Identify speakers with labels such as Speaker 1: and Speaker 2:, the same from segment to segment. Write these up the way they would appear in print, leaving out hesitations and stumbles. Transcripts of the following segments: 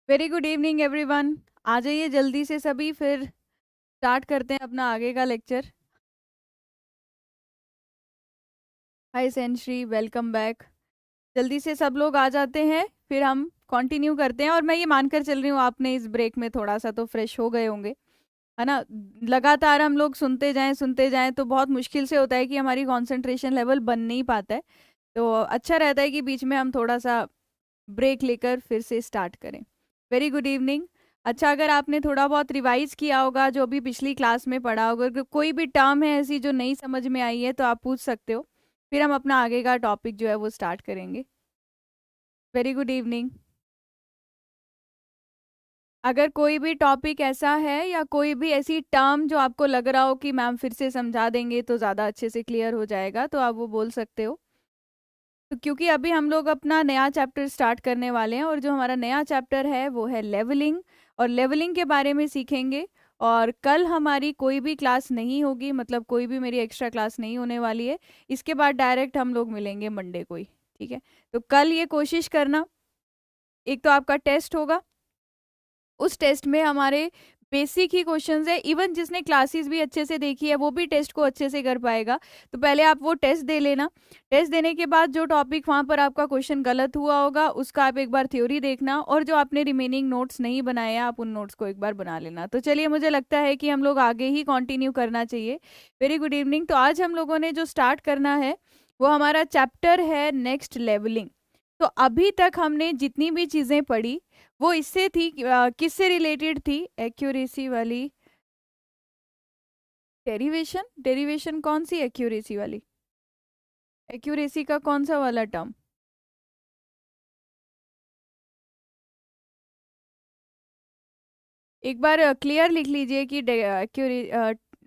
Speaker 1: Very good evening everyone. आ जाइए जल्दी से सभी, फिर स्टार्ट करते हैं अपना आगे का लेक्चर। हाय सेंश्री, वेलकम बैक। जल्दी से सब लोग आ जाते हैं, फिर हम कंटिन्यू करते हैं। और मैं ये मानकर चल रही हूँ आपने इस ब्रेक में थोड़ा सा तो फ्रेश हो गए होंगे, है ना। लगातार हम लोग सुनते जाएं तो बहुत मुश्किल से होता है कि हमारी कंसंट्रेशन लेवल बन नहीं पाता है। तो अच्छा रहता है कि बीच में हम थोड़ा सा ब्रेक लेकर फिर से स्टार्ट करें। Very good evening. अच्छा, अगर आपने थोड़ा बहुत रिवाइज किया होगा जो भी पिछली क्लास में पढ़ा होगा, अगर कोई भी टर्म है ऐसी जो नहीं समझ में आई है तो आप पूछ सकते हो, फिर हम अपना आगे का टॉपिक जो है वो स्टार्ट करेंगे। Very good evening. अगर कोई भी टॉपिक ऐसा है या कोई भी ऐसी टर्म जो आपको लग रहा हो कि मैम फिर से समझा देंगे तो ज़्यादा अच्छे से क्लियर हो जाएगा, तो आप वो बोल सकते हो। तो क्योंकि अभी हम लोग अपना नया चैप्टर स्टार्ट करने वाले हैं, और जो हमारा नया चैप्टर है वो है लेवलिंग, और लेवलिंग के बारे में सीखेंगे। और कल हमारी कोई भी क्लास नहीं होगी, मतलब कोई भी मेरी एक्स्ट्रा क्लास नहीं होने वाली है। इसके बाद डायरेक्ट हम लोग मिलेंगे मंडे को ही। ठीक है, तो कल ये कोशिश करना। एक तो आपका टेस्ट होगा, उस टेस्ट में हमारे बेसिक ही क्वेश्चंस है। इवन जिसने क्लासेस भी अच्छे से देखी है वो भी टेस्ट को अच्छे से कर पाएगा। तो पहले आप वो टेस्ट दे लेना। टेस्ट देने के बाद जो टॉपिक वहाँ पर आपका क्वेश्चन गलत हुआ होगा उसका आप एक बार थ्योरी देखना, और जो आपने रिमेनिंग नोट्स नहीं बनाए हैं आप उन नोट्स को एक बार बना लेना। तो चलिए, मुझे लगता है कि हम लोग आगे ही कंटिन्यू करना चाहिए। Very good evening. तो आज हम लोगों ने जो स्टार्ट करना है वो हमारा चैप्टर है नेक्स्ट लेवलिंग। तो अभी तक हमने जितनी भी चीज़ें पढ़ी वो इससे थी, किससे रिलेटेड थी? एक्यूरेसी वाली। डेरिवेशन? डेरिवेशन कौन सी एक्यूरेसी वाली? एक्यूरेसी का कौन सा वाला टर्म? एक बार क्लियर लिख लीजिए कि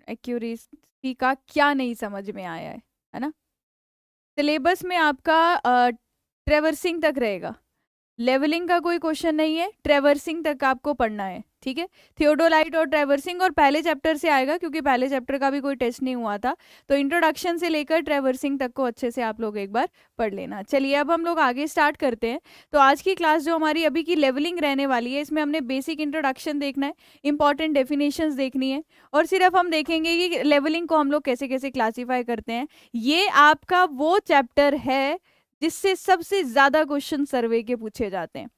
Speaker 1: एक्यूरेसी का क्या नहीं समझ में आया है ना। सिलेबस में आपका ट्रेवर्सिंग तक रहेगा। लेवलिंग का कोई क्वेश्चन नहीं है, ट्रेवर्सिंग तक आपको पढ़ना है। ठीक है, थियोडोलाइट और ट्रेवर्सिंग, और पहले चैप्टर से आएगा क्योंकि पहले चैप्टर का भी कोई टेस्ट नहीं हुआ था। तो इंट्रोडक्शन से लेकर ट्रेवर्सिंग तक को अच्छे से आप लोग एक बार पढ़ लेना। चलिए, अब हम लोग आगे स्टार्ट करते हैं। तो आज की क्लास जो हमारी अभी की लेवलिंग रहने वाली है, इसमें हमने बेसिक इंट्रोडक्शन देखना है, इंपॉर्टेंट डेफिनेशंस देखनी है, और सिर्फ हम देखेंगे कि लेवलिंग को हम लोग कैसे कैसे क्लासीफाई करते हैं। ये आपका वो चैप्टर है जिससे सबसे ज्यादा क्वेश्चन सर्वे के पूछे जाते हैं।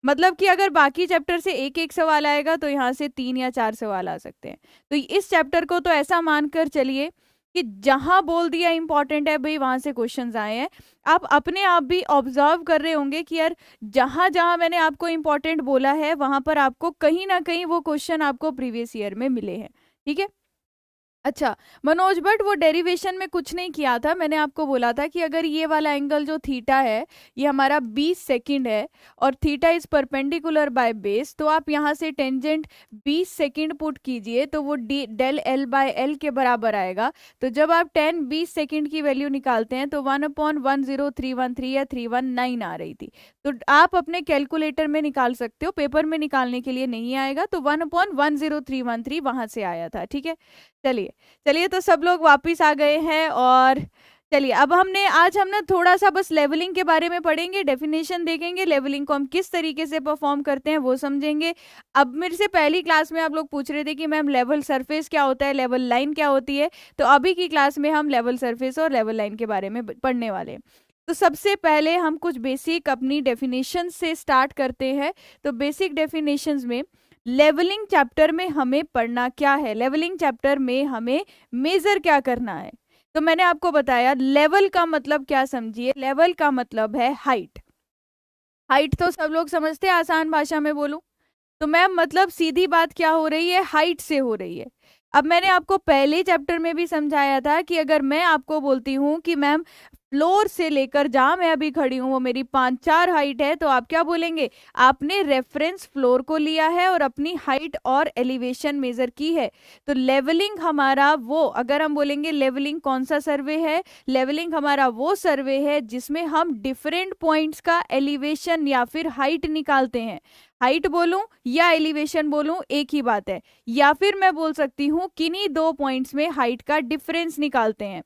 Speaker 1: मतलब कि अगर बाकी चैप्टर से एक एक सवाल आएगा तो यहाँ से 3 या 4 सवाल आ सकते हैं। तो इस चैप्टर को तो ऐसा मानकर चलिए कि जहां बोल दिया इंपॉर्टेंट है भाई वहां से क्वेश्चंस आए हैं। आप अपने आप भी ऑब्जर्व कर रहे होंगे कि यार जहां जहां मैंने आपको इंपॉर्टेंट बोला है वहां पर आपको कहीं ना कहीं वो क्वेश्चन आपको प्रीवियस ईयर में मिले हैं। ठीक है। अच्छा मनोज, बट वो डेरिवेशन में कुछ नहीं किया था। मैंने आपको बोला था कि अगर ये वाला एंगल जो थीटा है ये हमारा 20 सेकंड है, और theta is perpendicular by base, तो आप यहाँ से टेंजेंट 20 सेकंड पुट कीजिए तो वो डेल एल बाय एल के बराबर आएगा। तो जब आप 20 सेकंड की वैल्यू निकालते हैं तो 1/10313 या 319 आ रही थी। तो आप अपने कैलकुलेटर में निकाल सकते हो, पेपर में निकालने के लिए नहीं आएगा। तो 1/10313 वहां से आया था। ठीक है, चलिए। चलिए, तो सब लोग वापस आ गए हैं, और चलिए अब आज हम ना थोड़ा सा बस लेवलिंग के बारे में पढ़ेंगे, डेफिनेशन देखेंगे, लेवलिंग को हम किस तरीके से परफॉर्म करते हैं वो समझेंगे। अब मेरे से पहली क्लास में आप लोग पूछ रहे थे कि मैम लेवल सरफेस क्या होता है, लेवल लाइन क्या होती है। तो अभी की क्लास में हम लेवल सरफेस और लेवल लाइन के बारे में पढ़ने वाले हैं। तो सबसे पहले हम कुछ बेसिक अपनी डेफिनेशन से स्टार्ट करते हैं। तो बेसिक डेफिनेशंस में लेवलिंग चैप्टर में हमें पढ़ना क्या है, लेवलिंग चैप्टर में हमें मेजर क्या करना है। तो मैंने आपको बताया लेवल का मतलब क्या समझिए। लेवल का मतलब है हाइट। हाइट तो सब लोग समझते हैं, आसान भाषा में बोलूं तो मैम मतलब सीधी बात क्या हो रही है, हाइट से हो रही है। अब मैंने आपको पहले चैप्टर में भी समझाया था कि अगर मैं आपको बोलती हूँ कि मैम फ्लोर से लेकर जहां मैं अभी खड़ी हूं वो मेरी 5-4 हाइट है, तो आप क्या बोलेंगे? आपने रेफरेंस फ्लोर को लिया है और अपनी हाइट और एलिवेशन मेजर की है। तो लेवलिंग हमारा वो, अगर हम बोलेंगे लेवलिंग कौन सा सर्वे है, लेवलिंग हमारा वो सर्वे है जिसमें हम डिफरेंट पॉइंट्स का एलिवेशन या फिर हाइट निकालते हैं। हाइट बोलूं या एलिवेशन बोलूं एक ही बात है। या फिर मैं बोल सकती हूँ किन्हीं दो पॉइंट्स में हाइट का डिफरेंस निकालते हैं।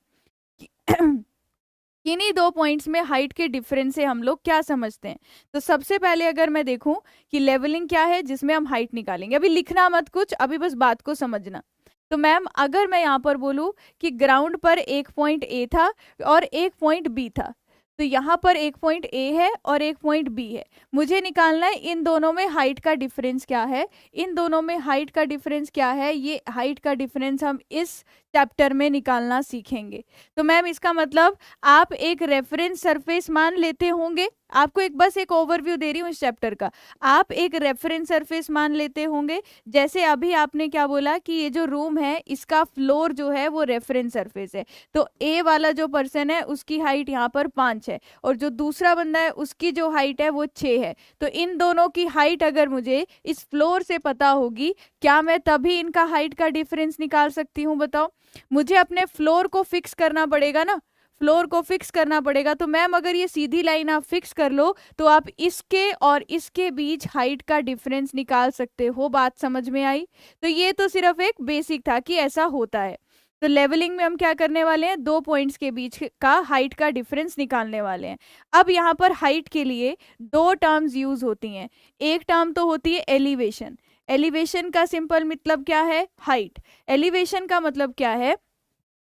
Speaker 1: किन्हीं दो पॉइंट्स में हाइट के डिफरेंस से हम लोग क्या समझते हैं। तो सबसे पहले अगर मैं देखूं कि लेवलिंग क्या है, जिसमें हम हाइट निकालेंगे, अभी लिखना मत कुछ, अभी बस बात को समझना। तो मैम अगर मैं यहाँ पर बोलूँ कि ग्राउंड पर एक पॉइंट ए था और एक पॉइंट बी था, तो यहाँ पर एक पॉइंट ए है और एक पॉइंट बी है, मुझे निकालना है इन दोनों में हाइट का डिफरेंस क्या है। इन दोनों में हाइट का डिफरेंस क्या है, ये हाइट का डिफरेंस हम इस चैप्टर में निकालना सीखेंगे। तो मैम इसका मतलब आप एक रेफरेंस सरफेस मान लेते होंगे, आपको एक बस एक ओवरव्यू दे रही हूँ इस चैप्टर का। आप एक रेफरेंस सरफेस मान लेते होंगे, जैसे अभी आपने क्या बोला कि ये जो रूम है इसका फ्लोर जो है वो रेफरेंस सरफेस है, तो ए वाला जो पर्सन है उसकी हाइट यहाँ पर 5 है और जो दूसरा बंदा है उसकी जो हाइट है वो 6 है। तो इन दोनों की हाइट अगर मुझे इस फ्लोर से पता होगी, क्या मैं तभी इनका हाइट का डिफरेंस निकाल सकती हूँ, बताओ। मुझे अपने फ्लोर को फिक्स करना पड़ेगा ना, फ्लोर को फिक्स करना पड़ेगा। तो मैम अगर ये सीधी लाइन आप फिक्स कर लो तो आप इसके और इसके बीच हाइट का डिफरेंस निकाल सकते हो। बात समझ में आई। तो ये तो सिर्फ एक बेसिक था कि ऐसा होता है। तो लेवलिंग में हम क्या करने वाले हैं, दो पॉइंट्स के बीच का हाइट का डिफरेंस निकालने वाले हैं। अब यहाँ पर हाइट के लिए दो टर्म्स यूज होती हैं। एक टर्म तो होती है एलिवेशन। एलिवेशन का सिंपल मतलब क्या है, हाइट। एलिवेशन का मतलब क्या है,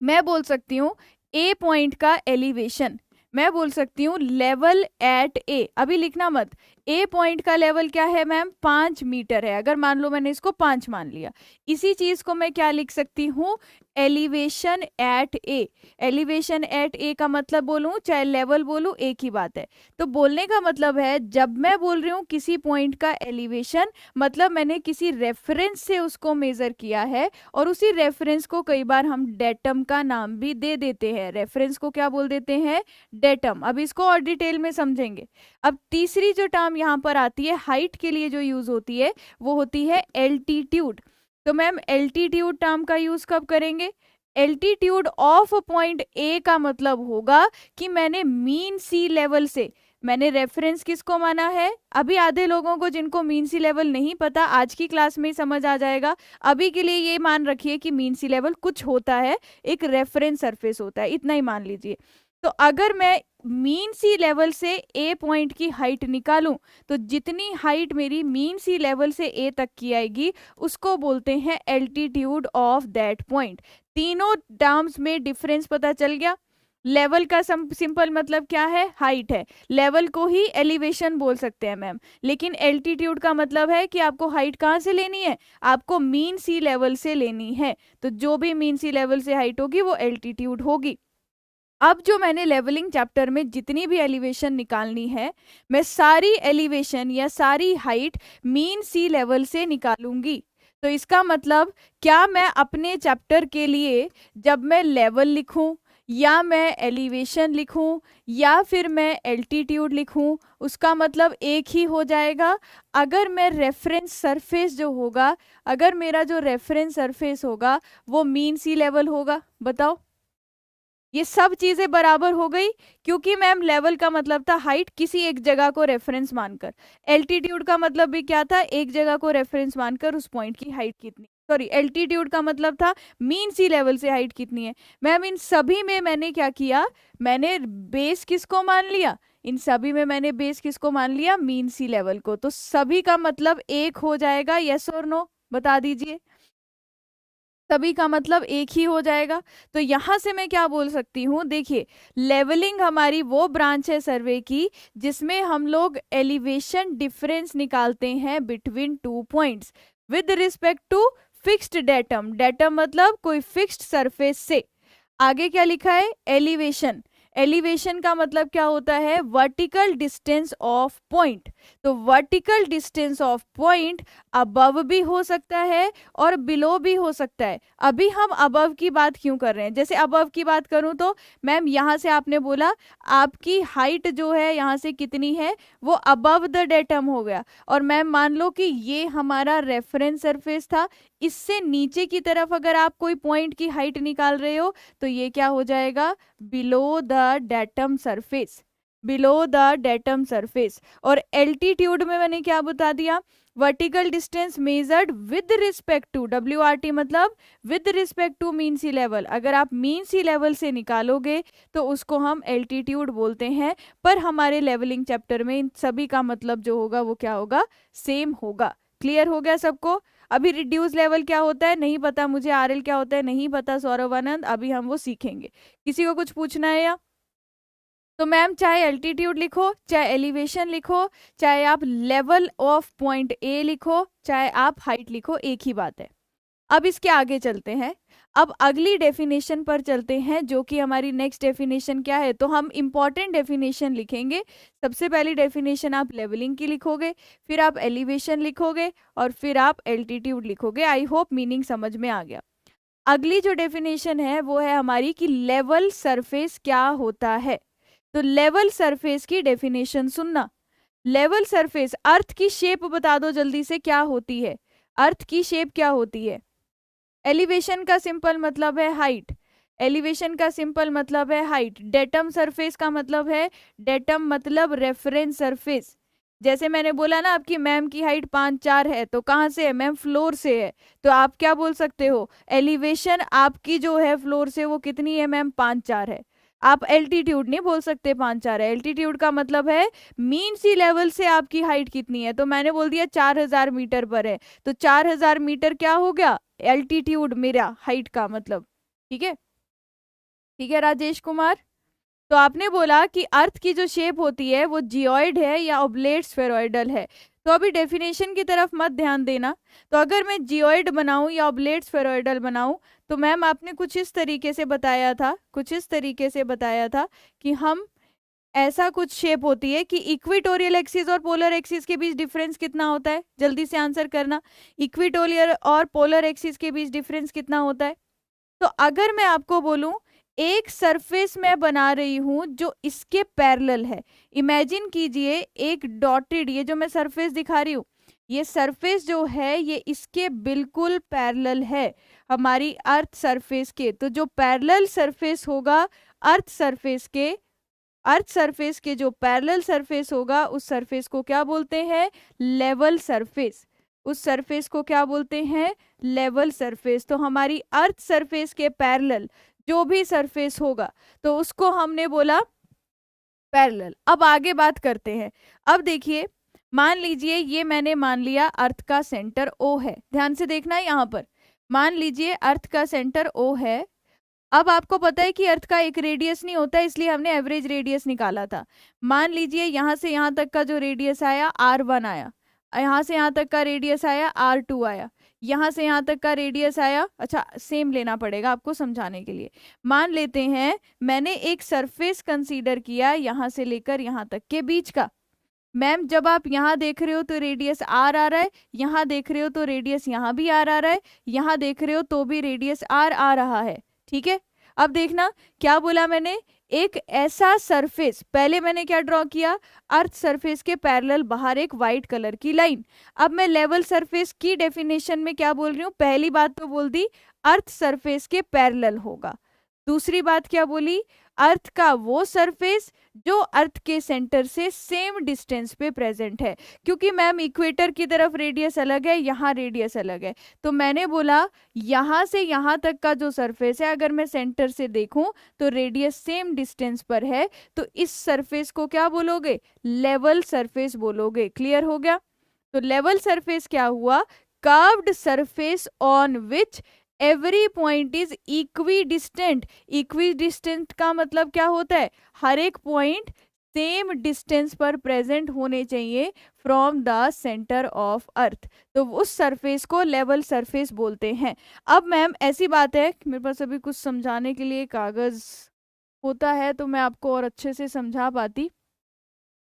Speaker 1: मैं बोल सकती हूँ ए पॉइंट का एलिवेशन, मैं बोल सकती हूँ लेवल एट ए। अभी लिखना मत, ए पॉइंट का लेवल क्या है मैम, 5 मीटर है। अगर मान लो मैंने इसको 5 मान लिया, इसी चीज को मैं क्या लिख सकती हूँ, एलिवेशन एट ए। एलिवेशन एट ए का मतलब बोलूं चाहे लेवल बोलूं एक ही बात है। तो बोलने का मतलब है जब मैं बोल रही हूँ किसी पॉइंट का एलिवेशन, मतलब मैंने किसी रेफरेंस से उसको मेजर किया है और उसी रेफरेंस को कई बार हम डेटम का नाम भी दे देते हैं। रेफरेंस को क्या बोल देते हैं, डेटम। अब इसको और डिटेल में समझेंगे। अब तीसरी जो टर्म यहाँ पर आती है हाइट के लिए जो यूज होती है वो होती है एल्टीट्यूड। तो मैम एल्टीट्यूड टर्म का यूज कब करेंगे, एल्टीट्यूड ऑफ पॉइंट ए का मतलब होगा कि मैंने मीन सी लेवल से, मैंने रेफरेंस किसको माना है। अभी आधे लोगों को जिनको मीन सी लेवल नहीं पता, आज की क्लास में ही समझ आ जाएगा। अभी के लिए ये मान रखिए कि मीन सी लेवल कुछ होता है, एक रेफरेंस सरफेस होता है, इतना ही मान लीजिए। तो अगर मैं मीन सी लेवल से ए पॉइंट की हाइट निकालूं, तो जितनी हाइट मेरी मीन सी लेवल से ए तक की आएगी उसको बोलते हैं एल्टीट्यूड ऑफ दैट पॉइंट। तीनों टर्म्स में डिफरेंस पता चल गया। लेवल का सिंपल मतलब क्या है, हाइट है। लेवल को ही एलिवेशन बोल सकते हैं मैम, लेकिन एल्टीट्यूड का मतलब है कि आपको हाइट कहाँ से लेनी है, आपको मीन सी लेवल से लेनी है। तो जो भी मीन सी लेवल से हाइट होगी वो एल्टीट्यूड होगी। अब जो मैंने लेवलिंग चैप्टर में जितनी भी एलिवेशन निकालनी है, मैं सारी एलिवेशन या सारी हाइट मीन सी लेवल से निकालूंगी। तो इसका मतलब क्या मैं अपने चैप्टर के लिए जब मैं लेवल लिखूं या मैं एलिवेशन लिखूं या फिर मैं एल्टीट्यूड लिखूं, उसका मतलब एक ही हो जाएगा। अगर मैं रेफरेंस सरफेस जो होगा, अगर मेरा जो रेफरेंस सरफेस होगा वो मीन सी लेवल होगा, बताओ ये सब चीजें बराबर हो गई। क्योंकि मैम लेवल का मतलब था हाइट किसी एक जगह को रेफरेंस मानकर, एल्टीट्यूड का मतलब भी क्या था, एक जगह को रेफरेंस मानकर उस पॉइंट की हाइट कितनी, सॉरी एल्टीट्यूड का मतलब था मीन सी लेवल से हाइट कितनी है। मैम इन सभी में मैंने क्या किया, मैंने बेस किसको मान लिया, इन सभी में मैंने बेस किसको मान लिया, मीन सी लेवल को। तो सभी का मतलब एक हो जाएगा, यस और नो बता दीजिए। सभी का मतलब एक ही हो जाएगा। तो यहां से मैं क्या बोल सकती हूँ, देखिए लेवलिंग हमारी वो ब्रांच है सर्वे की जिसमें हम लोग एलिवेशन डिफरेंस निकालते हैं between two points with respect to fixed datum. Datum मतलब कोई फिक्स्ड सरफेस से। आगे क्या लिखा है, एलिवेशन। एलिवेशन का मतलब क्या होता है, वर्टिकल डिस्टेंस ऑफ पॉइंट। तो vertical distance of point above भी हो सकता है और बिलो भी हो सकता है। अभी हम अबव की बात क्यों कर रहे हैं, जैसे अबव की बात करूं तो मैम यहाँ से आपने बोला आपकी हाइट जो है यहाँ से कितनी है, वो अबव द डेटम हो गया। और मैम मान लो कि ये हमारा रेफरेंस सरफेस था, इससे नीचे की तरफ अगर आप कोई पॉइंट की हाइट निकाल रहे हो तो ये क्या हो जाएगा, below the datum surface. Below the datum surface. और एल्टीट्यूड में मैंने क्या बता दिया, vertical distance measured with respect to, WRT मतलब with respect to mean sea level. अगर आप मीन सी लेवल से निकालोगे तो उसको हम एल्टीट्यूड बोलते हैं, पर हमारे लेवलिंग चैप्टर में इन सभी का मतलब जो होगा वो क्या होगा, सेम होगा। क्लियर हो गया सबको? अभी रिड्यूस लेवल क्या होता है नहीं पता मुझे, RL क्या होता है नहीं पता सौरभ आनंद, अभी हम वो सीखेंगे। किसी को कुछ पूछना है या? तो मैम चाहे एल्टीट्यूड लिखो, चाहे एलिवेशन लिखो, चाहे आप लेवल ऑफ पॉइंट ए लिखो, चाहे आप हाइट लिखो, एक ही बात है। अब इसके आगे चलते हैं, अब अगली डेफिनेशन पर चलते हैं, जो कि हमारी नेक्स्ट डेफिनेशन क्या है। तो हम इंपॉर्टेंट डेफिनेशन लिखेंगे। सबसे पहली डेफिनेशन आप लेवलिंग की लिखोगे, फिर आप एलिवेशन लिखोगे, और फिर आप एल्टीट्यूड लिखोगे। आई होप मीनिंग समझ में आ गया। अगली जो डेफिनेशन है वो है हमारी कि लेवल सरफेस क्या होता है। तो लेवल सरफेस की डेफिनेशन सुनना। लेवल सरफेस, अर्थ की शेप बता दो जल्दी से क्या होती है, अर्थ की शेप क्या होती है। एलिवेशन का सिंपल मतलब है हाइट, एलिवेशन का सिंपल मतलब है हाइट। डेटम सरफेस का मतलब है, डेटम मतलब रेफरेंस सरफेस। जैसे मैंने बोला ना आपकी मैम की हाइट 5'4" है, तो कहाँ से है मैम, फ्लोर से है। तो आप क्या बोल सकते हो, एलिवेशन आपकी जो है फ्लोर से वो कितनी है मैम, 5'4" है। आप एल्टीट्यूड नहीं बोल सकते 5'4" है। एल्टीट्यूड का मतलब है मीन सी लेवल से आपकी हाइट कितनी है। तो मैंने बोल दिया 4000 मीटर पर है, तो 4000 मीटर क्या हो गया, एल्टीट्यूड मेरा हाइट का मतलब। ठीक है, ठीक है राजेश कुमार। तो आपने बोला कि अर्थ की जो शेप होती है वो जियोइड है या ऑब्लेट स्फेरॉइडल है। तो अभी डेफिनेशन की तरफ मत ध्यान देना। तो अगर मैं जियोइड बनाऊं या ऑब्लेट स्फेरॉइडल बनाऊं, तो मैम आपने कुछ इस तरीके से बताया था, कुछ इस तरीके से बताया था कि हम ऐसा कुछ शेप होती है कि इक्वेटोरियल एक्सिस और पोलर एक्सिस के बीच डिफरेंस कितना होता है, जल्दी से आंसर करना। इक्वेटोरियल और पोलर एक्सिस के बीच डिफरेंस कितना होता है। तो अगर मैं आपको बोलूं एक सरफेस मैं बना रही हूं जो इसके पैरेलल है, इमेजिन कीजिए एक डॉटेड, ये जो मैं सरफेस दिखा रही हूं, ये सरफेस जो है ये इसके बिल्कुल पैरेलल है हमारी अर्थ सरफेस के। तो जो पैरेलल सरफेस होगा अर्थ सरफेस के, अर्थ सरफेस के जो पैरेलल सरफेस होगा उस सरफेस को क्या बोलते हैं, लेवल सरफेस। उस सरफेस को क्या बोलते हैं, लेवल सरफेस। तो हमारी अर्थ सरफेस के पैरेलल जो भी सरफेस होगा तो उसको हमने बोला पैरेलल। अब आगे बात करते हैं। अब देखिए, मान लीजिए ये मैंने मान लिया अर्थ का सेंटर O है, ध्यान से देखना है यहाँ पर। मान लीजिए अर्थ का सेंटर O है। अब आपको पता है कि अर्थ का एक रेडियस नहीं होता, इसलिए हमने एवरेज रेडियस निकाला था। मान लीजिए यहाँ से यहाँ तक का जो रेडियस आया R1 आया, यहाँ से यहाँ तक का रेडियस आया R2 आया, यहाँ से यहाँ तक का रेडियस आया, अच्छा सेम लेना पड़ेगा आपको समझाने के लिए। मान लेते हैं मैंने एक सरफेस कंसीडर किया यहाँ से लेकर यहाँ तक के बीच का। मैम जब आप यहाँ देख रहे हो तो रेडियस R आ रहा है, यहाँ देख रहे हो तो रेडियस यहाँ भी R आ रहा है, यहाँ देख रहे हो तो भी रेडियस R आ रहा है। ठीक है, अब देखना क्या बोला मैंने, एक ऐसा सरफेस, पहले मैंने क्या ड्रॉ किया, अर्थ सरफेस के पैरेलल बाहर एक वाइट कलर की लाइन। अब मैं लेवल सरफेस की डेफिनेशन में क्या बोल रही हूँ, पहली बात तो बोल दी अर्थ सरफेस के पैरेलल होगा। दूसरी बात क्या बोली, अर्थ का वो सरफेस जो अर्थ के सेंटर से सेम डिस्टेंस पे प्रेजेंट है। क्योंकि मैम इक्वेटर की तरफ रेडियस अलग है, यहाँ रेडियस अलग है, तो मैंने बोला यहाँ से यहाँ तक का जो सरफेस है अगर मैं सेंटर से देखूं तो रेडियस सेम डिस्टेंस पर है, तो इस सरफेस को क्या बोलोगे, लेवल सरफेस बोलोगे। क्लियर हो गया। तो लेवल सरफेस क्या हुआ, curved surface on which every point is equi distant. Equi distant का मतलब क्या होता है, हर एक पॉइंट सेम डिस्टेंस पर प्रेजेंट होने चाहिए from the centre of earth, तो उस सरफेस को लेवल सरफेस बोलते हैं। अब मैम ऐसी बात है मेरे पास अभी कुछ समझाने के लिए कागज होता है तो मैं आपको और अच्छे से समझा पाती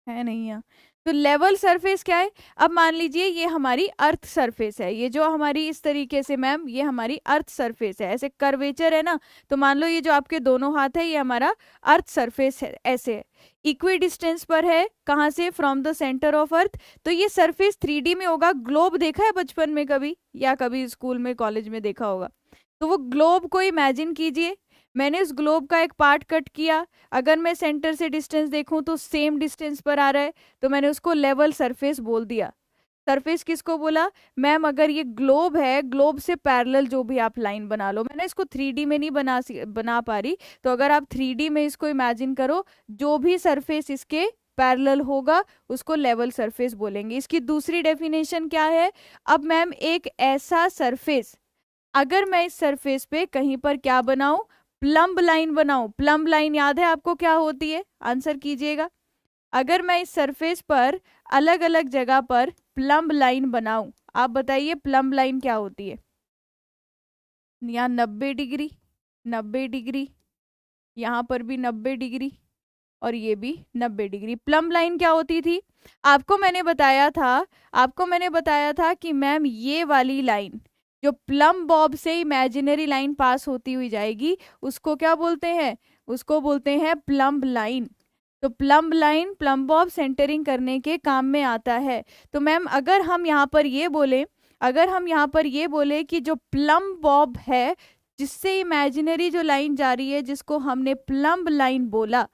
Speaker 1: है नहीं है। तो लेवल सरफेस क्या है, अब मान लीजिए ये हमारी अर्थ सरफेस है, ये जो हमारी इस तरीके से मैम ये हमारी अर्थ सरफेस है, ऐसे कर्वेचर है ना, तो मान लो ये जो आपके दोनों हाथ है ये हमारा अर्थ सरफेस है, ऐसे है, इक्वी डिस्टेंस पर है, कहाँ से, from the centre of earth. तो ये सरफेस 3D में होगा। ग्लोब देखा है बचपन में कभी, या कभी स्कूल में कॉलेज में देखा होगा, तो वो ग्लोब को इमेजिन कीजिए। मैंने उस ग्लोब का एक पार्ट कट किया, अगर मैं सेंटर से डिस्टेंस देखूं तो सेम डिस्टेंस पर आ रहा है, तो मैंने उसको लेवल सरफेस बोल दिया। सरफेस किसको बोला? मैम अगर ये ग्लोब है, ग्लोब से पैरेलल जो भी आप लाइन बना लो, मैंने इसको 3D में नहीं बना पा रही, तो अगर आप 3D में इसको इमेजिन करो, जो भी सरफेस इसके पैरेलल होगा उसको लेवल सरफेस बोलेंगे। इसकी दूसरी डेफिनेशन क्या है? अब मैम एक ऐसा सरफेस, अगर मैं इस सरफेस पे कहीं पर क्या बनाऊं? प्लम्ब लाइन बनाऊं। प्लम्ब लाइन याद है आपको क्या होती है? आंसर कीजिएगा। अगर मैं इस सरफेस पर अलग अलग जगह पर प्लम्ब लाइन बनाऊं, आप बताइए प्लम्ब लाइन क्या होती है? यहाँ 90 डिग्री, 90 डिग्री, यहाँ पर भी 90 डिग्री, और ये भी 90 डिग्री। प्लम्ब लाइन क्या होती थी? आपको मैंने बताया था कि मैम ये वाली लाइन जो प्लम्ब बॉब से इमेजिनरी लाइन पास होती हुई जाएगी, उसको क्या बोलते हैं? उसको बोलते हैं प्लम्ब लाइन। तो plumb line plumb bob centering करने के काम में आता है। तो मैम अगर हम यहाँ पर ये बोले कि जो प्लम्ब बॉब है, जिससे इमेजिनरी जो लाइन जा रही है, जिसको हमने प्लम्ब लाइन बोला,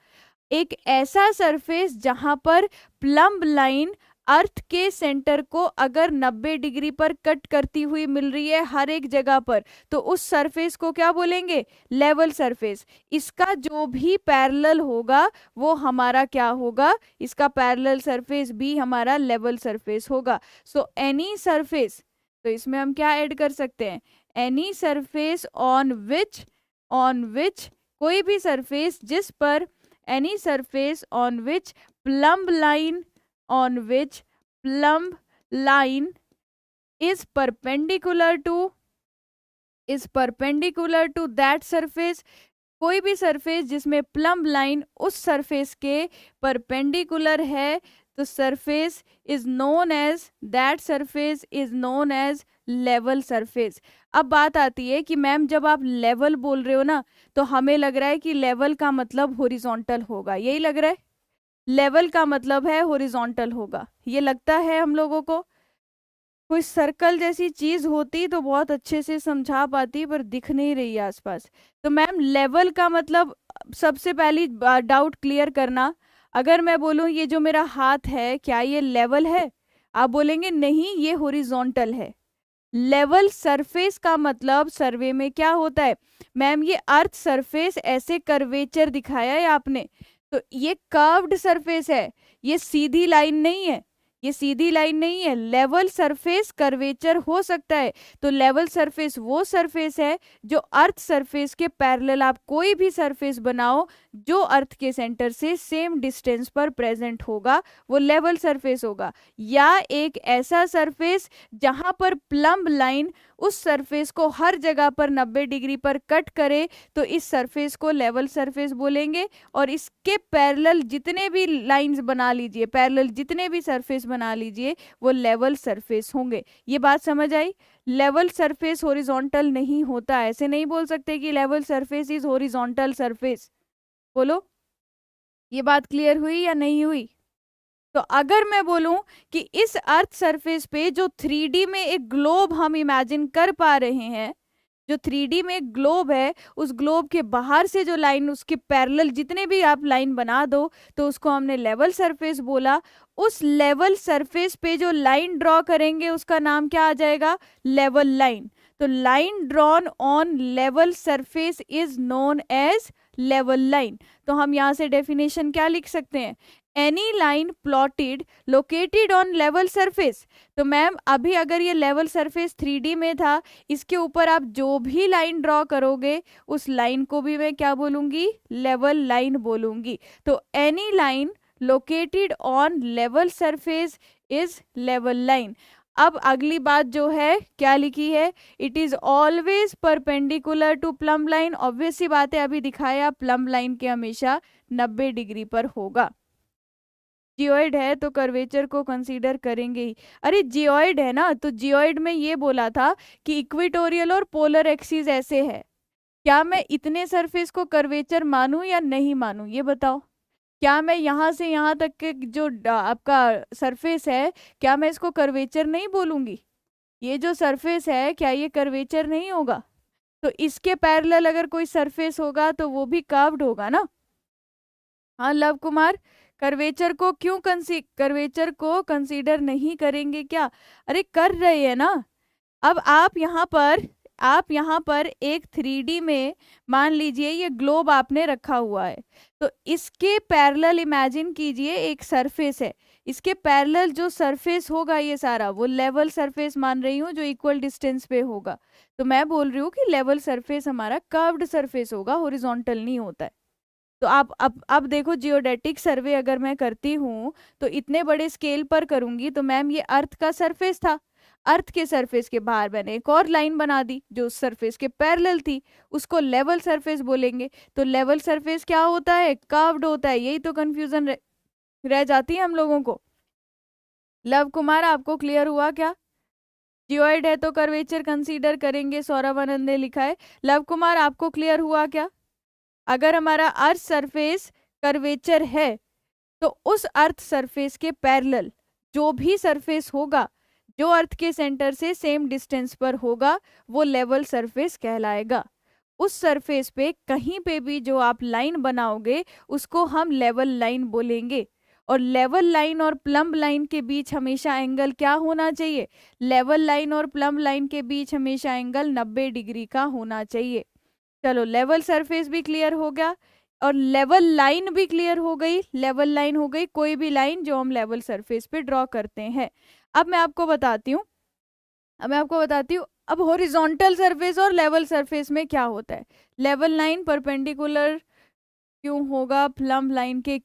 Speaker 1: एक ऐसा सरफेस जहां पर प्लम्ब लाइन अर्थ के सेंटर को अगर 90 डिग्री पर कट करती हुई मिल रही है हर एक जगह पर, तो उस सरफेस को क्या बोलेंगे? Level surface. इसका जो भी पैरेलल होगा वो हमारा क्या होगा? इसका पैरेलल सरफेस भी हमारा लेवल सरफेस होगा। सो एनी सरफेस, तो इसमें हम क्या ऐड कर सकते हैं? एनी सरफेस ऑन विच कोई भी सरफेस जिस पर any surface on which plumb line is perpendicular to that surface, कोई भी सरफेस जिसमें प्लम्ब लाइन उस सरफेस के परपेंडिकुलर है, तो surface is known as level surface. अब बात आती है कि मैम जब आप लेवल बोल रहे हो ना, तो हमें लग रहा है कि लेवल का मतलब हॉरिजॉन्टल होगा, यही लग रहा है? लेवल का मतलब है हॉरिजॉन्टल होगा, ये लगता है हम लोगों को। कोई सर्कल जैसी चीज होती तो बहुत अच्छे से समझा पाती, पर दिख नहीं रही है आसपास। तो मैम लेवल का मतलब, सबसे पहली डाउट क्लियर करना, अगर मैं बोलूं ये जो मेरा हाथ है क्या ये लेवल है? आप बोलेंगे नहीं ये हॉरिजॉन्टल है। लेवल सरफेस का मतलब सर्वे में क्या होता है? मैम ये अर्थ सरफेस ऐसे कर्वेचर दिखाया है आपने, तो ये कर्व्ड सरफेस है, ये सीधी लाइन नहीं है, ये सीधी लाइन नहीं है। लेवल सरफेस कर्वेचर हो सकता है, तो लेवल सरफेस वो सरफेस है जो अर्थ सरफेस के पैरेलल आप कोई भी सरफेस बनाओ जो अर्थ के सेंटर से सेम डिस्टेंस पर प्रेजेंट होगा, वो लेवल सरफेस होगा। या एक ऐसा सरफेस जहां पर प्लम्ब लाइन उस सरफेस को हर जगह पर 90 डिग्री पर कट करे, तो इस सरफेस को लेवल सरफेस बोलेंगे। और इसके पैरेलल जितने भी लाइंस बना लीजिए, पैरेलल जितने भी सरफेस बना लीजिए, वो लेवल सरफेस होंगे। ये बात समझ आई? लेवल सरफेस हॉरिजॉन्टल नहीं होता, ऐसे नहीं बोल सकते कि level surface is horizontal surface. बोलो, ये बात क्लियर हुई या नहीं हुई? तो अगर मैं बोलूं कि इस अर्थ सरफेस पे जो 3D में एक ग्लोब हम इमेजिन कर पा रहे हैं, जो 3D में एक ग्लोब है, उस ग्लोब के बाहर से जो लाइन उसके पैरेलल जितने भी आप लाइन बना दो, तो उसको हमने लेवल सरफेस बोला। उस लेवल सरफेस पे जो लाइन ड्रॉ करेंगे उसका नाम क्या आ जाएगा? Level line. तो line drawn on level surface is known as level line. तो हम यहाँ से डेफिनेशन क्या लिख सकते हैं? Any line plotted located on level surface. तो मैम अभी अगर ये लेवल सरफेस 3D में था, इसके ऊपर आप जो भी लाइन ड्रॉ करोगे उस लाइन को भी मैं क्या बोलूंगी? लेवल लाइन बोलूंगी। तो any line located on level surface is level line. अब अगली बात जो है क्या लिखी है? It is always perpendicular to plumb line. Obvious सी बात है, अभी दिखाया प्लम्ब लाइन के हमेशा 90 डिग्री पर होगा। जियोइड है तो कर्वेचर को कंसीडर करेंगे ही। अरे जियोइड है ना, तो जियोइड में ये बोला था कि इक्वेटोरियल और पोलर एक्सिस ऐसे है। क्या मैं इतने सरफेस को कर्वेचर मानूं या नहीं मानूं, ये बताओ? क्या मैं यहाँ से यहाँ तक के जो आपका सरफेस है, क्या मैं इसको कर्वेचर नहीं बोलूंगी? ये जो सरफेस है क्या ये कर्वेचर नहीं होगा? तो इसके पैरेलल अगर कोई सरफेस होगा तो वो भी कर्व्ड होगा ना। हाँ लव कुमार, कर्वेचर को कंसीडर नहीं करेंगे क्या? अरे कर रहे हैं ना। अब आप यहाँ पर एक 3D में मान लीजिए ये ग्लोब आपने रखा हुआ है, तो इसके पैरेलल इमेजिन कीजिए एक सरफेस है। इसके पैरेलल जो सरफेस होगा ये सारा वो लेवल सरफेस मान रही हूँ, जो इक्वल डिस्टेंस पे होगा। तो मैं बोल रही हूँ कि लेवल सरफेस हमारा कर्व्ड सरफेस होगा, हॉरिजॉन्टल नहीं होता है। तो आप अब देखो, जियोडेटिक सर्वे अगर मैं करती हूँ तो इतने बड़े स्केल पर करूंगी, तो मैम ये अर्थ का सरफेस था, अर्थ के सरफेस के बाहर मैंने एक और लाइन बना दी जो उस सरफेस के पैरेलल थी, उसको लेवल सरफेस बोलेंगे। तो लेवल सरफेस क्या होता है? कर्व्ड होता है। यही तो कंफ्यूजन रह जाती है हम लोगों को। लव कुमार आपको क्लियर हुआ क्या? जियोइड है तो कर्वेचर कंसीडर करेंगे, सौरभ आनंद ने लिखा है। लव कुमार आपको क्लियर हुआ क्या? अगर हमारा अर्थ सरफेस कर्वेचर है तो उस अर्थ सरफेस के पैरेलल जो भी सरफेस होगा, जो अर्थ के सेंटर से सेम डिस्टेंस पर होगा, वो लेवल सरफेस कहलाएगा। उस सरफेस पे कहीं पे भी जो आप लाइन बनाओगे उसको हम लेवल लाइन बोलेंगे। और लेवल लाइन और प्लम्ब लाइन के बीच हमेशा एंगल क्या होना चाहिए? लेवल लाइन और प्लम्ब लाइन के बीच हमेशा एंगल 90 डिग्री का होना चाहिए। चलो लेवल सरफेस भी क्लियर हो गया और लेवल लाइन भी क्लियर हो गई। लेवल लाइन हो गई कोई भी लाइन जो हम लेवल सरफेस पे ड्रॉ करते हैं। अब मैं आपको बताती हूँ अब हॉरिजॉन्टल सरफेस और लेवल सरफेस में क्या होता है। लेवल लाइन परपेंडिकुलर क्यों होगा प्लम्ब लाइन के?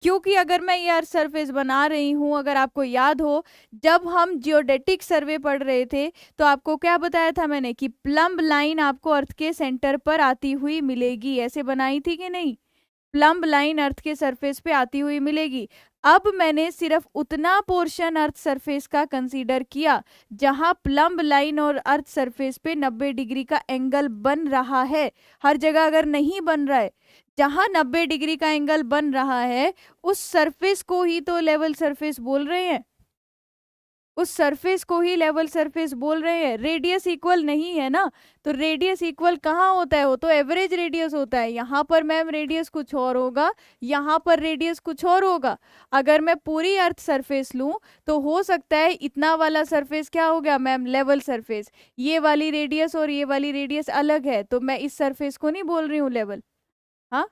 Speaker 1: क्योंकि अगर मैं ये अर्थ सरफेस बना रही हूं, अगर आपको याद हो जब हम जियोडेटिक सर्वे पढ़ रहे थे तो आपको क्या बताया था मैंने कि प्लम्ब लाइन आपको अर्थ के सेंटर पर आती हुई मिलेगी। ऐसे बनाई थी कि नहीं? प्लम्ब लाइन अर्थ के सरफेस पे आती हुई मिलेगी। अब मैंने सिर्फ उतना पोर्शन अर्थ सरफेस का कंसीडर किया जहां प्लम्ब लाइन और अर्थ सरफेस पे 90 डिग्री का एंगल बन रहा है। हर जगह अगर नहीं बन रहा है, जहां 90 डिग्री का एंगल बन रहा है उस सरफेस को ही तो लेवल सरफेस बोल रहे हैं। उस सरफेस को ही लेवल सरफेस बोल रहे हैं। रेडियस इक्वल नहीं है ना, तो रेडियस इक्वल कहाँ होता है? वो तो एवरेज रेडियस होता है। यहाँ पर मैम रेडियस कुछ और होगा, यहाँ पर रेडियस कुछ और होगा। अगर मैं पूरी अर्थ सरफेस लूँ तो हो सकता है इतना वाला सरफेस क्या हो गया मैम? Level surface. ये वाली रेडियस और ये वाली रेडियस अलग है, तो मैं इस सरफेस को नहीं बोल रही हूँ लेवल। हाँ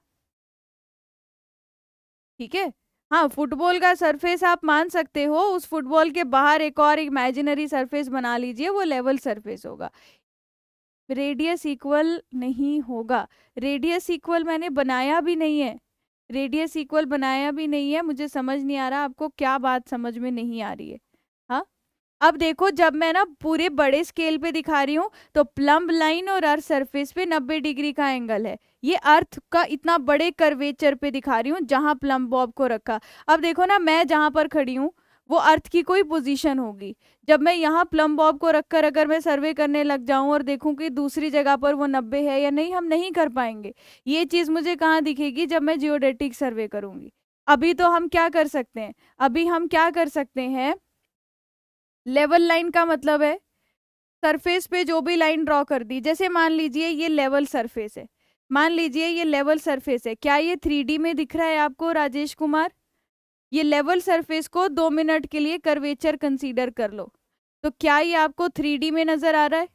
Speaker 1: ठीक है। हाँ फुटबॉल का सरफेस आप मान सकते हो, उस फुटबॉल के बाहर एक और इमेजिनरी सरफेस बना लीजिए, वो लेवल सरफेस होगा। रेडियस इक्वल नहीं होगा। रेडियस इक्वल मैंने बनाया भी नहीं है, रेडियस इक्वल बनाया भी नहीं है। मुझे समझ नहीं आ रहा आपको क्या बात समझ में नहीं आ रही है। हाँ अब देखो, जब मैं ना पूरे बड़े स्केल पे दिखा रही हूँ तो प्लम्ब लाइन और अर्थ सरफेस पे 90 डिग्री का एंगल है। ये अर्थ का इतना बड़े कर्वेचर पे दिखा रही हूँ जहां प्लम्ब बॉब को रखा। अब देखो ना, मैं जहां पर खड़ी हूँ वो अर्थ की कोई पोजीशन होगी। जब मैं यहाँ प्लम्ब बॉब को रखकर अगर मैं सर्वे करने लग जाऊं और देखूं कि दूसरी जगह पर वो 90 है या नहीं, हम नहीं कर पाएंगे। ये चीज मुझे कहाँ दिखेगी? जब मैं जियोडेटिक सर्वे करूंगी। अभी तो हम क्या कर सकते हैं? अभी हम क्या कर सकते हैं? लेवल लाइन का मतलब है सरफेस पे जो भी लाइन ड्रॉ कर दी। जैसे मान लीजिए ये लेवल सरफेस है, मान लीजिए ये लेवल सरफेस है। क्या ये 3D में दिख रहा है आपको राजेश कुमार? ये लेवल सरफेस को 2 मिनट के लिए कर्वेचर कंसीडर कर लो, तो क्या ये आपको 3D में नजर आ रहा है?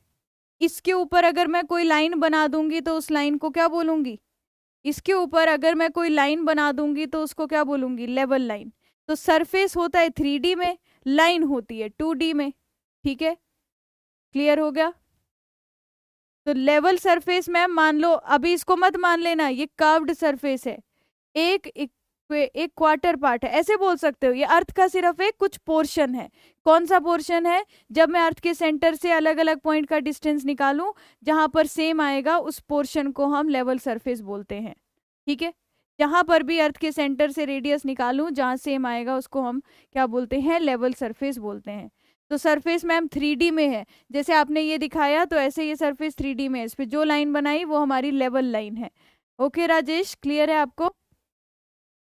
Speaker 1: इसके ऊपर अगर मैं कोई लाइन बना दूंगी तो उस लाइन को क्या बोलूंगी? इसके ऊपर अगर मैं कोई लाइन बना दूंगी तो उसको क्या बोलूंगी? Level line. तो सरफेस होता है 3D में, लाइन होती है 2D में। ठीक है, क्लियर हो गया? तो लेवल सरफेस मैम मान लो, अभी इसको मत मान लेना ये कर्व्ड सरफेस है, एक क्वार्टर पार्ट है, ऐसे बोल सकते हो। ये अर्थ का सिर्फ एक कुछ पोर्शन है। कौन सा पोर्शन है? जब मैं अर्थ के सेंटर से अलग अलग पॉइंट का डिस्टेंस निकालूं जहां पर सेम आएगा उस पोर्शन को हम लेवल सरफेस बोलते हैं। ठीक है, जहां पर भी अर्थ के सेंटर से रेडियस निकालूं जहां सेम आएगा उसको हम क्या बोलते हैं? लेवल सरफेस बोलते हैं। तो सरफेस मैम 3D में है, जैसे आपने ये दिखाया तो ऐसे ये सरफेस 3D में है। इस पे जो लाइन बनाई वो हमारी लेवल लाइन है। ओके राजेश, क्लियर है आपको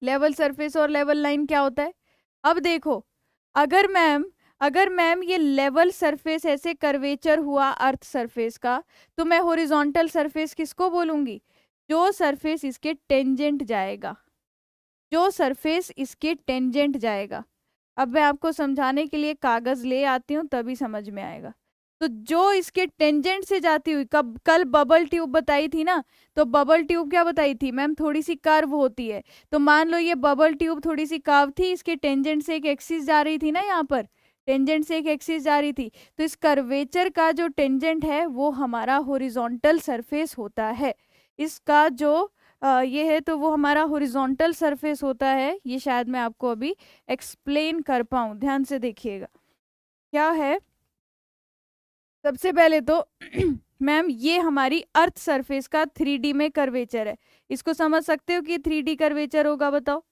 Speaker 1: लेवल सरफेस और लेवल लाइन क्या होता है? अब देखो, अगर मैम अगर मैम ये लेवल सरफेस ऐसे कर्वेचर हुआ अर्थ सरफेस का, तो मैं हॉरिजॉन्टल सरफेस किसको बोलूंगी? जो सरफेस इसके टेंजेंट जाएगा, जो सरफेस इसके टेंजेंट जाएगा। अब मैं आपको समझाने के लिए कागज ले आती हूँ, तभी समझ में आएगा। तो जो इसके टेंजेंट से जाती हुई, कल बबल ट्यूब बताई थी ना, तो बबल ट्यूब क्या बताई थी मैम? थोड़ी सी कर्व होती है। तो मान लो ये बबल ट्यूब थोड़ी सी कर्व थी, इसके टेंजेंट से एक एक्सिस जा रही थी ना, यहाँ पर टेंजेंट से एक एक्सिस जा रही थी। तो इस कर्वेचर का जो टेंजेंट है वो हमारा हॉरिजॉन्टल सरफेस होता है। इसका जो ये है तो वो हमारा हॉरिजॉन्टल सरफेस होता है। ये शायद मैं आपको अभी एक्सप्लेन कर पाऊँ, ध्यान से देखिएगा क्या है। सबसे पहले तो मैम ये हमारी अर्थ सरफेस का 3D में कर्वेचर है। इसको समझ सकते हो कि 3D कर्वेचर होगा? बताओ।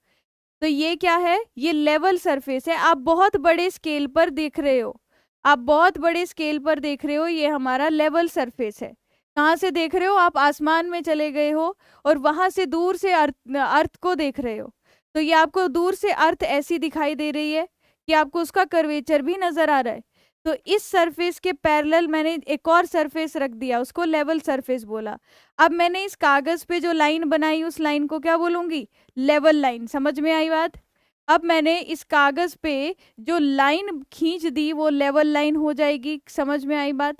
Speaker 1: तो ये क्या है? ये लेवल सरफेस है। आप बहुत बड़े स्केल पर देख रहे हो, आप बहुत बड़े स्केल पर देख रहे हो, ये हमारा लेवल सरफेस है। कहाँ से देख रहे हो? आप आसमान में चले गए हो और वहां से दूर से अर्थ को देख रहे हो। तो ये आपको दूर से अर्थ ऐसी दिखाई दे रही है कि आपको उसका कर्वेचर भी नजर आ रहा है। तो इस सरफेस के पैरेलल मैंने एक और सरफेस रख दिया, उसको लेवल सरफेस बोला। अब मैंने इस कागज पे जो लाइन बनाई, उस लाइन को क्या बोलूंगी? Level line. समझ में आई बात? अब मैंने इस कागज पे जो लाइन खींच दी वो लेवल लाइन हो जाएगी। समझ में आई बात?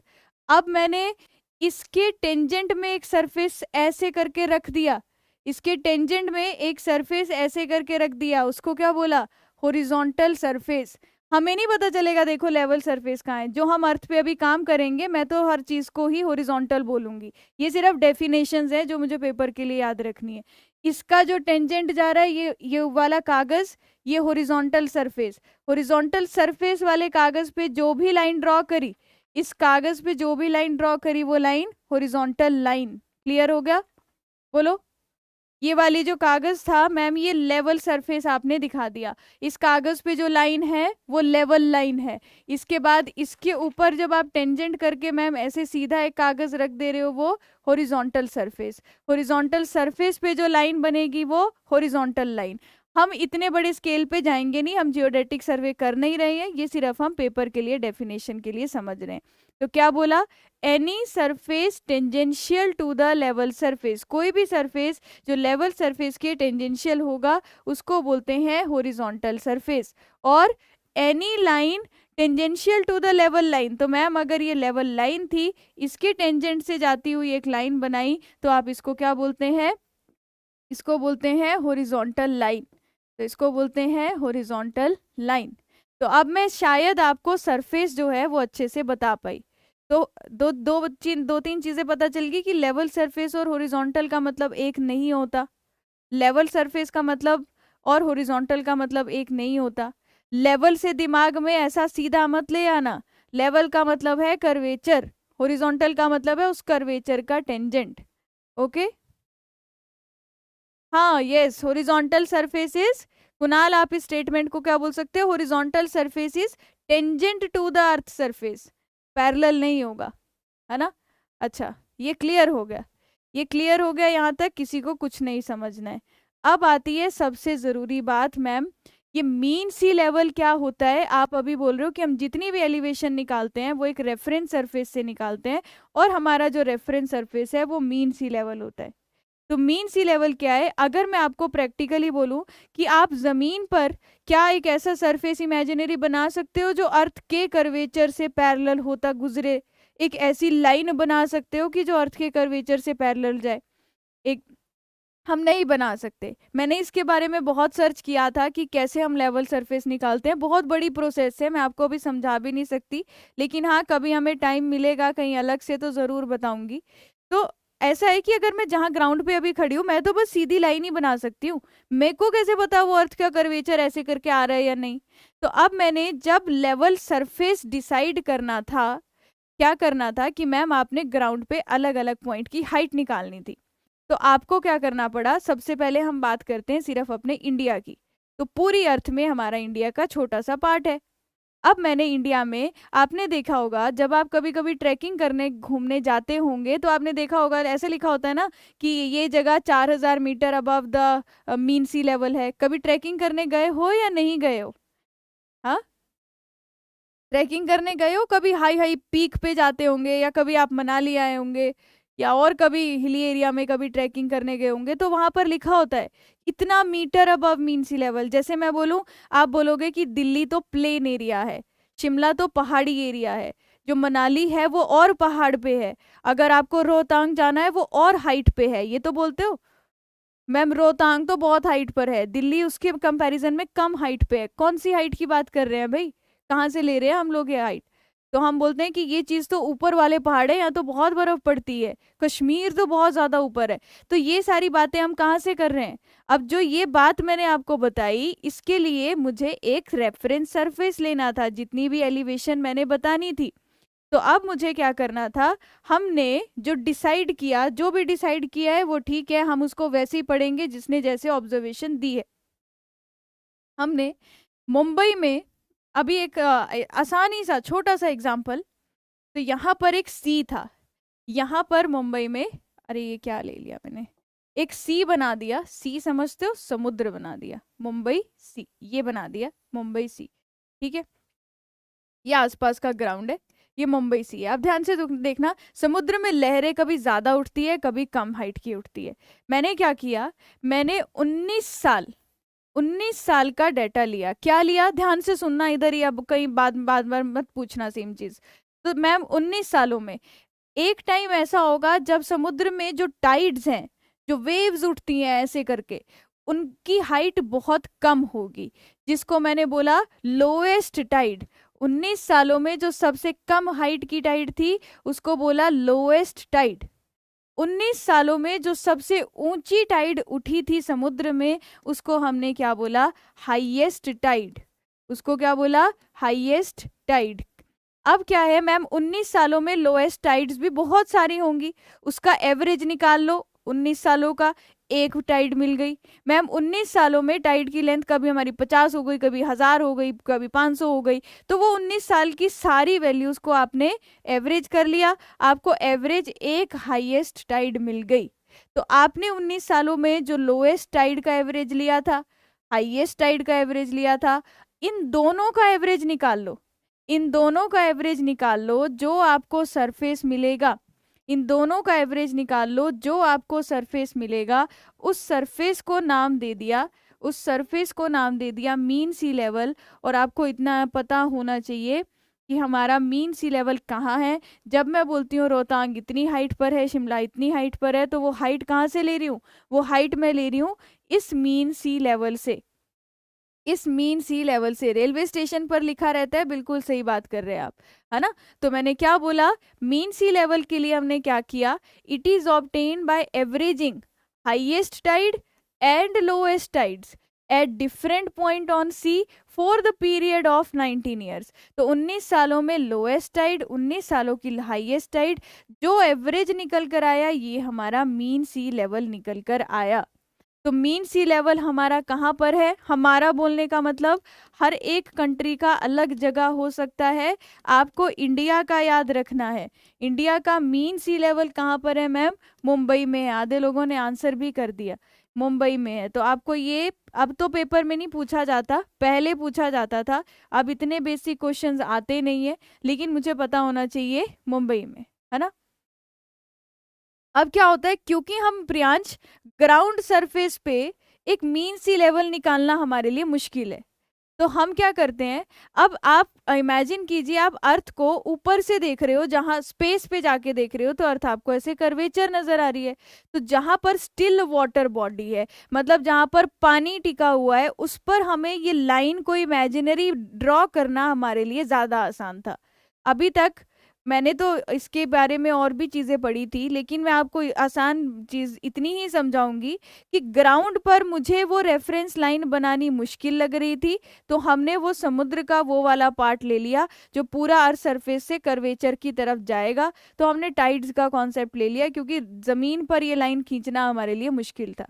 Speaker 1: अब मैंने इसके टेंजेंट में एक सरफेस ऐसे करके रख दिया, इसके टेंजेंट में एक सरफेस ऐसे करके रख दिया, उसको क्या बोला? Horizontal surface. हमें नहीं पता चलेगा देखो लेवल सरफेस कहाँ है। जो हम अर्थ पे अभी काम करेंगे, मैं तो हर चीज को ही हॉरिजॉन्टल बोलूंगी। ये सिर्फ डेफिनेशंस है जो मुझे पेपर के लिए याद रखनी है। इसका जो टेंजेंट जा रहा है, ये वाला कागज, ये हॉरिजॉन्टल सरफेस। हॉरिजॉन्टल सरफेस वाले कागज पे जो भी लाइन ड्रॉ करी, इस कागज पे जो भी लाइन ड्रॉ करी, वो लाइन हॉरिजॉन्टल लाइन। क्लियर हो गया? बोलो। ये वाली जो कागज था मैम, ये लेवल सरफेस आपने दिखा दिया। इस कागज पे जो लाइन है वो लेवल लाइन है। इसके बाद इसके ऊपर जब आप टेंजेंट करके मैम ऐसे सीधा एक कागज रख दे रहे हो, वो हॉरिजॉन्टल सरफेस। हॉरिजॉन्टल सरफेस पे जो लाइन बनेगी वो हॉरिजॉन्टल लाइन। हम इतने बड़े स्केल पे जाएंगे नहीं, हम जियोडेटिक सर्वे कर नहीं रहे हैं, ये सिर्फ हम पेपर के लिए डेफिनेशन के लिए समझ रहे हैं। तो क्या बोला? Any surface tangential to the level surface. कोई भी सरफेस जो लेवल सरफेस के टेंजेंशियल होगा उसको बोलते हैं हॉरिजॉन्टल सरफेस। और any line tangential to the level line, तो मैम अगर ये लेवल लाइन थी, इसके टेंजेंट से जाती हुई एक लाइन बनाई, तो आप इसको क्या बोलते हैं? इसको बोलते हैं हॉरिजॉन्टल लाइन। तो इसको बोलते हैं हॉरिजॉन्टल लाइन। तो अब मैं शायद आपको सरफेस जो है वो अच्छे से बता पाई। तो दो तीन चीजें पता चल गई कि लेवल सरफेस और हॉरिजॉन्टल का मतलब एक नहीं होता। लेवल सरफेस का मतलब और हॉरिजॉन्टल का मतलब एक नहीं होता। लेवल से दिमाग में ऐसा सीधा मत ले आना। लेवल का मतलब है कर्वेचर, हॉरिजॉन्टल का मतलब है उस कर्वेचर का टेंजेंट। ओके? हाँ, yes, horizontal surface is, Kunal आप इस स्टेटमेंट को क्या बोल सकते हो? Horizontal surface is tangent to the earth surface, parallel नहीं होगा, है ना? अच्छा, ये क्लियर हो गया? ये क्लियर हो गया? यहाँ तक किसी को कुछ नहीं समझना है। अब आती है सबसे जरूरी बात मैम, ये मीन सी लेवल क्या होता है? आप अभी बोल रहे हो कि हम जितनी भी एलिवेशन निकालते हैं वो एक रेफरेंस सरफेस से निकालते हैं, और हमारा जो रेफरेंस सरफेस है वो मीन सी लेवल होता है। तो मीन सी लेवल क्या है? अगर मैं आपको प्रैक्टिकली बोलूं कि आप जमीन पर क्या एक ऐसा सरफेस इमेजिनरी बना सकते हो जो अर्थ के कर्वेचर से पैरेलल होता गुजरे? एक ऐसी लाइन बना सकते हो कि जो अर्थ के कर्वेचर से पैरेलल जाए? एक हम नहीं बना सकते। मैंने इसके बारे में बहुत सर्च किया था कि कैसे हम लेवल सरफेस निकालते हैं। बहुत बड़ी प्रोसेस है, मैं आपको अभी समझा भी नहीं सकती, लेकिन हाँ कभी हमें टाइम मिलेगा कहीं अलग से तो ज़रूर बताऊंगी। तो ऐसा है कि अगर मैं जहाँ ग्राउंड पे अभी खड़ी हूँ, मैं तो बस सीधी लाइन ही बना सकती हूँ। मेरे को कैसे पता वो अर्थ का कर्वेचर ऐसे करके आ रहा है या नहीं? तो अब मैंने जब लेवल सरफेस डिसाइड करना था, क्या करना था कि मैम आपने ग्राउंड पे अलग अलग पॉइंट की हाइट निकालनी थी। तो आपको क्या करना पड़ा? सबसे पहले हम बात करते हैं सिर्फ अपने इंडिया की। तो पूरी अर्थ में हमारा इंडिया का छोटा सा पार्ट है। अब मैंने इंडिया में, आपने देखा होगा जब आप कभी कभी ट्रैकिंग करने घूमने जाते होंगे तो आपने देखा होगा ऐसे लिखा होता है ना कि ये जगह 4000 metre above the mean sea level है। कभी ट्रैकिंग करने गए हो या नहीं गए हो? हाँ, ट्रैकिंग करने गए हो कभी? हाई हाई पीक पे जाते होंगे, या कभी आप मनाली आए होंगे, या और कभी हिली एरिया में कभी ट्रैकिंग करने गए होंगे, तो वहां पर लिखा होता है इतना metre above mean sea level. जैसे मैं बोलूं, आप बोलोगे कि दिल्ली तो प्लेन एरिया है, शिमला तो पहाड़ी एरिया है, जो मनाली है वो और पहाड़ पे है, अगर आपको रोहतांग जाना है वो और हाइट पे है, ये तो बोलते हो। मैम रोहतांग तो बहुत हाइट पर है, दिल्ली उसके कंपैरिजन में कम हाइट पे है। कौन सी हाइट की बात कर रहे हैं भाई? कहाँ से ले रहे हैं हम लोग ये हाइट? तो हम बोलते हैं कि ये चीज़ तो ऊपर वाले पहाड़ है, यहाँ तो बहुत बर्फ पड़ती है, कश्मीर तो बहुत ज़्यादा ऊपर है। तो ये सारी बातें हम कहाँ से कर रहे हैं? अब जो ये बात मैंने आपको बताई, इसके लिए मुझे एक रेफरेंस सरफेस लेना था, जितनी भी एलिवेशन मैंने बतानी थी। तो अब मुझे क्या करना था, हमने जो डिसाइड किया, जो भी डिसाइड किया है वो ठीक है, हम उसको वैसे ही पढ़ेंगे जिसने जैसे ऑब्जर्वेशन दी है। हमने मुंबई में अभी एक आसानी सा छोटा सा एग्जांपल, तो यहाँ पर एक सी था, यहाँ पर मुंबई में, अरे ये क्या ले लिया मैंने, एक सी बना दिया। सी समझते हो, समुद्र बना दिया, मुंबई सी, ये बना दिया मुंबई सी, ठीक है। ये आसपास का ग्राउंड है, ये मुंबई सी है। अब ध्यान से देखना, समुद्र में लहरें कभी ज्यादा उठती है, कभी कम हाइट की उठती है। मैंने क्या किया, मैंने 19 साल का डाटा लिया। क्या लिया, ध्यान से सुनना इधर ही, अब कहीं बाद बाद बार मत पूछना सेम चीज। तो मैम 19 सालों में एक टाइम ऐसा होगा जब समुद्र में जो टाइड्स हैं, जो वेव्स उठती हैं ऐसे करके, उनकी हाइट बहुत कम होगी, जिसको मैंने बोला लोएस्ट टाइड। 19 सालों में जो सबसे कम हाइट की टाइड थी उसको बोला लोएस्ट टाइड। 19 सालों में जो सबसे ऊंची टाइड उठी थी समुद्र में, उसको हमने क्या बोला, हाईएस्ट टाइड। उसको क्या बोला, हाईएस्ट टाइड। अब क्या है मैम, 19 सालों में लोएस्ट टाइड्स भी बहुत सारी होंगी, उसका एवरेज निकाल लो। 19 सालों का एक टाइड मिल गई। मैम 19 सालों में टाइड की लेंथ कभी हमारी 50 हो गई, कभी 1000 हो गई, कभी 500 हो गई, तो वो 19 साल की सारी वैल्यूज को आपने एवरेज कर लिया, आपको एवरेज एक हाईएस्ट टाइड मिल गई। तो आपने 19 सालों में जो लोएस्ट टाइड का एवरेज लिया था, हाईएस्ट टाइड का एवरेज लिया था, इन दोनों का एवरेज निकाल लो। इन दोनों का एवरेज निकाल लो, जो आपको सरफेस मिलेगा, इन दोनों का एवरेज निकाल लो, जो आपको सरफेस मिलेगा, उस सरफेस को नाम दे दिया, उस सरफेस को नाम दे दिया मीन सी लेवल। और आपको इतना पता होना चाहिए कि हमारा मीन सी लेवल कहाँ है। जब मैं बोलती हूँ रोहतांग इतनी हाइट पर है, शिमला इतनी हाइट पर है, तो वो हाइट कहाँ से ले रही हूँ, वो हाइट मैं ले रही हूँ इस मीन सी लेवल से, इस मीन सी लेवल से। रेलवे स्टेशन पर लिखा रहता है, बिल्कुल सही बात कर रहे हैं आप, है ना। तो मैंने क्या बोला, मीन सी लेवल के लिए हमने क्या किया, it is obtain by averaging highest tide and lowest tides at different point on sea for the period of 19 years. तो 19 सालों में लोएस्ट टाइड, 19 सालों की हाईएस्ट टाइड, जो एवरेज निकल कर आया, ये हमारा मीन सी लेवल निकल कर आया। तो मीन सी लेवल हमारा कहाँ पर है, हमारा बोलने का मतलब हर एक कंट्री का अलग जगह हो सकता है, आपको इंडिया का याद रखना है। इंडिया का मीन सी लेवल कहाँ पर है मैम, मुंबई में है। आधे लोगों ने आंसर भी कर दिया, मुंबई में है। तो आपको ये अब तो पेपर में नहीं पूछा जाता, पहले पूछा जाता था, अब इतने बेसिक क्वेश्चंस आते नहीं है, लेकिन मुझे पता होना चाहिए मुंबई में, है ना। अब क्या होता है, क्योंकि हम प्रियांश ग्राउंड सरफेस पे एक मीन सी लेवल निकालना हमारे लिए मुश्किल है, तो हम क्या करते हैं, अब आप इमेजिन कीजिए, आप अर्थ को ऊपर से देख रहे हो, जहां स्पेस पे जाके देख रहे हो, तो अर्थ आपको ऐसे कर्वेचर नजर आ रही है। तो जहां पर स्टिल वाटर बॉडी है, मतलब जहां पर पानी टिका हुआ है, उस पर हमें ये लाइन को इमेजिनरी ड्रॉ करना हमारे लिए ज्यादा आसान था। अभी तक मैंने तो इसके बारे में और भी चीजें पढ़ी थी, लेकिन मैं आपको आसान चीज इतनी ही समझाऊंगी कि ग्राउंड पर मुझे वो रेफरेंस लाइन बनानी मुश्किल लग रही थी, तो हमने वो समुद्र का वो वाला पार्ट ले लिया जो पूरा अर्थ सरफेस से कर्वेचर की तरफ जाएगा। तो हमने टाइड्स का कॉन्सेप्ट ले लिया, क्योंकि जमीन पर ये लाइन खींचना हमारे लिए मुश्किल था।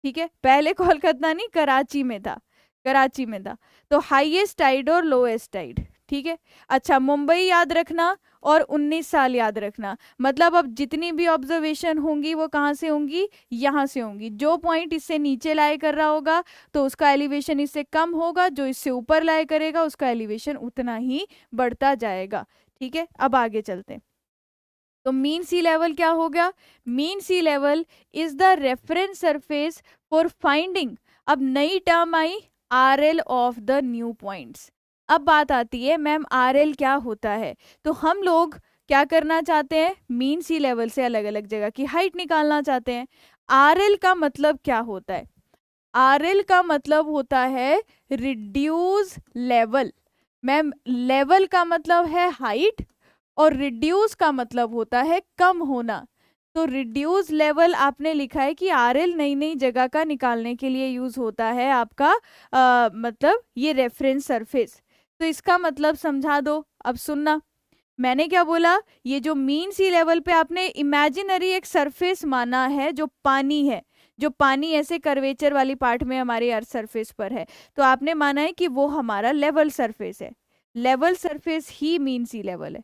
Speaker 1: ठीक है, पहले कोलकाता नहीं, कराची में था, कराची में था। तो हाईएस्ट टाइड और लोएस्ट टाइड, ठीक है। अच्छा, मुंबई याद रखना और 19 साल याद रखना। मतलब अब जितनी भी ऑब्जर्वेशन होंगी वो कहाँ से होंगी, यहाँ से होंगी। जो पॉइंट इससे नीचे लाए कर रहा होगा तो उसका एलिवेशन इससे कम होगा, जो इससे ऊपर लाए करेगा उसका एलिवेशन उतना ही बढ़ता जाएगा। ठीक है, अब आगे चलते हैं। तो मीन सी लेवल क्या हो गया, mean sea level is the reference surface for finding, अब नई टर्म आई RL of the new points. अब बात आती है मैम RL क्या होता है, तो हम लोग क्या करना चाहते हैं, मीन सी लेवल से अलग अलग जगह की हाइट निकालना चाहते हैं। RL का मतलब क्या होता है, RL का मतलब होता है रिड्यूस लेवल। मैम लेवल का मतलब है हाइट और रिड्यूस का मतलब होता है कम होना। तो रिड्यूस लेवल आपने लिखा है कि RL नई नई जगह का निकालने के लिए यूज होता है आपका मतलब ये रेफरेंस सरफेस। तो इसका मतलब समझा दो। अब सुनना, मैंने क्या बोला, ये जो मीन सी लेवल पे आपने इमेजिनरी एक सरफेस माना है जो पानी है, जो पानी ऐसे कर्वेचर वाली पार्ट में हमारे अर्थ सरफेस पर है, तो आपने माना है कि वो हमारा लेवल सरफेस है। लेवल सरफेस ही मीन सी लेवल है,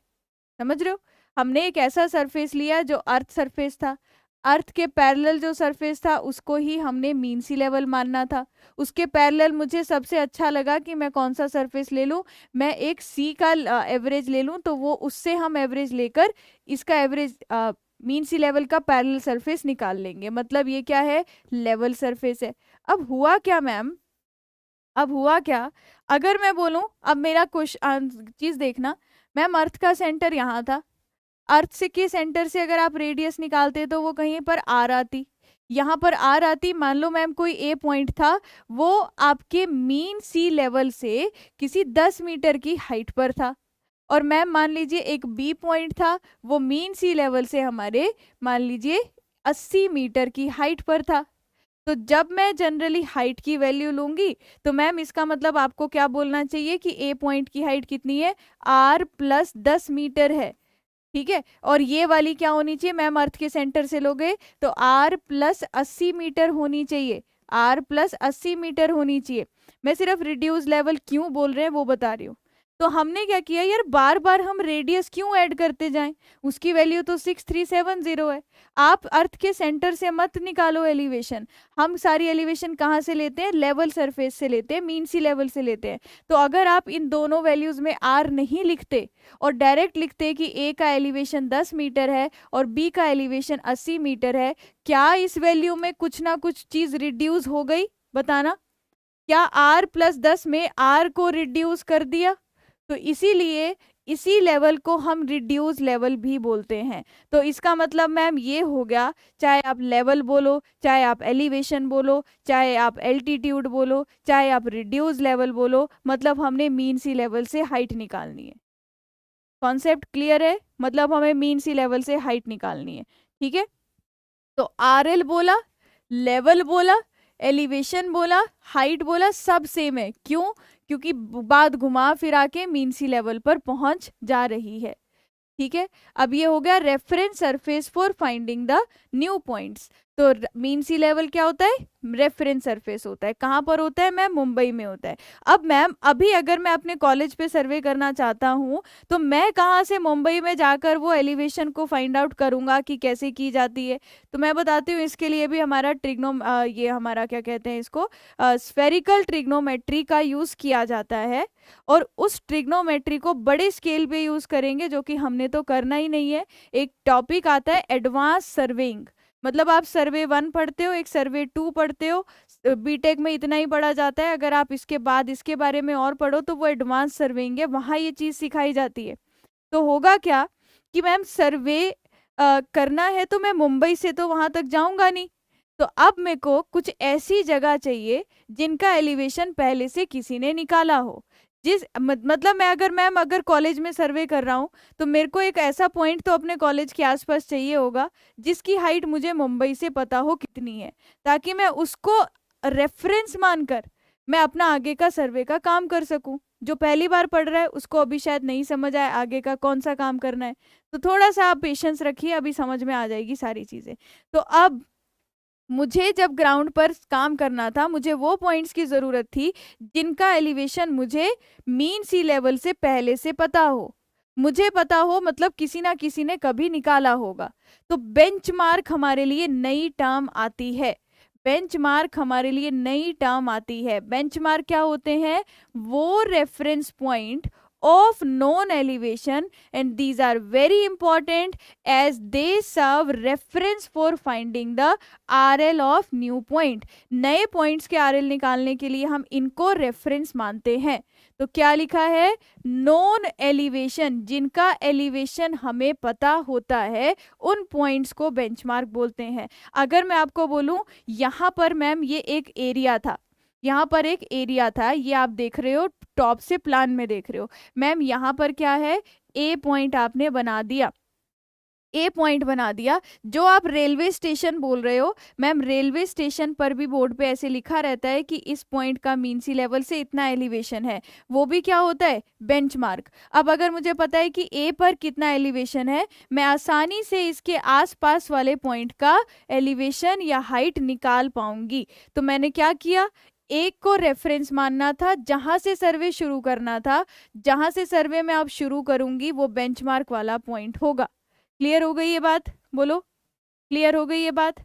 Speaker 1: समझ रहे हो। हमने एक ऐसा सरफेस लिया जो अर्थ सरफेस था, अर्थ के पैरेलल जो सरफेस था उसको ही हमने मीन सी लेवल मानना था। उसके पैरेलल मुझे सबसे अच्छा लगा कि मैं कौन सा सरफेस ले लूं, मैं एक सी का एवरेज ले लूं, तो वो उससे हम एवरेज लेकर इसका एवरेज मीन सी लेवल का पैरेलल सरफेस निकाल लेंगे। मतलब ये क्या है, लेवल सरफेस है। अब हुआ क्या मैम, अब हुआ क्या, अगर मैं बोलूं, अब मेरा क्वेश्चन चीज देखना, मैम अर्थ का सेंटर यहाँ था, अर्थ से के सेंटर से अगर आप रेडियस निकालते तो वो कहीं पर आर आती, यहाँ पर आर आती। मान लो मैम कोई ए पॉइंट था, वो आपके मीन सी लेवल से किसी 10 मीटर की हाइट पर था, और मैम मान लीजिए एक बी पॉइंट था, वो मीन सी लेवल से हमारे मान लीजिए 80 मीटर की हाइट पर था। तो जब मैं जनरली हाइट की वैल्यू लूंगी तो मैम इसका मतलब आपको क्या बोलना चाहिए कि ए पॉइंट की हाइट कितनी है, R + 10 मीटर है। ठीक है, और ये वाली क्या होनी चाहिए मैम, अर्थ के सेंटर से लोगे तो R + 80 मीटर होनी चाहिए, R + 80 मीटर होनी चाहिए। मैं सिर्फ रिड्यूस लेवल क्यों बोल रहे हैं वो बता रही हूँ। तो हमने क्या किया यार, बार बार हम रेडियस क्यों ऐड करते जाएं, उसकी वैल्यू तो 6370 है। आप अर्थ के सेंटर से मत निकालो एलिवेशन, हम सारी एलिवेशन कहाँ से लेते हैं, लेवल सरफेस से लेते हैं, मीन सी लेवल से लेते हैं। तो अगर आप इन दोनों वैल्यूज में R नहीं लिखते और डायरेक्ट लिखते कि ए का एलिवेशन 10 मीटर है और बी का एलिवेशन 80 मीटर है, क्या इस वैल्यू में कुछ ना कुछ चीज रिड्यूस हो गई, बताना। क्या R + 10 में R को रिड्यूस कर दिया, तो इसीलिए इसी लेवल को हम रिड्यूस लेवल भी बोलते हैं। तो इसका मतलब मैम ये हो गया, चाहे आप लेवल बोलो, चाहे आप एलिवेशन बोलो, चाहे आप एल्टीट्यूड बोलो, चाहे आप रिड्यूस लेवल बोलो, मतलब हमने मीन सी लेवल से हाइट निकालनी है। कॉन्सेप्ट क्लियर है, मतलब हमें मीन सी लेवल से हाइट निकालनी है। ठीक है, तो RL बोला, लेवल बोला, एलिवेशन बोला, हाइट बोला, सब सेम है। क्यों, क्योंकि बात घुमा फिरा के मीन सी लेवल पर पहुंच जा रही है। ठीक है, अब ये हो गया reference surface for finding the new points. तो मीन सी लेवल क्या होता है, रेफरेंस सरफेस होता है। कहाँ पर होता है मैम, मुंबई में होता है। अब मैम अभी अगर मैं अपने कॉलेज पे सर्वे करना चाहता हूँ तो मैं कहाँ से मुंबई में जाकर वो एलिवेशन को फाइंड आउट करूँगा कि कैसे की जाती है। तो मैं बताती हूँ, इसके लिए भी हमारा ये हमारा क्या कहते हैं इसको, स्फेरिकल ट्रिग्नोमेट्री का यूज़ किया जाता है। और उस ट्रिग्नोमेट्री को बड़े स्केल पे यूज़ करेंगे, जो कि हमने तो करना ही नहीं है। एक टॉपिक आता है एडवांस सर्वेइंग, मतलब आप सर्वे 1 पढ़ते हो, एक सर्वे 2 पढ़ते हो, बीटेक में इतना ही पढ़ा जाता है। अगर आप इसके बाद इसके बारे में और पढ़ो तो वो एडवांस सर्वेइंग है, वहाँ ये चीज़ सिखाई जाती है। तो होगा क्या कि मैम सर्वे करना है तो मैं मुंबई से तो वहाँ तक जाऊँगा नहीं, तो अब मेरे को कुछ ऐसी जगह चाहिए जिनका एलिवेशन पहले से किसी ने निकाला हो। जिस मतलब मैं अगर मैम अगर कॉलेज में सर्वे कर रहा हूँ तो मेरे को एक ऐसा पॉइंट तो अपने कॉलेज के आसपास चाहिए होगा जिसकी हाइट मुझे मुंबई से पता हो कितनी है, ताकि मैं उसको रेफरेंस मानकर मैं अपना आगे का सर्वे का काम कर सकूं। जो पहली बार पढ़ रहा है उसको अभी शायद नहीं समझ आए आगे का कौन सा काम करना है, तो थोड़ा सा आप पेशेंस रखिए, अभी समझ में आ जाएगी सारी चीज़ें। तो अब मुझे जब ग्राउंड पर काम करना था, मुझे वो पॉइंट्स की ज़रूरत थी जिनका एलिवेशन मुझे मीन सी लेवल से पहले से पता हो। मुझे पता हो मतलब किसी ना किसी ने कभी निकाला होगा। तो बेंचमार्क हमारे लिए नई टर्म आती है। बेंचमार्क हमारे लिए नई टर्म आती है। बेंचमार्क क्या होते हैं? वो reference point of known elevation, and these are very important as they serve reference for finding the RL of new point। नए पॉइंट्स के RL निकालने के लिए हम इनको रेफरेंस मानते हैं। तो क्या लिखा है? नोन एलिवेशन, जिनका एलिवेशन हमें पता होता है उन पॉइंट्स को बेंचमार्क बोलते हैं। अगर मैं आपको बोलूं यहाँ पर मैम ये एक एरिया था, यहाँ पर एक एरिया था, ये आप देख रहे हो टॉप से प्लान में देख रहे हो मैम, यहाँ पर क्या है? ए पॉइंट आपने बना दिया, ए पॉइंट बना दिया। जो आप रेलवे स्टेशन बोल रहे हो मैम, रेलवे स्टेशन पर भी बोर्ड पे ऐसे लिखा रहता है कि इस पॉइंट का मीन सी लेवल से इतना एलिवेशन है, वो भी क्या होता है? बेंचमार्क। अब अगर मुझे पता है कि ए पर कितना एलिवेशन है, मैं आसानी से इसके आसपास वाले पॉइंट का एलिवेशन या हाइट निकाल पाऊंगी। तो मैंने क्या किया? एक को रेफरेंस मानना था, जहां से सर्वे शुरू करना था, जहां से सर्वे में आप शुरू करूंगी वो बेंचमार्क वाला पॉइंट होगा। क्लियर हो गई ये बात? बोलो, क्लियर हो गई ये बात?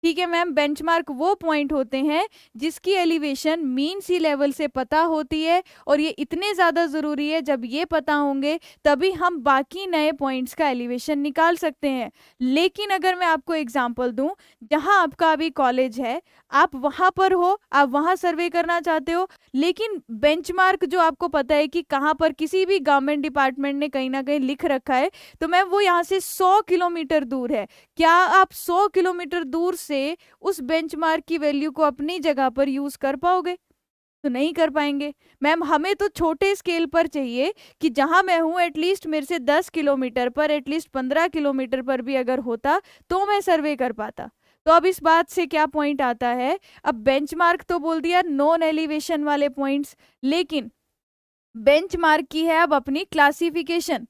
Speaker 1: ठीक है मैम, बेंचमार्क वो पॉइंट होते हैं जिसकी एलिवेशन मीन सी लेवल से पता होती है, और ये इतने ज़्यादा ज़रूरी है, जब ये पता होंगे तभी हम बाकी नए पॉइंट्स का एलिवेशन निकाल सकते हैं। लेकिन अगर मैं आपको एग्जांपल दूं, जहां आपका अभी कॉलेज है, आप वहां पर हो, आप वहां सर्वे करना चाहते हो, लेकिन बेंचमार्क जो आपको पता है कि कहाँ पर किसी भी गवर्नमेंट डिपार्टमेंट ने कहीं ना कहीं लिख रखा है, तो मैम वो यहाँ से 100 किलोमीटर दूर है। क्या आप 100 किलोमीटर दूर से उस बेंचमार्क की वैल्यू को अपनी जगह पर यूज कर पाओगे? तो नहीं कर पाएंगे मैम। हमें तो छोटे स्केल पर चाहिए कि जहां मैं हूं एटलीस्ट मेरे से 10 किलोमीटर पर, एटलीस्ट 15 किलोमीटर पर भी अगर होता तो मैं सर्वे कर पाता। तो अब इस बात से क्या पॉइंट आता है? अब बेंचमार्क तो बोल दिया नॉन एलिवेशन वाले पॉइंट्स, लेकिन बेंचमार्क की है अब अपनी क्लासिफिकेशन।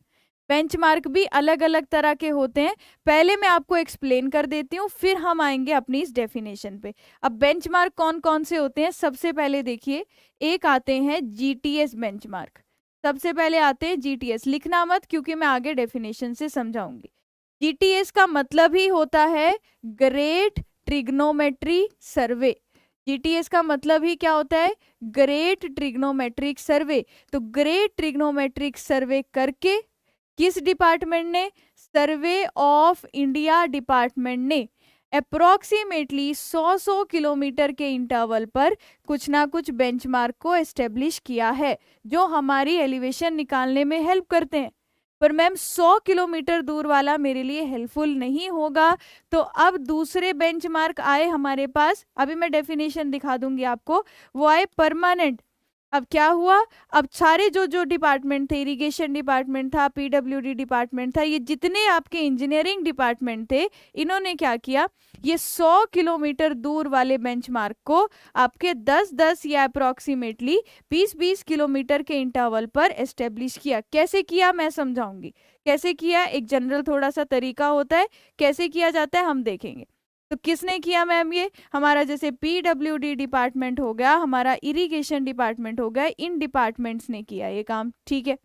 Speaker 1: बेंचमार्क भी अलग अलग तरह के होते हैं, पहले मैं आपको एक्सप्लेन कर देती हूँ, फिर हम आएंगे अपनी इस डेफिनेशन पे। अब बेंचमार्क कौन कौन से होते हैं? सबसे पहले देखिए, एक आते हैं जीटीएस बेंचमार्क। सबसे पहले आते हैं जीटीएस, लिखना मत क्योंकि मैं आगे डेफिनेशन से समझाऊंगी। जीटीएस का मतलब ही होता है ग्रेट ट्रिग्नोमेट्री सर्वे। जीटीएस का मतलब ही क्या होता है? ग्रेट ट्रिग्नोमेट्रिक सर्वे। तो ग्रेट ट्रिग्नोमेट्रिक सर्वे करके किस डिपार्टमेंट ने? सर्वे ऑफ इंडिया डिपार्टमेंट ने अप्रोक्सीमेटली 100 किलोमीटर के इंटरवल पर कुछ ना कुछ बेंचमार्क को एस्टेब्लिश किया है, जो हमारी एलिवेशन निकालने में हेल्प करते हैं। पर मैम 100 किलोमीटर दूर वाला मेरे लिए हेल्पफुल नहीं होगा, तो अब दूसरे बेंचमार्क आए हमारे पास, अभी मैं डेफिनेशन दिखा दूंगी आपको। वो आए परमानेंट। अब क्या हुआ? अब सारे जो जो डिपार्टमेंट थे, इरिगेशन डिपार्टमेंट था, पीडब्ल्यूडी डिपार्टमेंट था, ये जितने आपके इंजीनियरिंग डिपार्टमेंट थे, इन्होंने क्या किया? ये 100 किलोमीटर दूर वाले बेंचमार्क को आपके 10-10 या अप्रोक्सीमेटली 20-20 किलोमीटर के इंटरवल पर एस्टेब्लिश किया। कैसे किया मैं समझाऊंगी। कैसे किया, एक जनरल थोड़ा सा तरीका होता है, कैसे किया जाता है हम देखेंगे। तो किसने किया मैम? ये हमारा जैसे पीडब्ल्यूडी डिपार्टमेंट हो गया, हमारा इरिगेशन डिपार्टमेंट हो गया, इन डिपार्टमेंट्स ने किया ये काम। ठीक है,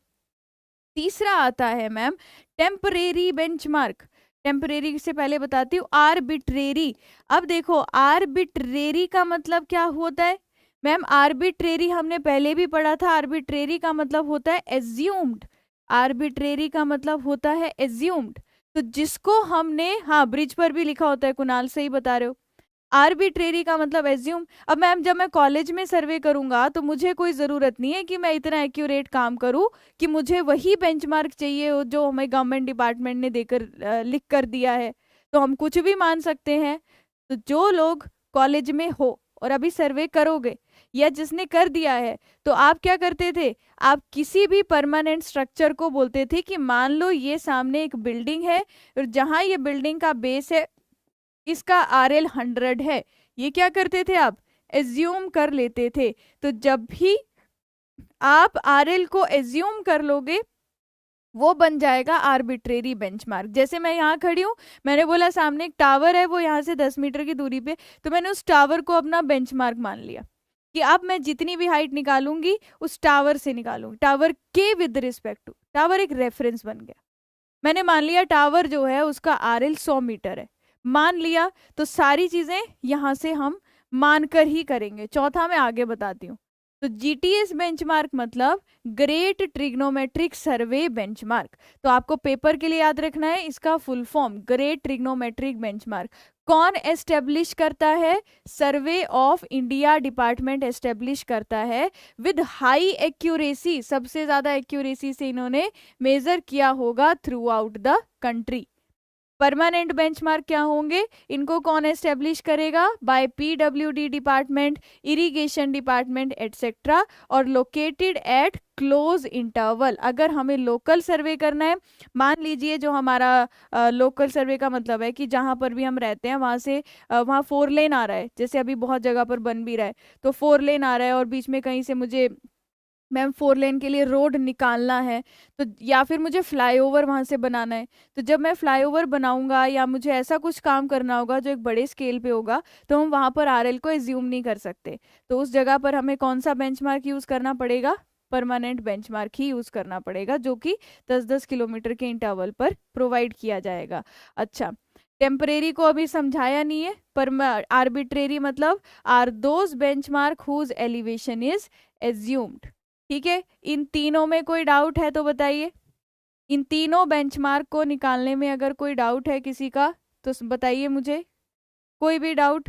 Speaker 1: तीसरा आता है मैम टेम्परेरी बेंचमार्क। टेम्परेरी से पहले बताती हूँ आर्बिट्रेरी। अब देखो आर्बिट्रेरी का मतलब क्या होता है मैम? आर्बिट्रेरी हमने पहले भी पढ़ा था, आर्बिट्रेरी का मतलब होता है एज्यूम्ड। आर्बिट्रेरी का मतलब होता है एज्यूम्ड। तो जिसको हमने, हाँ ब्रिज पर भी लिखा होता है, कुणाल सही बता रहे हो। आर्बिट्रेरी का मतलब एज्यूम। अब मैम जब मैं कॉलेज में सर्वे करूंगा तो मुझे कोई ज़रूरत नहीं है कि मैं इतना एक्यूरेट काम करूं कि मुझे वही बेंचमार्क चाहिए जो हमें गवर्नमेंट डिपार्टमेंट ने देकर लिख कर दिया है। तो हम कुछ भी मान सकते हैं। तो जो लोग कॉलेज में हो और अभी सर्वे करोगे या जिसने कर दिया है, तो आप क्या करते थे? आप किसी भी परमानेंट स्ट्रक्चर को बोलते थे कि मान लो ये सामने एक बिल्डिंग है और जहां ये बिल्डिंग का बेस है इसका RL 100 है, ये क्या करते थे? आप एज्यूम कर लेते थे। तो जब भी आप RL को एज्यूम कर लोगे वो बन जाएगा आर्बिट्रेरी बेंचमार्क। जैसे मैं यहाँ खड़ी हूँ, मैंने बोला सामने एक टावर है, वो यहाँ से 10 मीटर की दूरी पे, तो मैंने उस टावर को अपना बेंचमार्क मान लिया कि अब मैं जितनी भी हाइट निकालूंगी उस टावर से निकालूंगी, टावर के विद रिस्पेक्ट टू। टावर एक रेफरेंस बन गया। मैंने मान लिया टावर जो है उसका RL 100 मीटर है, मान लिया, तो सारी चीजें यहाँ से हम मानकर ही करेंगे। चौथा मैं आगे बताती हूँ। तो GTS बेंचमार्क मतलब ग्रेट ट्रिग्नोमेट्रिक सर्वे बेंचमार्क। तो आपको पेपर के लिए याद रखना है इसका full form, great trigonometric benchmark. कौन एस्टेब्लिश करता है? Survey of India department establish करता है विद हाई एक्यूरेसी, सबसे ज्यादा एक्यूरेसी से इन्होंने मेजर किया होगा throughout the country. Permanent benchmark क्या होंगे? इनको कौन एस्टेब्लिश करेगा? By PWD department, irrigation department etcetera, और लोकेटेड एट क्लोज इंटरवल। अगर हमें लोकल सर्वे करना है, मान लीजिए जो हमारा लोकल सर्वे का मतलब है कि जहां पर भी हम रहते हैं वहां से वहां 4 लेन आ रहा है, जैसे अभी बहुत जगह पर बन भी रहा है, तो 4 लेन आ रहा है और बीच में कहीं से मुझे मैम 4 लेन के लिए रोड निकालना है, तो या फिर मुझे फ्लाईओवर वहां से बनाना है, तो जब मैं फ्लाईओवर बनाऊंगा या मुझे ऐसा कुछ काम करना होगा जो एक बड़े स्केल पे होगा, तो हम वहां पर RL को एज्यूम नहीं कर सकते। तो उस जगह पर हमें कौन सा बेंचमार्क यूज करना पड़ेगा? परमानेंट बेंचमार्क ही यूज करना पड़ेगा, जो कि 10-10 किलोमीटर के इंटरवल पर प्रोवाइड किया जाएगा। अच्छा, टेम्परेरी को अभी समझाया नहीं है, पर आर्बिट्रेरी मतलब are those benchmark whose elevation is assumed. ठीक है, इन तीनों में कोई डाउट है तो बताइए। इन तीनों बेंचमार्क को निकालने में अगर कोई डाउट है किसी का तो बताइए मुझे, कोई भी डाउट?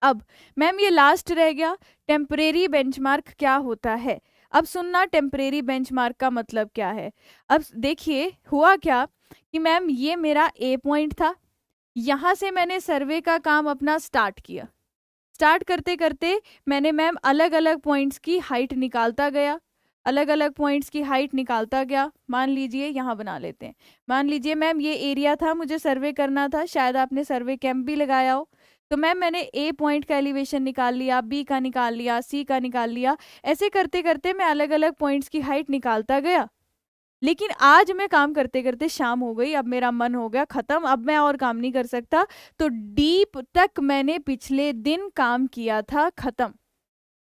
Speaker 1: अब मैम ये लास्ट रह गया, टेम्परेरी बेंचमार्क क्या होता है। अब सुनना, टेम्परेरी बेंचमार्क का मतलब क्या है। अब देखिए हुआ क्या कि मैम ये मेरा A पॉइंट था, यहां से मैंने सर्वे का काम अपना स्टार्ट किया। स्टार्ट करते करते मैंने मैम अलग अलग पॉइंट्स की हाइट निकालता गया, अलग अलग पॉइंट्स की हाइट निकालता गया। मान लीजिए यहाँ बना लेते हैं, मान लीजिए मैम ये एरिया था, मुझे सर्वे करना था, शायद आपने सर्वे कैंप भी लगाया हो। तो मैम मैंने A पॉइंट का एलिवेशन निकाल लिया, B का निकाल लिया, C का निकाल लिया, ऐसे करते करते मैं अलग अलग पॉइंट्स की हाइट निकालता गया। लेकिन आज मैं काम करते करते शाम हो गई, अब मेरा मन हो गया खत्म, अब मैं और काम नहीं कर सकता, तो डीप तक मैंने पिछले दिन काम किया था, खत्म।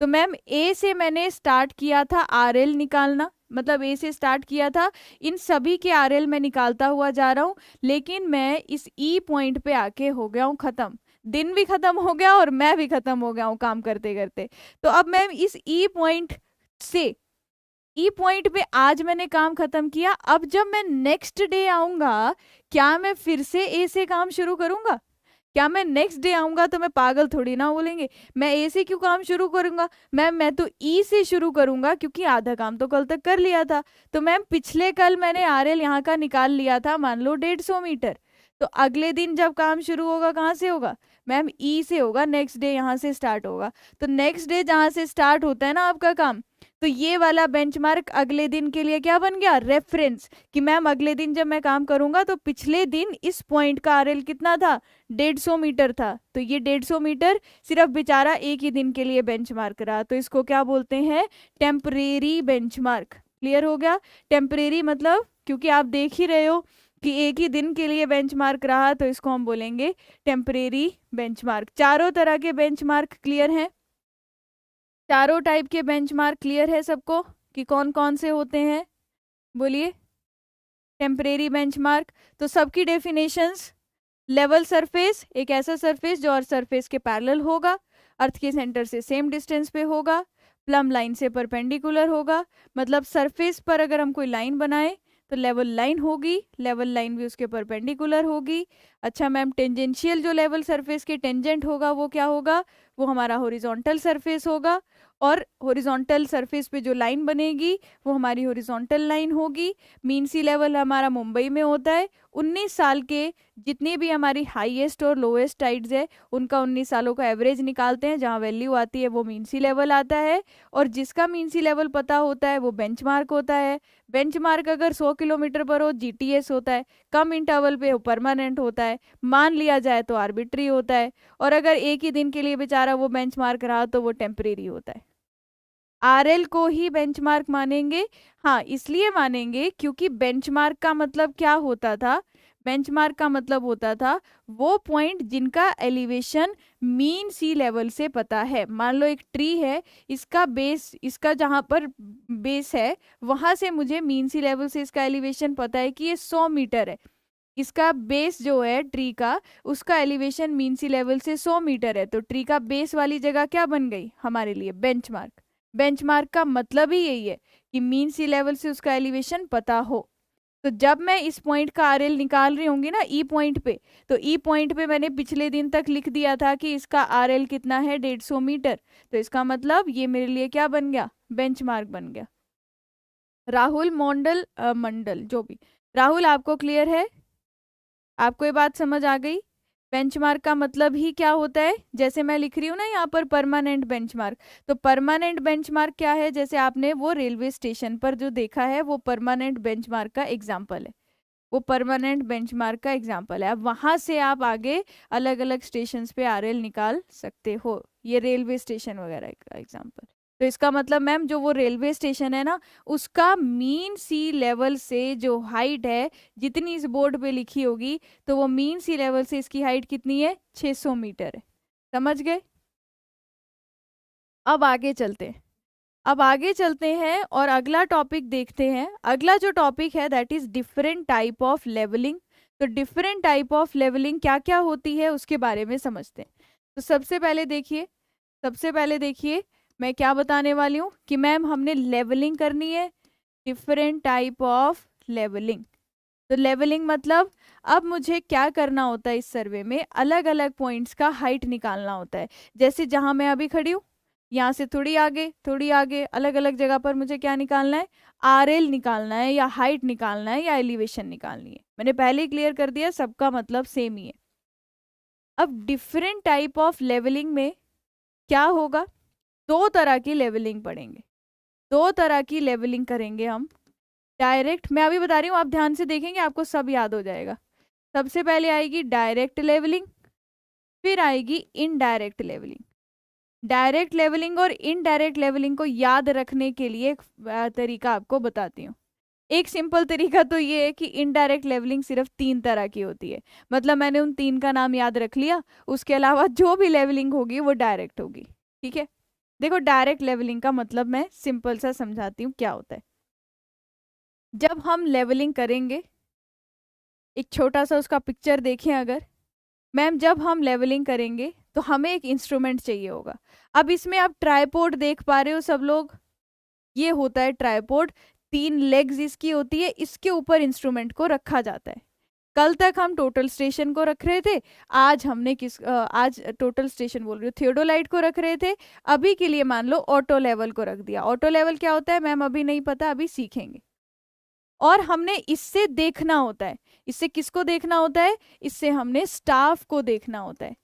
Speaker 1: तो मैम A से मैंने स्टार्ट किया था RL निकालना, मतलब A से स्टार्ट किया था, इन सभी के RL में निकालता हुआ जा रहा हूं, लेकिन मैं इस E पॉइंट पे आके हो गया हूं खत्म। दिन भी खत्म हो गया और मैं भी खत्म हो गया हूं काम करते करते। तो अब मैम इस E पॉइंट से E पॉइंट पे आज मैंने काम खत्म किया, अब जब मैं नेक्स्ट डे आऊंगा, क्या मैं फिर से A से काम शुरू करूंगा? क्या मैं नेक्स्ट डे आऊंगा तो मैं पागल थोड़ी ना बोलेंगे, मैं A से क्यों काम शुरू करूंगा? मैं तो E से शुरू करूंगा, क्योंकि आधा काम तो कल तक कर लिया था। तो मैम पिछले कल मैंने RL यहाँ का निकाल लिया था, मान लो 150 मीटर, तो अगले दिन जब काम शुरू होगा कहाँ से होगा? मैम E से होगा, नेक्स्ट डे यहाँ से स्टार्ट होगा। तो नेक्स्ट डे जहाँ से स्टार्ट होता है ना आपका काम, तो ये वाला बेंचमार्क अगले दिन के लिए क्या बन गया? रेफरेंस, कि मैम अगले दिन जब मैं काम करूंगा तो पिछले दिन इस पॉइंट का RL कितना था? 150 मीटर था। तो ये 150 मीटर सिर्फ बेचारा एक ही दिन के लिए बेंचमार्क रहा, तो इसको क्या बोलते हैं? Temporary benchmark. क्लियर हो गया? टेम्परेरी मतलब क्योंकि आप देख ही रहे हो कि एक ही दिन के लिए बेंचमार्क रहा, तो इसको हम बोलेंगे टेम्परेरी बेंचमार्क। चारों तरह के बेंचमार्क क्लियर हैं? चारों टाइप के बेंचमार्क क्लियर है सबको कि कौन कौन से होते हैं? बोलिए। टेम्परेरी बेंचमार्क तो सबकी डेफिनेशंस, लेवल सरफेस, एक ऐसा सरफेस जो अर्थ सरफेस के पैरेलल होगा, अर्थ के सेंटर से सेम डिस्टेंस पे होगा, प्लम लाइन से परपेंडिकुलर होगा, मतलब सरफेस पर अगर हम कोई लाइन बनाए तो लेवल लाइन होगी, लेवल लाइन भी उसके परपेंडिकुलर होगी। अच्छा मैम, टेंजेंशियल जो लेवल सरफेस के टेंजेंट होगा वो क्या होगा? वो हमारा हॉरिजॉन्टल सरफेस होगा, और हॉरिजॉन्टल सरफेस पे जो लाइन बनेगी वो हमारी हॉरिजॉन्टल लाइन होगी। मीन सी लेवल हमारा मुंबई में होता है, 19 साल के जितनी भी हमारी हाईएस्ट और लोएस्ट टाइड्स है उनका 19 सालों का एवरेज निकालते हैं, जहाँ वैल्यू आती है वो मीन सी लेवल आता है, और जिसका मीन सी लेवल पता होता है वो बेंचमार्क होता है। बेंचमार्क अगर 100 किलोमीटर पर हो GTS होता है, कम इंटरवल पे हो परमानेंट होता है, मान लिया जाए तो आर्बिट्री होता है, और अगर एक ही दिन के लिए बेचारा वो बेंचमार्क रहा तो वो टेम्परेरी होता है। RL को ही बेंचमार्क मानेंगे। हाँ, इसलिए मानेंगे क्योंकि बेंचमार्क का मतलब क्या होता था? बेंचमार्क का मतलब होता था वो पॉइंट जिनका एलिवेशन मीन सी लेवल से पता है। मान लो एक ट्री है, इसका बेस, इसका जहाँ पर बेस है वहाँ से मुझे मीन सी लेवल से इसका एलिवेशन पता है कि ये 100 मीटर है। इसका बेस जो है ट्री का, उसका एलिवेशन मीन सी लेवल से 100 मीटर है। तो ट्री का बेस वाली जगह क्या बन गई हमारे लिए? बेंचमार्क। बेंचमार्क का मतलब ही यही है कि मीन सी लेवल से उसका एलिवेशन पता हो। तो जब मैं इस पॉइंट का आरएल निकाल रही होंगी ना ई पॉइंट पे, तो ई पॉइंट पे मैंने पिछले दिन तक लिख दिया था कि इसका आरएल कितना है, 150 मीटर। तो इसका मतलब ये मेरे लिए क्या बन गया? बेंचमार्क बन गया। राहुल मंडल जो भी, राहुल आपको क्लियर है? आपको ये बात समझ आ गई? बेंचमार्क का मतलब ही क्या होता है? जैसे मैं लिख रही हूँ ना यहाँ पर परमानेंट बेंचमार्क, तो परमानेंट बेंचमार्क क्या है? जैसे आपने वो रेलवे स्टेशन पर जो देखा है वो परमानेंट बेंचमार्क का एग्जाम्पल है। वो परमानेंट बेंचमार्क का एग्जाम्पल है। अब वहां से आप आगे अलग अलग स्टेशन पे आरएल निकाल सकते हो। ये रेलवे स्टेशन वगैरह का एग्जाम्पल। तो इसका मतलब मैम जो वो रेलवे स्टेशन है ना, उसका मीन सी लेवल से जो हाइट है, जितनी इस बोर्ड पे लिखी होगी, तो वो मीन सी लेवल से इसकी हाइट कितनी है? 600 मीटर है। समझ गए? अब आगे चलते हैं। अब आगे चलते हैं और अगला टॉपिक देखते हैं। अगला जो टॉपिक है that is different type of levelling. तो डिफरेंट टाइप ऑफ लेवलिंग क्या क्या होती है उसके बारे में समझते हैं। तो सबसे पहले देखिए मैं क्या बताने वाली हूँ कि मैम हमने लेवलिंग करनी है, डिफरेंट टाइप ऑफ लेवलिंग। तो लेवलिंग मतलब अब मुझे क्या करना होता है, इस सर्वे में अलग अलग पॉइंट्स का हाइट निकालना होता है। जैसे जहां मैं अभी खड़ी हूँ, यहाँ से थोड़ी आगे अलग अलग जगह पर मुझे क्या निकालना है? आरएल निकालना है, या हाइट निकालना है, या एलिवेशन निकालनी है। मैंने पहले ही क्लियर कर दिया, सबका मतलब सेम ही है। अब डिफरेंट टाइप ऑफ लेवलिंग में क्या होगा? दो तरह की लेवलिंग पढ़ेंगे, दो तरह की लेवलिंग करेंगे हम। डायरेक्ट, मैं अभी बता रही हूँ, आप ध्यान से देखेंगे आपको सब याद हो जाएगा। सबसे पहले आएगी डायरेक्ट लेवलिंग, फिर आएगी इनडायरेक्ट लेवलिंग। डायरेक्ट लेवलिंग और इनडायरेक्ट लेवलिंग को याद रखने के लिए एक तरीका आपको बताती हूँ। एक सिंपल तरीका तो ये है कि इनडायरेक्ट लेवलिंग सिर्फ 3 तरह की होती है। मतलब मैंने उन 3 का नाम याद रख लिया, उसके अलावा जो भी लेवलिंग होगी वो डायरेक्ट होगी। ठीक है, देखो डायरेक्ट लेवलिंग का मतलब मैं सिंपल सा समझाती हूँ क्या होता है। जब हम लेवलिंग करेंगे, एक छोटा सा उसका पिक्चर देखें अगर, मैम जब हम लेवलिंग करेंगे तो हमें एक इंस्ट्रूमेंट चाहिए होगा। अब इसमें आप ट्राइपॉड देख पा रहे हो सब लोग, ये होता है ट्राइपॉड। 3 लेग्स इसकी होती है, इसके ऊपर इंस्ट्रूमेंट को रखा जाता है। कल तक हम टोटल स्टेशन को रख रहे थे, आज हमने आज टोटल स्टेशन बोल रही हूँ, थियोडोलाइट को रख रहे थे। अभी के लिए मान लो ऑटो लेवल को रख दिया। ऑटो लेवल क्या होता है मैम अभी नहीं पता, अभी सीखेंगे। और हमने इससे देखना होता है, इससे किसको देखना होता है? इससे हमने स्टाफ को देखना होता है।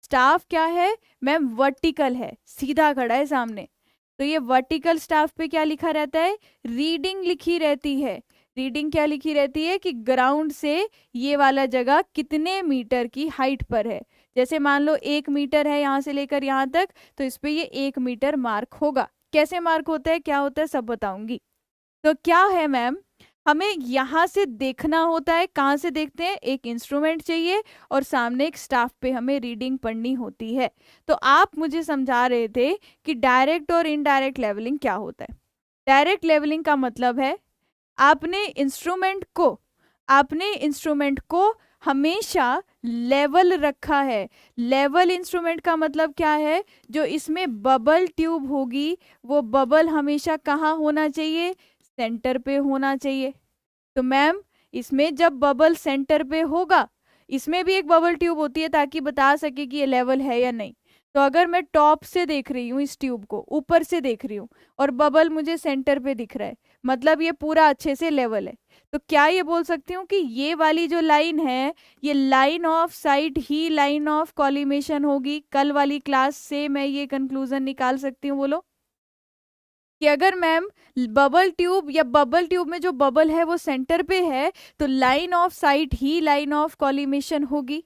Speaker 1: स्टाफ क्या है मैम? वर्टिकल है, सीधा खड़ा है सामने। तो ये वर्टिकल स्टाफ पे क्या लिखा रहता है? रीडिंग लिखी रहती है। रीडिंग क्या लिखी रहती है कि ग्राउंड से ये वाला जगह कितने मीटर की हाइट पर है। जैसे मान लो 1 मीटर है यहाँ से लेकर यहाँ तक, तो इस पे ये 1 मीटर मार्क होगा। कैसे मार्क होता है, क्या होता है, सब बताऊंगी। तो क्या है मैम, हमें यहाँ से देखना होता है। कहाँ से देखते हैं? एक इंस्ट्रूमेंट चाहिए और सामने एक स्टाफ पे हमें रीडिंग पढ़नी होती है। तो आप मुझे समझा रहे थे कि डायरेक्ट और इनडायरेक्ट लेवलिंग क्या होता है। डायरेक्ट लेवलिंग का मतलब है आपने इंस्ट्रूमेंट को हमेशा लेवल रखा है। लेवल इंस्ट्रूमेंट का मतलब क्या है? जो इसमें बबल ट्यूब होगी, वो बबल हमेशा कहाँ होना चाहिए? सेंटर पे होना चाहिए। तो मैम इसमें जब बबल सेंटर पे होगा, इसमें भी एक बबल ट्यूब होती है ताकि बता सके कि ये लेवल है या नहीं। तो अगर मैं टॉप से देख रही हूँ, इस ट्यूब को ऊपर से देख रही हूँ और बबल मुझे सेंटर पे दिख रहा है, मतलब ये पूरा अच्छे से लेवल है। तो क्या ये बोल सकती हूँ कि ये वाली जो लाइन है, ये line of site he line of collimation होगी? कल वाली क्लास से मैं ये कंक्लूजन निकाल सकती हूँ, बोलो। कि अगर मैम बबल ट्यूब या बबल ट्यूब में जो बबल है वो सेंटर पे है, तो line of site he line of collimation होगी।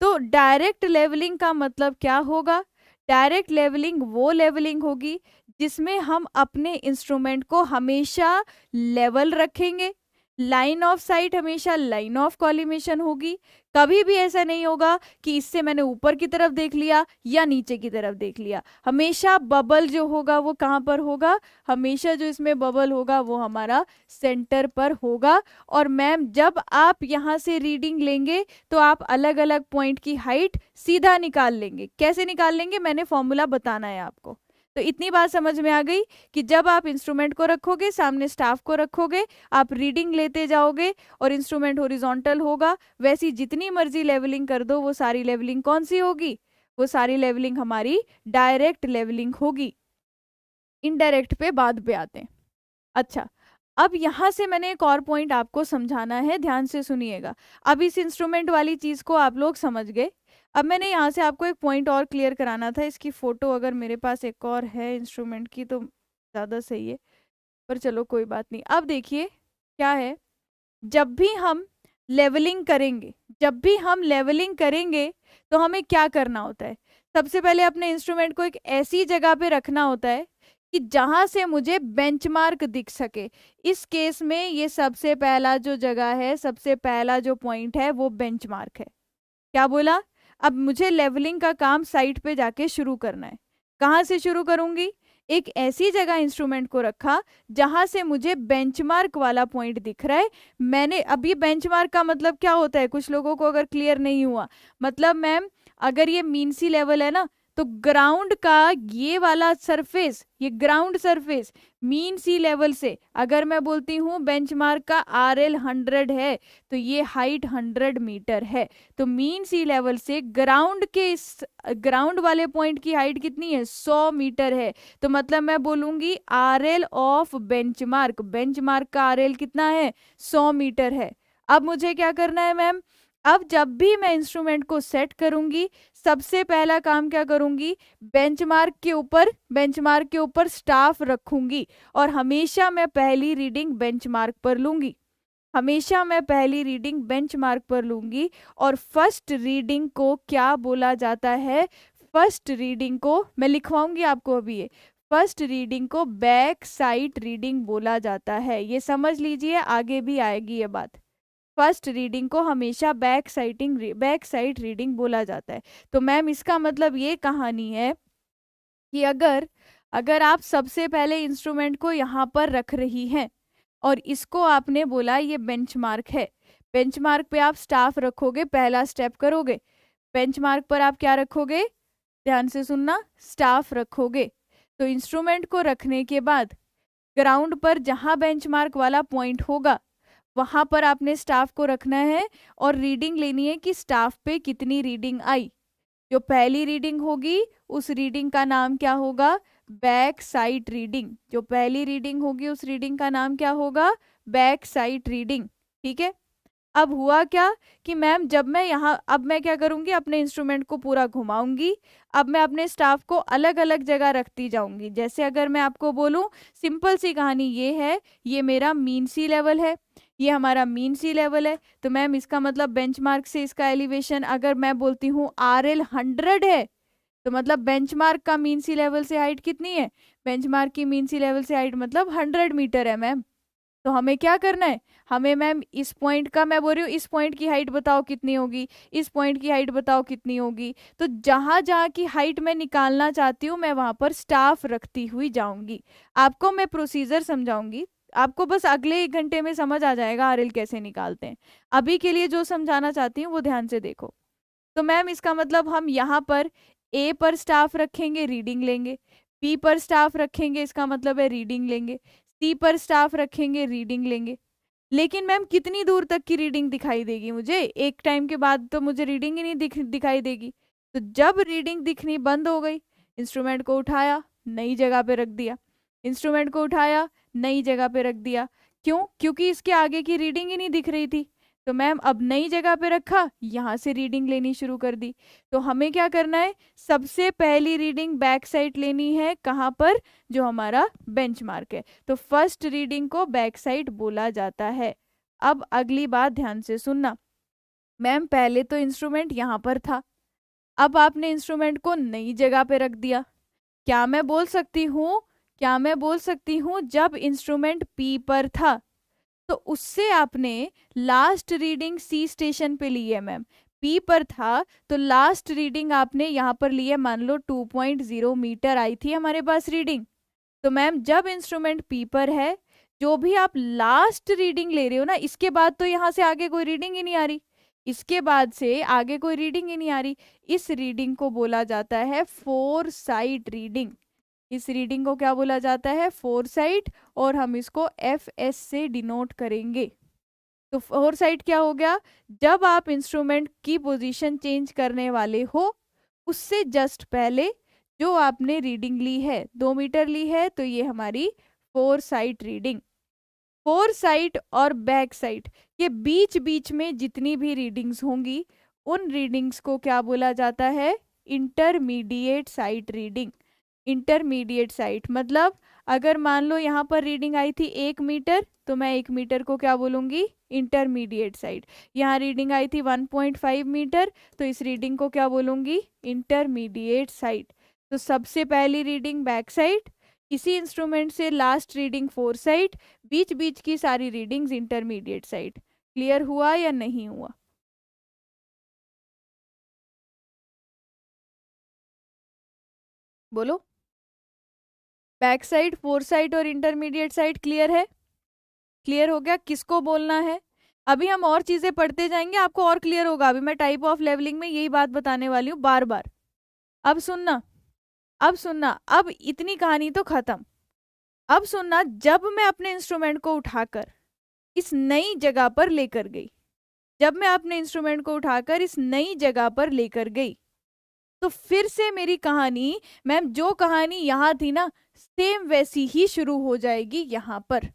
Speaker 1: तो डायरेक्ट लेवलिंग का मतलब क्या होगा? डायरेक्ट लेवलिंग वो लेवलिंग होगी जिसमें हम अपने इंस्ट्रूमेंट को हमेशा लेवल रखेंगे। लाइन ऑफ साइट हमेशा लाइन ऑफ कॉलिमेशन होगी। कभी भी ऐसा नहीं होगा कि इससे मैंने ऊपर की तरफ देख लिया या नीचे की तरफ देख लिया। हमेशा बबल जो होगा वो कहाँ पर होगा, हमेशा जो इसमें बबल होगा वो हमारा सेंटर पर होगा। और मैम जब आप यहाँ से रीडिंग लेंगे तो आप अलग अलग पॉइंट की हाइट सीधा निकाल लेंगे। कैसे निकाल लेंगे, मैंने फॉर्मूला बताना है आपको। तो इतनी बात समझ में आ गई कि जब आप इंस्ट्रूमेंट को रखोगे, सामने स्टाफ को रखोगे, आप रीडिंग लेते जाओगे और इंस्ट्रूमेंट हॉरिजॉन्टल होगा, वैसी जितनी मर्जी लेवलिंग कर दो वो सारी लेवलिंग कौन सी होगी, वो सारी लेवलिंग हमारी डायरेक्ट लेवलिंग होगी। इनडायरेक्ट पे बाद पे आते हैं। अच्छा, अब यहां से मैंने एक और पॉइंट आपको समझाना है, ध्यान से सुनिएगा। अब इस इंस्ट्रूमेंट वाली चीज को आप लोग समझ गए। अब मैंने यहाँ से आपको एक पॉइंट और क्लियर कराना था। इसकी फोटो अगर मेरे पास एक और है इंस्ट्रूमेंट की तो ज़्यादा सही है, पर चलो कोई बात नहीं। अब देखिए क्या है, जब भी हम लेवलिंग करेंगे, जब भी हम लेवलिंग करेंगे तो हमें क्या करना होता है, सबसे पहले अपने इंस्ट्रूमेंट को एक ऐसी जगह पे रखना होता है कि जहां से मुझे बेंचमार्क दिख सके। इस केस में ये सबसे पहला जो जगह है, सबसे पहला जो पॉइंट है वो बेंचमार्क है। क्या बोला, अब मुझे लेवलिंग का काम साइट पे जाके शुरू करना है। कहाँ से शुरू करूंगी, एक ऐसी जगह इंस्ट्रूमेंट को रखा जहां से मुझे बेंचमार्क वाला पॉइंट दिख रहा है। मैंने अभी बेंचमार्क का मतलब क्या होता है, कुछ लोगों को अगर क्लियर नहीं हुआ, मतलब मैम अगर ये मीन सी लेवल है ना, तो ग्राउंड का ये वाला सरफेस, ये ground surface mean sea level से, अगर मैं बोलती हूँ बेंचमार्क का RL 100 है तो ये हाइट 100 मीटर है। तो मीन सी लेवल से ग्राउंड के इस ग्राउंड वाले पॉइंट की हाइट कितनी है, 100 मीटर है। तो मतलब मैं बोलूंगी RL ऑफ बेंचमार्क, बेंचमार्क का RL कितना है, 100 मीटर है। अब मुझे क्या करना है मैम, अब जब भी मैं इंस्ट्रूमेंट को सेट करूंगी, सबसे पहला काम क्या करूंगी, बेंचमार्क के ऊपर स्टाफ रखूंगी और हमेशा मैं पहली रीडिंग बेंचमार्क पर लूंगी, हमेशा मैं पहली रीडिंग बेंचमार्क पर लूंगी। और फर्स्ट रीडिंग को क्या बोला जाता है, फर्स्ट रीडिंग को मैं लिखवाऊंगी आपको अभी, ये फर्स्ट रीडिंग को बैक साइड रीडिंग बोला जाता है। ये समझ लीजिए, आगे भी आएगी ये बात। फर्स्ट रीडिंग को हमेशा बैक साइड रीडिंग बोला जाता है। तो मैम इसका मतलब ये कहानी है कि अगर अगर आप सबसे पहले इंस्ट्रूमेंट को यहाँ पर रख रही हैं और इसको आपने बोला ये बेंचमार्क है, बेंचमार्क पे आप स्टाफ रखोगे, पहला स्टेप करोगे, बेंचमार्क पर आप क्या रखोगे, ध्यान से सुनना, स्टाफ रखोगे। तो इंस्ट्रूमेंट को रखने के बाद ग्राउंड पर जहां बेंचमार्क वाला पॉइंट होगा वहां पर आपने स्टाफ को रखना है और रीडिंग लेनी है कि स्टाफ पे कितनी रीडिंग आई। जो पहली रीडिंग होगी उस रीडिंग का नाम क्या होगा, बैक साइड रीडिंग। जो पहली रीडिंग होगी उस रीडिंग का नाम क्या होगा, बैक साइड रीडिंग। ठीक है, अब हुआ क्या कि मैम जब मैं यहाँ, अब मैं क्या करूंगी, अपने इंस्ट्रूमेंट को पूरा घुमाऊंगी। अब मैं अपने स्टाफ को अलग अलग जगह रखती जाऊंगी। जैसे अगर मैं आपको बोलूं, सिंपल सी कहानी ये है, ये मेरा मीन सी लेवल है, ये हमारा मीन सी लेवल है। तो मैम इसका मतलब बेंचमार्क से इसका एलिवेशन, अगर मैं बोलती हूँ RL 100 है तो मतलब बेंचमार्क का मीन सी लेवल से हाइट कितनी है, बेंचमार्क की मीन सी लेवल से हाइट मतलब 100 मीटर है मैम। तो हमें क्या करना है, हमें मैम इस पॉइंट का, मैं बोल रही हूँ इस पॉइंट की हाइट बताओ कितनी होगी, इस पॉइंट की हाइट बताओ कितनी होगी। तो जहां जहां की हाइट मैं निकालना चाहती हूँ मैं वहां पर स्टाफ रखती हुई जाऊंगी। आपको मैं प्रोसीजर समझाऊंगी, आपको बस अगले 1 घंटे में समझ आ जाएगा RL कैसे निकालते हैं। अभी के लिए जो समझाना चाहती हूँ वो ध्यान से देखो। तो मैम इसका मतलब हम यहाँ पर A पर स्टाफ रखेंगे, रीडिंग लेंगे, B पर स्टाफ रखेंगे, इसका मतलब है रीडिंग लेंगे, C पर स्टाफ रखेंगे, रीडिंग लेंगे। लेकिन मैम कितनी दूर तक की रीडिंग दिखाई देगी मुझे, एक टाइम के बाद तो मुझे रीडिंग ही नहीं दिखाई देगी। तो जब रीडिंग दिखनी बंद हो गई, इंस्ट्रूमेंट को उठाया, नई जगह पे रख दिया, इंस्ट्रूमेंट को उठाया, नई जगह पे रख दिया। क्यों, क्योंकि इसके आगे की रीडिंग ही नहीं दिख रही थी। तो मैम अब नई जगह पे रखा, यहाँ से रीडिंग लेनी शुरू कर दी। तो हमें क्या करना है, सबसे पहली रीडिंग बैक साइड लेनी है, कहाँ पर, जो हमारा बेंचमार्क है। तो फर्स्ट रीडिंग को बैक साइड बोला जाता है। अब अगली बात ध्यान से सुनना, मैम पहले तो इंस्ट्रूमेंट यहाँ पर था, अब आपने इंस्ट्रूमेंट को नई जगह पे रख दिया। क्या मैं बोल सकती हूँ, क्या मैं बोल सकती हूँ जब इंस्ट्रूमेंट P पर था तो उससे आपने लास्ट रीडिंग सी स्टेशन पे ली है मैम, पी पर था तो लास्ट रीडिंग आपने यहाँ पर ली है, मान लो 2.0 मीटर आई थी हमारे पास रीडिंग। तो मैम जब इंस्ट्रूमेंट पी पर है, जो भी आप लास्ट रीडिंग ले रहे हो ना, इसके बाद तो यहाँ से आगे कोई रीडिंग ही नहीं आ रही, इसके बाद से आगे कोई रीडिंग ही नहीं आ रही, इस रीडिंग को बोला जाता है फोर साइट रीडिंग। इस रीडिंग को क्या बोला जाता है? फोर साइट, और हम इसको एफ एस से डिनोट करेंगे। तो फोर साइट क्या हो गया? जब आप इंस्ट्रूमेंट की पोजीशन चेंज करने वाले हो, उससे जस्ट पहले जो आपने रीडिंग ली है 2 मीटर ली है, तो ये हमारी four site reading. Four site और बैक साइट, ये बीच बीच में जितनी भी रीडिंग्स होंगी, उन रीडिंग्स को क्या बोला जाता है? Intermediate sight reading. Intermediate sight मतलब अगर मान लो यहाँ पर रीडिंग आई थी 1 मीटर, तो मैं 1 मीटर को क्या बोलूँगी? Intermediate sight. यहाँ रीडिंग आई थी 1.5 मीटर, तो इस रीडिंग को क्या बोलूँगी? Intermediate sight. तो सबसे पहली रीडिंग बैक साइड, इसी इंस्ट्रूमेंट से लास्ट रीडिंग फोर साइड, बीच बीच की सारी रीडिंग्स इंटरमीडिएट साइड। क्लियर हुआ या नहीं हुआ? बोलो। बैक साइड, फोर साइड और इंटरमीडिएट साइड क्लियर है? क्लियर हो गया? किसको बोलना है? अभी हम और चीजें पढ़ते जाएंगे, आपको और क्लियर होगा। अभी मैं टाइप ऑफ लेवलिंग में यही बात बताने वाली हूँ बार बार। अब सुनना, अब सुनना, अब इतनी कहानी तो खत्म। अब सुनना, जब मैं अपने इंस्ट्रूमेंट को उठाकर इस नई जगह पर लेकर गई, जब मैं अपने इंस्ट्रूमेंट को उठाकर इस नई जगह पर लेकर गई, तो फिर से मेरी कहानी, मैम जो कहानी यहाँ थी ना, सेम वैसी ही शुरू हो जाएगी यहाँ पर।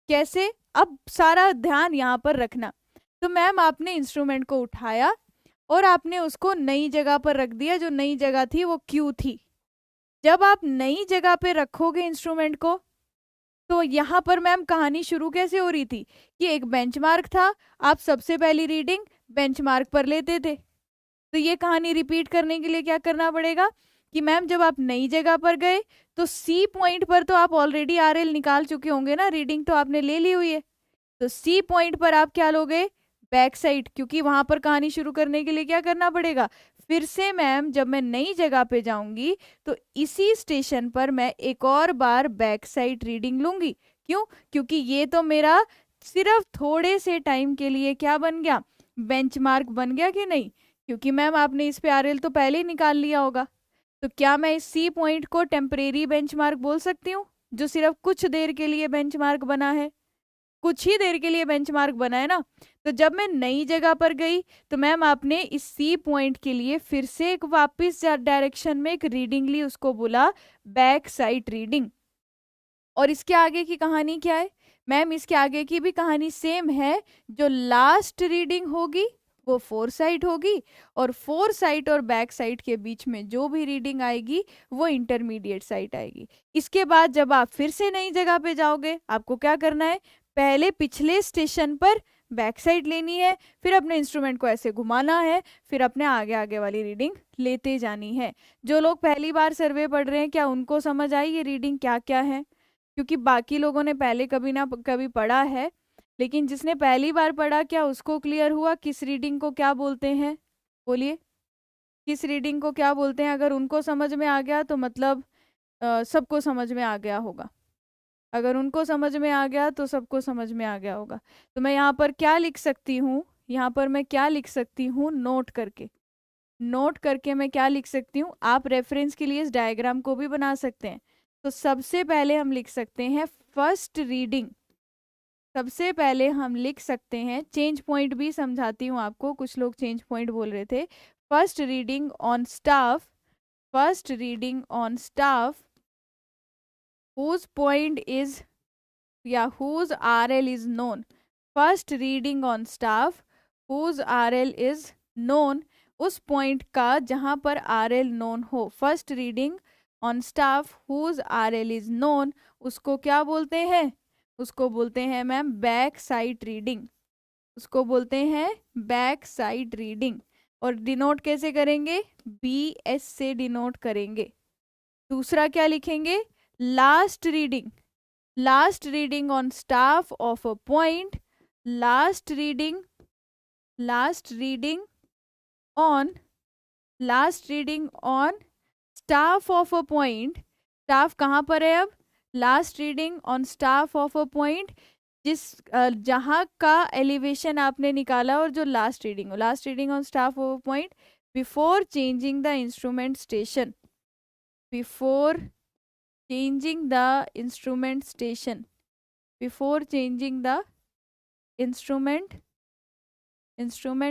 Speaker 1: कैसे? अब सारा ध्यान यहाँ पर रखना। तो मैम आपने इंस्ट्रूमेंट को उठाया और आपने उसको नई जगह पर रख दिया, जो नई जगह थी वो क्यू थी। जब आप नई जगह पे रखोगे इंस्ट्रूमेंट को, तो यहाँ पर मैम कहानी शुरू कैसे हो रही थी कि एक बेंचमार्क था, आप सबसे पहली रीडिंग बेंचमार्क पर लेते थे। तो ये कहानी रिपीट करने के लिए क्या करना पड़ेगा कि मैम जब आप नई जगह पर गए, तो सी पॉइंट पर तो आप ऑलरेडी आरएल निकाल चुके होंगे ना, रीडिंग तो आपने ले ली हुई है। तो सी पॉइंट पर आप क्या लोगे? बैक साइड, क्योंकि वहां पर कहानी शुरू करने के लिए क्या करना पड़ेगा? फिर से मैम जब मैं नई जगह पे जाऊंगी, तो इसी स्टेशन पर मैं एक और बार बैक साइड रीडिंग लूंगी। क्यों? क्योंकि ये तो मेरा सिर्फ थोड़े से टाइम के लिए क्या बन गया? बेंचमार्क बन गया कि नहीं? क्योंकि मैम आपने इस पे आरएल तो पहले ही निकाल लिया होगा। तो क्या मैं इस सी पॉइंट को टेम्परेरी बेंचमार्क बोल सकती हूँ, जो सिर्फ कुछ देर के लिए बेंचमार्क बना है? कुछ ही देर के लिए बेंचमार्क बना है ना। तो जब मैं नई जगह पर गई, तो मैम आपने इस सी पॉइंट के लिए फिर से एक वापस डायरेक्शन में एक रीडिंग ली, उसको बोला बैक साइड रीडिंग। और इसके आगे की कहानी क्या है मैम? इसके आगे की भी कहानी सेम है। जो लास्ट रीडिंग होगी वो फोर साइड होगी, और फोर साइड और बैक साइड के बीच में जो भी रीडिंग आएगी वो इंटरमीडिएट साइड आएगी। इसके बाद जब आप फिर से नई जगह पे जाओगे, आपको क्या करना है? पहले पिछले स्टेशन पर बैक साइड लेनी है, फिर अपने इंस्ट्रूमेंट को ऐसे घुमाना है, फिर अपने आगे आगे वाली रीडिंग लेते जानी है। जो लोग पहली बार सर्वे पढ़ रहे हैं, क्या उनको समझ आई ये रीडिंग क्या क्या है? क्योंकि बाकी लोगों ने पहले कभी ना कभी पढ़ा है, लेकिन जिसने पहली बार पढ़ा, क्या उसको क्लियर हुआ किस रीडिंग को क्या बोलते हैं? बोलिए, किस रीडिंग को क्या बोलते हैं? अगर उनको समझ में आ गया तो मतलब सबको समझ में आ गया होगा। अगर उनको समझ में आ गया तो सबको समझ में आ गया होगा। तो मैं यहाँ पर क्या लिख सकती हूँ? यहाँ पर मैं क्या लिख सकती हूँ? नोट करके, नोट करके मैं क्या लिख सकती हूँ? आप रेफरेंस के लिए इस डायग्राम को भी बना सकते हैं। तो सबसे पहले हम लिख सकते हैं फर्स्ट रीडिंग। सबसे पहले हम लिख सकते हैं, चेंज पॉइंट भी समझाती हूँ आपको, कुछ लोग चेंज पॉइंट बोल रहे थे। First reading on staff, first reading on staff whose point is, yeah, whose RL is known. First reading on staff whose RL is known, उस पॉइंट का जहां पर RL known हो। First reading on staff whose RL is known, उसको क्या बोलते हैं? उसको बोलते हैं मैम बैक साइड रीडिंग। उसको बोलते हैं बैक साइड रीडिंग। और डिनोट कैसे करेंगे? BS से डिनोट करेंगे। दूसरा क्या लिखेंगे? Last reading, last reading on staff of a point last reading on staff of a point, staff कहाँ पर है अब, last reading on staff of a point, जिस जहाँ का एलिवेशन आपने निकाला और जो last reading on staff of a point before changing the instrument station, before changing the instrument station, before changing the instrument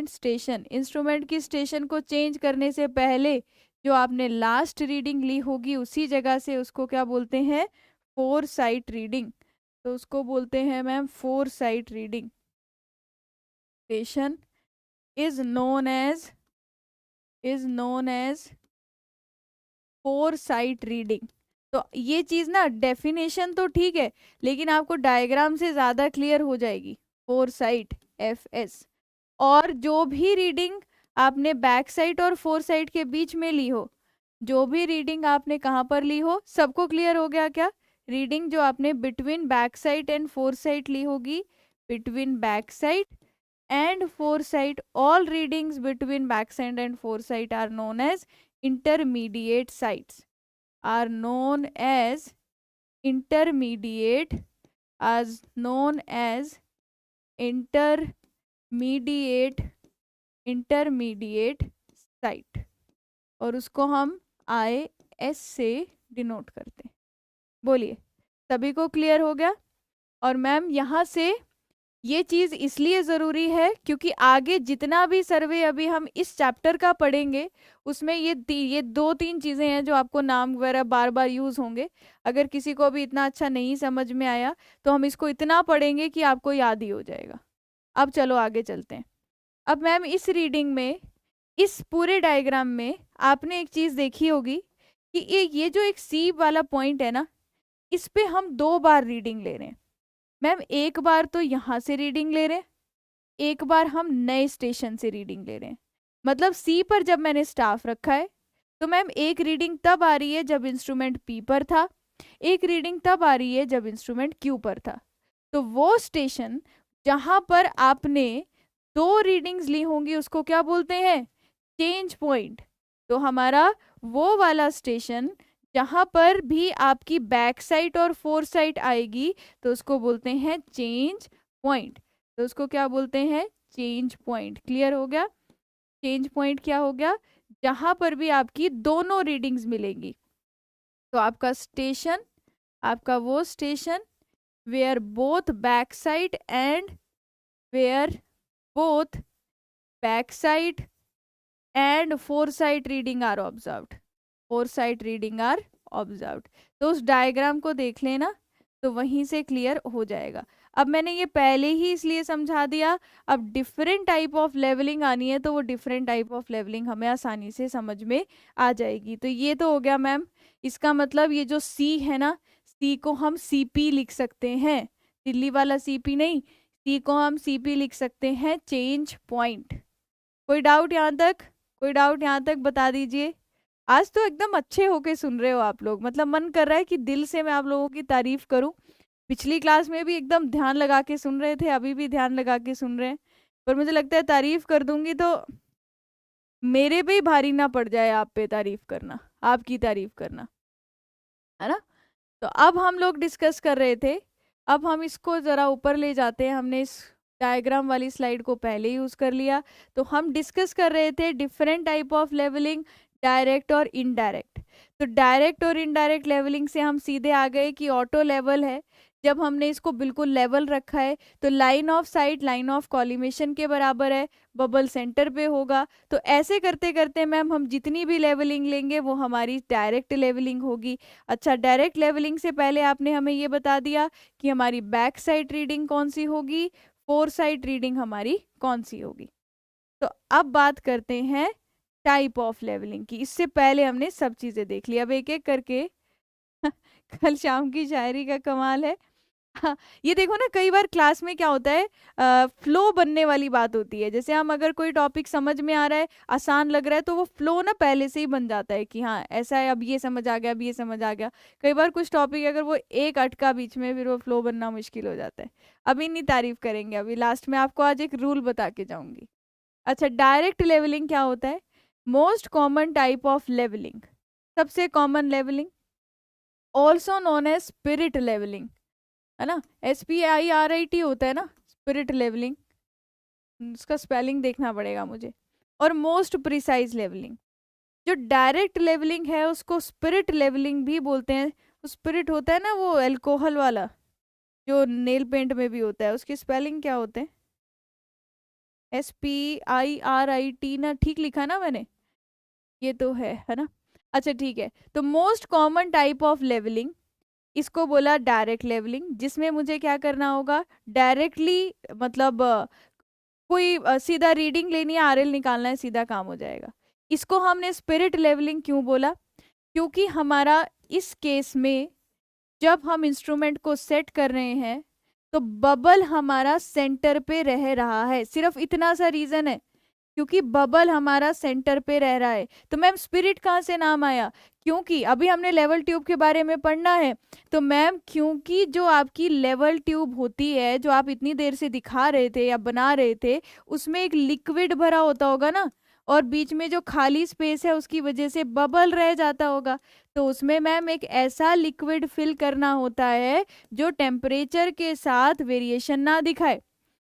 Speaker 1: station, instrument की station को change करने से पहले जो आपने लास्ट रीडिंग ली होगी उसी जगह से, उसको क्या बोलते हैं, फोर साइट रीडिंग। तो उसको बोलते हैं ma'am foresight reading. Station is known as foresight reading. तो ये चीज ना डेफिनेशन तो ठीक है, लेकिन आपको डायग्राम से ज्यादा क्लियर हो जाएगी। फोर साइट FS, और जो भी रीडिंग आपने बैक साइड और फोर साइड के बीच में ली हो, जो भी रीडिंग आपने कहाँ पर ली हो, सबको क्लियर हो गया क्या? रीडिंग जो आपने between back side and fore side ली होगी, between back side and fore side, all readings between back side and fore side are known as intermediate sites, are known as intermediate site, और उसको हम IS से denote करते हैं। बोलिए, सभी को क्लियर हो गया? और मैम यहाँ से ये चीज इसलिए जरूरी है क्योंकि आगे जितना भी सर्वे अभी हम इस चैप्टर का पढ़ेंगे उसमें ये दो तीन चीजें हैं जो आपको नाम वगैरह बार बार यूज होंगे। अगर किसी को भी इतना अच्छा नहीं समझ में आया तो हम इसको इतना पढ़ेंगे कि आपको याद ही हो जाएगा। अब चलो आगे चलते हैं। अब मैम इस रीडिंग में, इस पूरे डायग्राम में आपने एक चीज देखी होगी कि ये जो एक सी वाला पॉइंट है ना, इस पे हम 2 बार रीडिंग ले रहे हैं। मैम एक बार तो यहाँ से रीडिंग ले रहे हैं, एक बार हम नए स्टेशन से रीडिंग ले रहे हैं। मतलब सी पर जब मैंने स्टाफ रखा है तो मैम एक रीडिंग तब आ रही है जब इंस्ट्रूमेंट पी पर था, एक रीडिंग तब आ रही है जब इंस्ट्रूमेंट क्यू पर था। तो वो स्टेशन जहां पर आपने 2 रीडिंग्स ली होंगी उसको क्या बोलते हैं? Change point. तो हमारा वो वाला स्टेशन जहां पर भी आपकी बैक साइड और फोर साइड आएगी तो उसको बोलते हैं चेंज पॉइंट। तो उसको क्या बोलते हैं? Change point. क्लियर हो गया? चेंज पॉइंट क्या हो गया? जहां पर भी आपकी दोनों रीडिंग्स मिलेंगी। तो आपका स्टेशन, आपका वो station where both back side and where both back side and fore side reading are observed, fore side reading are observed. तो उस डायग्राम को देख लेना तो वहीं से क्लियर हो जाएगा। अब मैंने ये पहले ही इसलिए समझा दिया, अब डिफरेंट टाइप ऑफ लेवलिंग आनी है तो वो डिफरेंट टाइप ऑफ लेवलिंग हमें आसानी से समझ में आ जाएगी। तो ये तो हो गया मैम। इसका मतलब ये जो सी है ना, सी को हम CP लिख सकते हैं, दिल्ली वाला CP नहीं, सी को हम CP लिख सकते हैं, चेंज पॉइंट। कोई डाउट यहाँ तक? कोई डाउट यहाँ तक बता दीजिए। आज तो एकदम अच्छे होके सुन रहे हो आप लोग, मतलब मन कर रहा है कि दिल से मैं आप लोगों की तारीफ करूं। पिछली क्लास में भी एकदम ध्यान लगा के सुन रहे थे, अभी भी ध्यान लगा के सुन रहे हैं, पर मुझे लगता है तारीफ कर दूंगी तो मेरे पे ही भारी ना पड़ जाए आप पे तारीफ करना, आपकी तारीफ करना, है ना। तो अब हम लोग डिस्कस कर रहे थे, अब हम इसको ज़रा ऊपर ले जाते हैं। हमने इस डायग्राम वाली स्लाइड को पहले यूज़ कर लिया, तो हम डिस्कस कर रहे थे different type of levelling, direct और इनडायरेक्ट। तो डायरेक्ट और इनडायरेक्ट लेवलिंग से हम सीधे आ गए कि ऑटो लेवल है। जब हमने इसको बिल्कुल लेवल रखा है तो line of site line of collimation के बराबर है, बबल सेंटर पे होगा। तो ऐसे करते करते मैम हम जितनी भी लेवलिंग लेंगे वो हमारी डायरेक्ट लेवलिंग होगी। अच्छा, डायरेक्ट लेवलिंग से पहले आपने हमें ये बता दिया कि हमारी बैक साइड रीडिंग कौन सी होगी, फोर साइड रीडिंग हमारी कौन सी होगी। तो अब बात करते हैं टाइप ऑफ लेवलिंग की। इससे पहले हमने सब चीज़ें देख ली, अब एक एक करके कल शाम की शायरी का कमाल है, हाँ, ये देखो ना, कई बार क्लास में क्या होता है, फ्लो बनने वाली बात होती है। जैसे हम अगर कोई टॉपिक समझ में आ रहा है, आसान लग रहा है, तो वो फ्लो ना पहले से ही बन जाता है कि हाँ ऐसा है, अब ये समझ आ गया, अब ये समझ आ गया। कई बार कुछ टॉपिक अगर वो एक अटका बीच में, फिर वो फ्लो बनना मुश्किल हो जाता है। अभी नहीं तारीफ करेंगे, अभी लास्ट में आपको आज एक रूल बता के जाऊंगी। अच्छा, डायरेक्ट लेवलिंग क्या होता है? Most common type of levelling, सबसे common levelling, also known as spirit levelling, है ना, SPIRIT होता है ना, स्पिरिट लेवलिंग, उसका स्पेलिंग देखना पड़ेगा मुझे। और मोस्ट प्रिसाइज लेवलिंग। जो डायरेक्ट लेवलिंग है उसको स्पिरिट लेवलिंग भी बोलते हैं। स्पिरिट होता है ना वो अल्कोहल वाला, जो नेल पेंट में भी होता है, उसकी स्पेलिंग क्या होते हैं? SPIRIT ना, ठीक लिखा ना मैंने? ये तो है ना? अच्छा ठीक है, तो most common type of levelling, इसको बोला डायरेक्ट लेवलिंग, जिसमें मुझे क्या करना होगा, डायरेक्टली मतलब कोई सीधा रीडिंग लेनी है, RL निकालना है, सीधा काम हो जाएगा। इसको हमने स्पिरिट लेवलिंग क्यों बोला? क्योंकि हमारा इस केस में जब हम इंस्ट्रूमेंट को सेट कर रहे हैं तो बबल हमारा सेंटर पे रह रहा है, सिर्फ इतना सा रीजन है, क्योंकि बबल हमारा सेंटर पे रह रहा है। तो मैम स्पिरिट कहाँ से नाम आया? क्योंकि अभी हमने लेवल ट्यूब के बारे में पढ़ना है। तो मैम क्योंकि जो आपकी लेवल ट्यूब होती है, जो आप इतनी देर से दिखा रहे थे या बना रहे थे, उसमें एक लिक्विड भरा होता होगा ना, और बीच में जो खाली स्पेस है उसकी वजह से बबल रह जाता होगा। तो उसमें मैम एक ऐसा लिक्विड फिल करना होता है जो टेम्परेचर के साथ वेरिएशन ना दिखाए।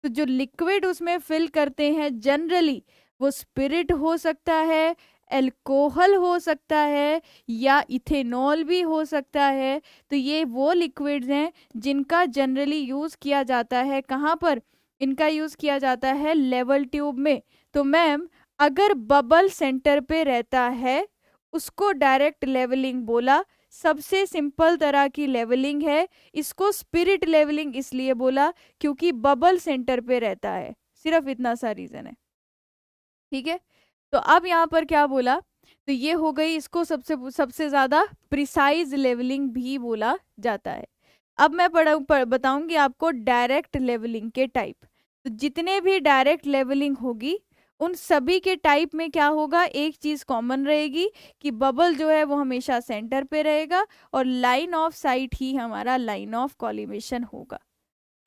Speaker 1: तो जो लिक्विड उसमें फिल करते हैं जनरली, वो स्पिरिट हो सकता है, अल्कोहल हो सकता है, या इथेनॉल भी हो सकता है। तो ये वो लिक्विड्स हैं जिनका जनरली यूज़ किया जाता है। कहाँ पर इनका यूज़ किया जाता है? लेवल ट्यूब में। तो मैम अगर बबल सेंटर पे रहता है उसको डायरेक्ट लेवलिंग बोला, सबसे सिंपल तरह की लेवलिंग है। इसको स्पिरिट लेवलिंग इसलिए बोला क्योंकि बबल सेंटर पे रहता है, सिर्फ इतना सा रीजन है। ठीक है, तो अब यहाँ पर क्या बोला, तो ये हो गई, इसको सबसे सबसे ज्यादा प्रिसाइज लेवलिंग भी बोला जाता है। अब मैं बताऊंगी आपको डायरेक्ट लेवलिंग के टाइप। तो जितने भी डायरेक्ट लेवलिंग होगी उन सभी के टाइप में क्या होगा, एक चीज कॉमन रहेगी कि बबल जो है वो हमेशा सेंटर पे रहेगा और लाइन ऑफ साइट ही हमारा लाइन ऑफ कॉलिमेशन होगा।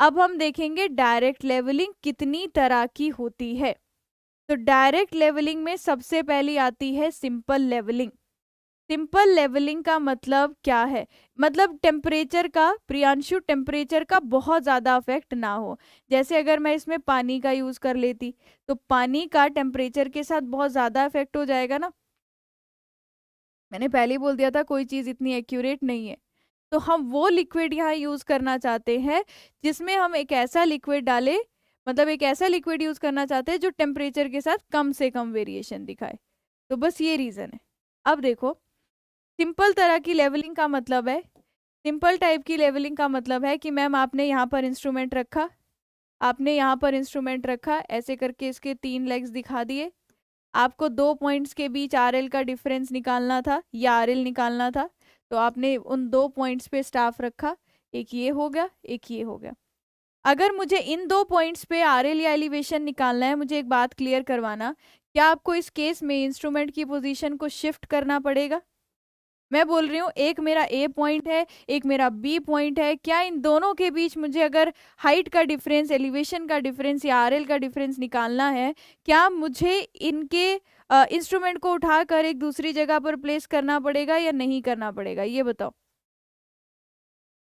Speaker 1: अब हम देखेंगे डायरेक्ट लेवलिंग कितनी तरह की होती है। तो डायरेक्ट लेवलिंग में सबसे पहली आती है सिंपल लेवलिंग। सिंपल लेवलिंग का मतलब क्या है? मतलब टेम्परेचर का, प्रियांशु, टेम्परेचर का बहुत ज़्यादा अफेक्ट ना हो। जैसे अगर मैं इसमें पानी का यूज़ कर लेती तो पानी का टेम्परेचर के साथ बहुत ज़्यादा अफेक्ट हो जाएगा ना। मैंने पहले ही बोल दिया था कोई चीज़ इतनी एक्यूरेट नहीं है। तो हम वो लिक्विड यहाँ यूज़ करना चाहते हैं जिसमें हम एक ऐसा लिक्विड डालें, मतलब एक ऐसा लिक्विड यूज़ करना चाहते हैं जो टेम्परेचर के साथ कम से कम वेरिएशन दिखाए। तो बस ये रीज़न है। अब देखो, सिंपल तरह की लेवलिंग का मतलब है, सिंपल टाइप की लेवलिंग का मतलब है कि मैम आपने यहाँ पर इंस्ट्रूमेंट रखा, आपने यहाँ पर इंस्ट्रूमेंट रखा, ऐसे करके इसके 3 लेग्स दिखा दिए। आपको 2 पॉइंट्स के बीच RL का डिफरेंस निकालना था या RL निकालना था, तो आपने उन 2 पॉइंट्स पे स्टाफ रखा, एक ये हो गया, एक ये हो गया। अगर मुझे इन 2 पॉइंट्स पे RL या एलिवेशन निकालना है, मुझे एक बात क्लियर करवाना, क्या आपको इस केस में इंस्ट्रूमेंट की पोजीशन को शिफ्ट करना पड़ेगा? मैं बोल रही हूँ, एक मेरा A पॉइंट है, एक मेरा B पॉइंट है, क्या इन दोनों के बीच मुझे अगर हाइट का डिफरेंस, एलिवेशन का डिफरेंस या RL का डिफरेंस निकालना है, क्या मुझे इनके इंस्ट्रूमेंट को उठाकर एक दूसरी जगह पर प्लेस करना पड़ेगा या नहीं करना पड़ेगा? ये बताओ।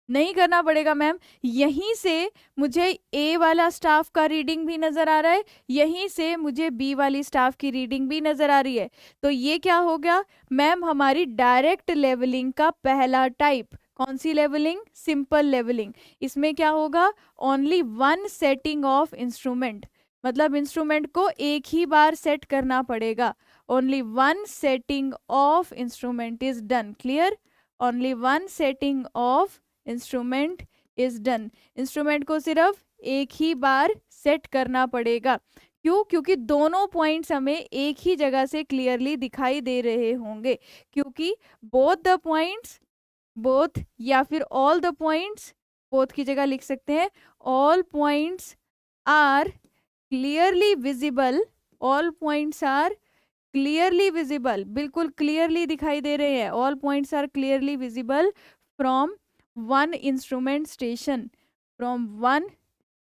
Speaker 1: नहीं करना पड़ेगा मैम। यहीं से मुझे A वाला स्टाफ का रीडिंग भी नजर आ रहा है, यहीं से मुझे B वाली स्टाफ की रीडिंग भी नजर आ रही है। तो ये क्या हो गया मैम, हमारी डायरेक्ट लेवलिंग का पहला टाइप। कौन सी लेवलिंग? Simple levelling. इसमें क्या होगा, only one setting of instrument, मतलब इंस्ट्रूमेंट को एक ही बार सेट करना पड़ेगा। Only one setting of instrument is done. Clear? Only one setting of instrument is done. Instrument को सिर्फ एक ही बार सेट करना पड़ेगा। क्यों? क्योंकि दोनों पॉइंट्स हमें एक ही जगह से क्लियरली दिखाई दे रहे होंगे, क्योंकि बोथ द पॉइंट्स, बोथ या फिर ऑल द पॉइंट्स बोथ की जगह लिख सकते हैं all points are clearly visible, all points are clearly visible, बिल्कुल क्लियरली दिखाई दे रहे हैं, all points are clearly visible from one instrument station, from one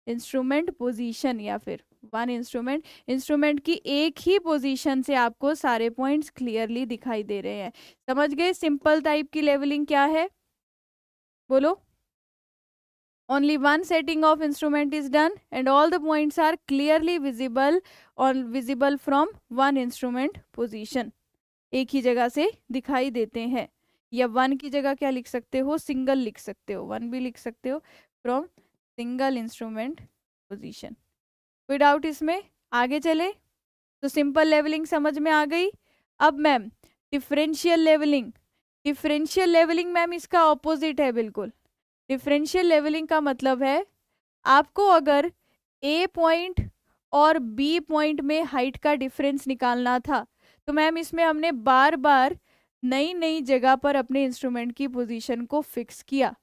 Speaker 1: instrument position, या फिर वन इंस्ट्रूमेंट की एक ही पोजीशन से आपको सारे पॉइंट्स क्लियरली दिखाई दे रहे हैं। समझ गए सिंपल टाइप की लेवलिंग क्या है, बोलो। Only one setting of instrument is done and all the points are clearly visible or visible from one instrument position. एक ही जगह से दिखाई देते हैं। या वन की जगह क्या लिख सकते हो, सिंगल लिख सकते हो, वन भी लिख सकते हो, फ्रॉम सिंगल इंस्ट्रूमेंट पोजीशन। कोई डाउट इसमें? आगे चले तो सिंपल लेवलिंग समझ में आ गई। अब ma'am differential levelling, differential levelling ma'am इसका ऑपोजिट है बिल्कुल। डिफरेंशियल लेवलिंग का मतलब है आपको अगर ए पॉइंट और बी पॉइंट में हाइट का डिफरेंस निकालना था तो मैम इसमें हमने बार बार नई नई जगह पर अपने इंस्ट्रूमेंट की पोजीशन को फिक्स किया,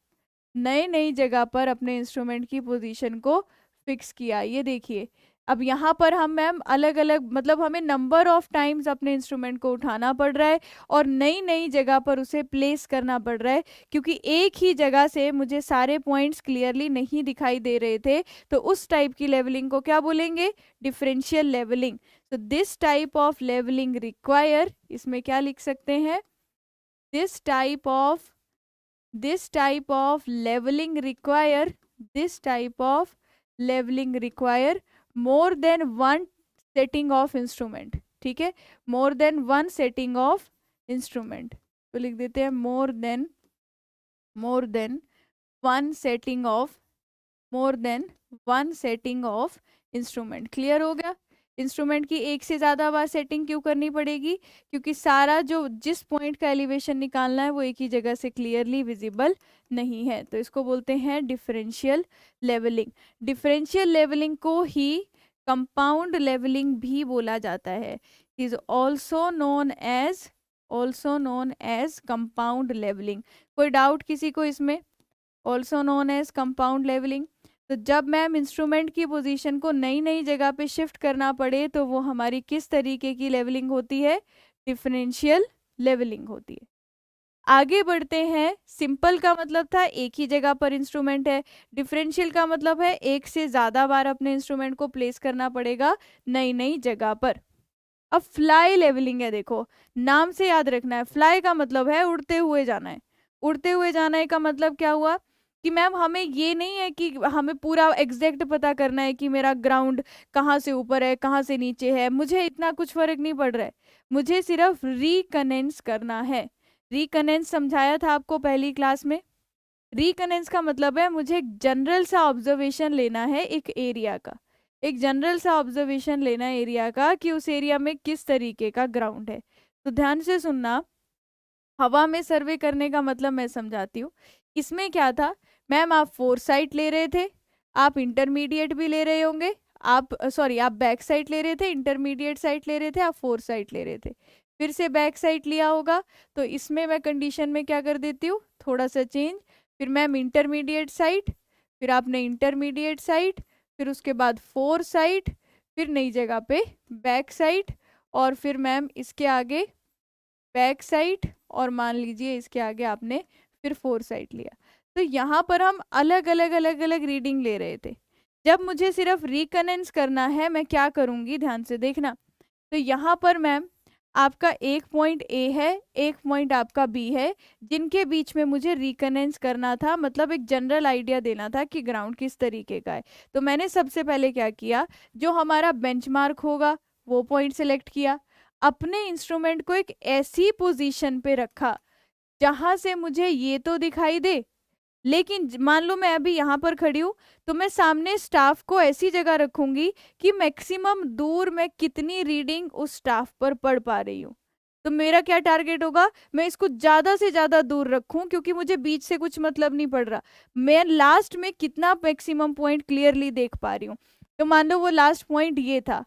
Speaker 1: नई नई जगह पर अपने इंस्ट्रूमेंट की पोजीशन को फिक्स किया। ये देखिए अब यहाँ पर हम मैम अलग अलग मतलब हमें नंबर ऑफ टाइम्स अपने इंस्ट्रूमेंट को उठाना पड़ रहा है और नई नई जगह पर उसे प्लेस करना पड़ रहा है, क्योंकि एक ही जगह से मुझे सारे पॉइंट्स क्लियरली नहीं दिखाई दे रहे थे। तो उस टाइप की लेवलिंग को क्या बोलेंगे, डिफरेंशियल लेवलिंग। तो this type of levelling require, इसमें क्या लिख सकते हैं, this type of levelling require, this type of levelling require more than one setting of instrument. ठीक है, more than one setting of instrument, तो लिख देते हैं more than one setting of instrument. Clear हो गया? इंस्ट्रूमेंट की एक से ज़्यादा बार सेटिंग क्यों करनी पड़ेगी, क्योंकि सारा जो जिस पॉइंट का एलिवेशन निकालना है वो एक ही जगह से क्लियरली विजिबल नहीं है। तो इसको बोलते हैं डिफरेंशियल लेवलिंग। डिफरेंशियल लेवलिंग को ही कंपाउंड लेवलिंग भी बोला जाता है, is also known as compound levelling. कोई डाउट किसी को इसमें? Also known as compound levelling. तो जब मैम इंस्ट्रूमेंट की पोजीशन को नई नई जगह पे शिफ्ट करना पड़े तो वो हमारी किस तरीके की लेवलिंग होती है, डिफरेंशियल लेवलिंग होती है। आगे बढ़ते हैं। सिंपल का मतलब था एक ही जगह पर इंस्ट्रूमेंट है, डिफरेंशियल का मतलब है एक से ज़्यादा बार अपने इंस्ट्रूमेंट को प्लेस करना पड़ेगा नई नई जगह पर। अब फ्लाई लेवलिंग है, देखो नाम से याद रखना है, फ्लाई का मतलब है उड़ते हुए जाना है। उड़ते हुए जाना है का मतलब क्या हुआ कि मैम हमें ये नहीं है कि हमें पूरा एग्जैक्ट पता करना है कि मेरा ग्राउंड कहाँ से ऊपर है कहाँ से नीचे है, मुझे इतना कुछ फर्क नहीं पड़ रहा है, मुझे सिर्फ रिकनेंस करना है। रिकनेंस समझाया था आपको पहली क्लास में। रिकनेंस का मतलब है मुझे एक जनरल सा ऑब्जर्वेशन लेना है एक एरिया का, एक जनरल सा ऑब्जर्वेशन लेना है एरिया का कि उस एरिया में किस तरीके का ग्राउंड है। तो ध्यान से सुनना, हवा में सर्वे करने का मतलब मैं समझाती हूँ। इसमें क्या था मैम, आप फोर साइट ले रहे थे, आप इंटरमीडिएट भी ले रहे होंगे, आप बैक साइट ले रहे थे, इंटरमीडिएट साइट ले रहे थे, आप फोर साइट ले रहे थे, फिर से बैक साइट लिया होगा। तो इसमें मैं कंडीशन में क्या कर देती हूँ, थोड़ा सा चेंज, फिर मैम इंटरमीडिएट साइट, फिर आपने इंटरमीडिएट साइट, फिर उसके बाद फोर साइट, फिर नई जगह पे बैक साइट, और फिर मैम इसके आगे बैक साइट, और मान लीजिए इसके आगे आपने फिर फोर साइट लिया। तो यहाँ पर हम अलग अलग रीडिंग ले रहे थे। जब मुझे सिर्फ रिकनेंस करना है मैं क्या करूँगी, ध्यान से देखना। तो यहाँ पर मैम आपका एक पॉइंट ए है, एक पॉइंट आपका बी है, जिनके बीच में मुझे रिकनेंस करना था, मतलब एक जनरल आइडिया देना था कि ग्राउंड किस तरीके का है। तो मैंने सबसे पहले क्या किया, जो हमारा बेंचमार्क होगा वो पॉइंट सेलेक्ट किया, अपने इंस्ट्रूमेंट को एक ऐसी पोजीशन पे रखा जहां से मुझे ये तो दिखाई दे, लेकिन मान लो मैं अभी यहाँ पर खड़ी हूँ तो मैं सामने स्टाफ को ऐसी जगह रखूंगी कि मैक्सिमम दूर मैं कितनी रीडिंग उस स्टाफ पर पढ़ पा रही हूँ। तो मेरा क्या टारगेट होगा, मैं इसको ज़्यादा से ज़्यादा दूर रखूं, क्योंकि मुझे बीच से कुछ मतलब नहीं पड़ रहा, मैं लास्ट में कितना मैक्सिमम पॉइंट क्लियरली देख पा रही हूँ। तो मान लो वो लास्ट पॉइंट ये था,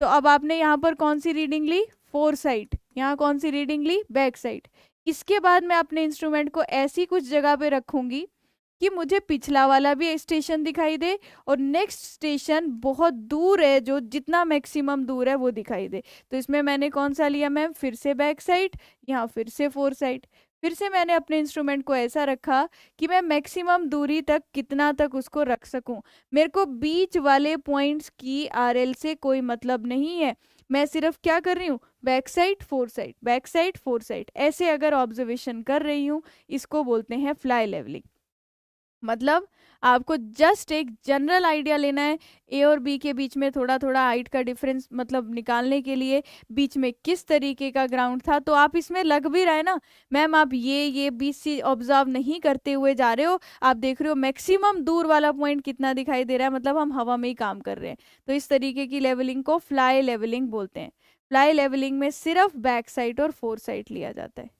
Speaker 1: तो अब आपने यहाँ पर कौन सी रीडिंग ली, फोर साइड, यहाँ कौन सी रीडिंग ली, बैक साइड। इसके बाद मैं अपने इंस्ट्रूमेंट को ऐसी कुछ जगह पे रखूंगी कि मुझे पिछला वाला भी स्टेशन दिखाई दे और नेक्स्ट स्टेशन बहुत दूर है, जो जितना मैक्सिमम दूर है वो दिखाई दे। तो इसमें मैंने कौन सा लिया मैम, फिर से बैक साइड, यहाँ फिर से फोर साइड। फिर से मैंने अपने इंस्ट्रूमेंट को ऐसा रखा कि मैं मैक्सिमम दूरी तक कितना तक उसको रख सकूं। मेरे को बीच वाले पॉइंट्स की आरएल से कोई मतलब नहीं है, मैं सिर्फ क्या कर रही हूँ, back side four side, back side four side, ऐसे अगर ऑब्जर्वेशन कर रही हूँ, इसको बोलते हैं फ्लाई लेवलिंग। मतलब आपको जस्ट एक जनरल आइडिया लेना है ए और बी के बीच में थोड़ा थोड़ा हाइट का डिफरेंस मतलब निकालने के लिए, बीच में किस तरीके का ग्राउंड था। तो आप इसमें लग भी रहा है ना मैम, आप ये बी सी ऑब्जर्व नहीं करते हुए जा रहे हो, आप देख रहे हो मैक्सिमम दूर वाला पॉइंट कितना दिखाई दे रहा है, मतलब हम हवा में ही काम कर रहे हैं। तो इस तरीके की लेवलिंग को फ्लाई लेवलिंग बोलते हैं। फ्लाई लेवलिंग में सिर्फ बैक साइड और फोर साइड लिया जाता है।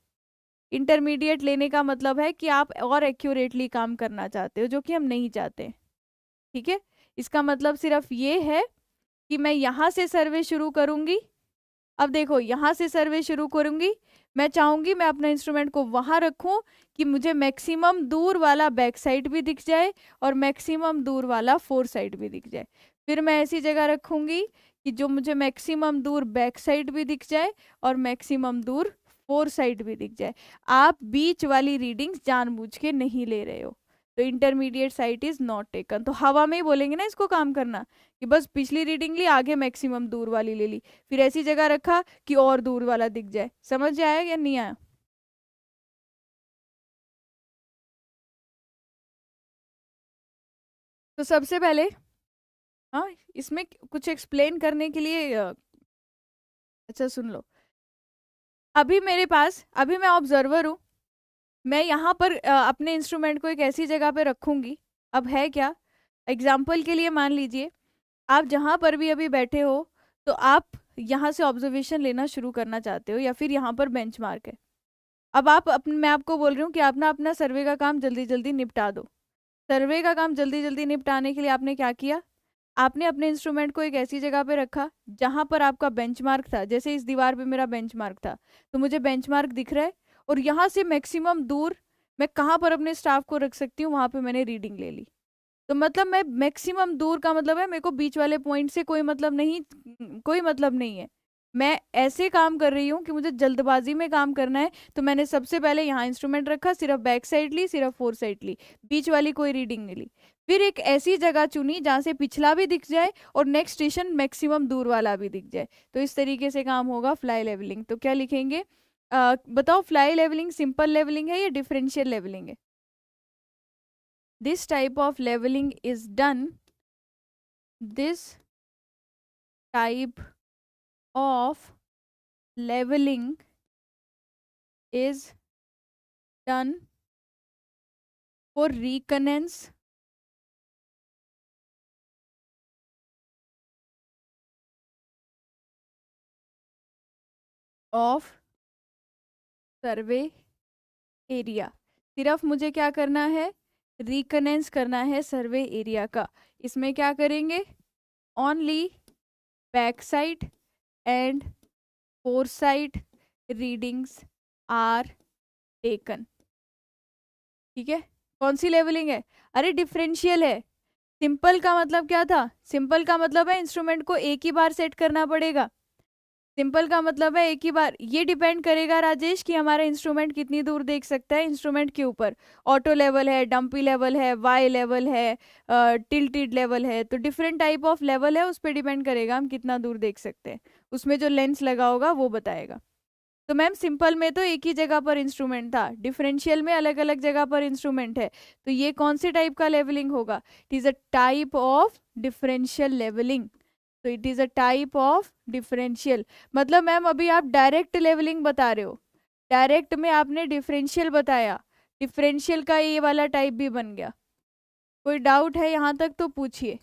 Speaker 1: इंटरमीडिएट लेने का मतलब है कि आप और एक्यूरेटली काम करना चाहते हो, जो कि हम नहीं चाहते। ठीक है, इसका मतलब सिर्फ ये है कि मैं यहाँ से सर्वे शुरू करूंगी। अब देखो यहाँ से सर्वे शुरू करूंगी, मैं चाहूंगी मैं अपना इंस्ट्रूमेंट को वहां रखूं कि मुझे मैक्सिमम दूर वाला बैक साइड भी दिख जाए और मैक्सिमम दूर वाला फोर साइड भी दिख जाए। फिर मैं ऐसी जगह रखूंगी कि जो मुझे मैक्सिमम दूर बैक साइड भी दिख जाए और मैक्सिमम दूर फोर साइड भी दिख जाए। आप बीच वाली रीडिंग्स जानबूझ के नहीं ले रहे हो, तो intermediate sight is not taken. तो हवा में ही बोलेंगे ना इसको काम करना, कि बस पिछली रीडिंग ली, आगे मैक्सिमम दूर वाली ले ली, फिर ऐसी जगह रखा कि और दूर वाला दिख जाए। समझ आया या नहीं आया? तो सबसे पहले, हाँ, इसमें कुछ एक्सप्लेन करने के लिए अच्छा सुन लो। अभी मेरे पास, अभी मैं ऑब्जर्वर हूँ, मैं यहाँ पर अपने इंस्ट्रूमेंट को एक ऐसी जगह पे रखूंगी। अब है क्या, एग्जाम्पल के लिए मान लीजिए आप जहाँ पर भी अभी बैठे हो, तो आप यहाँ से ऑब्जर्वेशन लेना शुरू करना चाहते हो, या फिर यहाँ पर बेंचमार्क है। अब मैं आपको बोल रही हूँ कि आप ना अपना सर्वे का काम जल्दी जल्दी निपटा दो। सर्वे का काम जल्दी जल्दी निपटाने के लिए आपने क्या किया, आपने अपने इंस्ट्रूमेंट को एक ऐसी जगह पे रखा जहां पर आपका बेंचमार्क था। जैसे इस दीवार पे मेरा बेंचमार्क था, तो मुझे बेंचमार्क दिख रहा है, और यहाँ से मैक्सिमम दूर मैं कहाँ पर अपने स्टाफ को रख सकती हूँ, वहां पे मैंने रीडिंग ले ली। तो मतलब मैं मैक्सिमम दूर का मतलब है मेरे को बीच वाले पॉइंट से कोई मतलब नहीं, कोई मतलब नहीं है। मैं ऐसे काम कर रही हूँ कि मुझे जल्दबाजी में काम करना है, तो मैंने सबसे पहले यहाँ इंस्ट्रूमेंट रखा, सिर्फ बैक साइड ली, सिर्फ फोर साइड ली, बीच वाली कोई रीडिंग नहीं ली। फिर एक ऐसी जगह चुनी जहाँ से पिछला भी दिख जाए और नेक्स्ट स्टेशन मैक्सिमम दूर वाला भी दिख जाए। तो इस तरीके से काम होगा फ्लाई लेवलिंग। तो क्या लिखेंगे, बताओ, फ्लाई लेवलिंग सिंपल लेवलिंग है या डिफरेंशियल लेवलिंग है? This type of leveling is done. This type of leveling is done for recurrence of survey area. सिर्फ मुझे क्या करना है, रिकनेंस करना है सर्वे एरिया का। इसमें क्या करेंगे, only back side and fore side readings are taken. ठीक है, कौन सी लेवलिंग है, अरे डिफरेंशियल है। सिंपल का मतलब क्या था, सिंपल का मतलब है इंस्ट्रूमेंट को एक ही बार सेट करना पड़ेगा। सिंपल का मतलब है एक ही बार। ये डिपेंड करेगा राजेश कि हमारा इंस्ट्रूमेंट कितनी दूर देख सकता है, इंस्ट्रूमेंट के ऊपर। ऑटो लेवल है, डंपी लेवल है, वाई लेवल है, टिल्टेड लेवल है, तो डिफरेंट टाइप ऑफ लेवल है, उस पर डिपेंड करेगा हम कितना दूर देख सकते हैं। उसमें जो लेंस लगा होगा वो बताएगा। तो मैम सिंपल में तो एक ही जगह पर इंस्ट्रूमेंट था, डिफरेंशियल में अलग अलग जगह पर इंस्ट्रूमेंट है। तो ये कौन से टाइप का लेवलिंग होगा, it is a type of differential levelling. तो it is a type of differential. मतलब मैम अभी आप डायरेक्ट लेवलिंग बता रहे हो, डायरेक्ट में आपने डिफरेंशियल बताया, डिफरेंशियल का ये वाला टाइप भी बन गया। कोई डाउट है यहाँ तक तो पूछिए,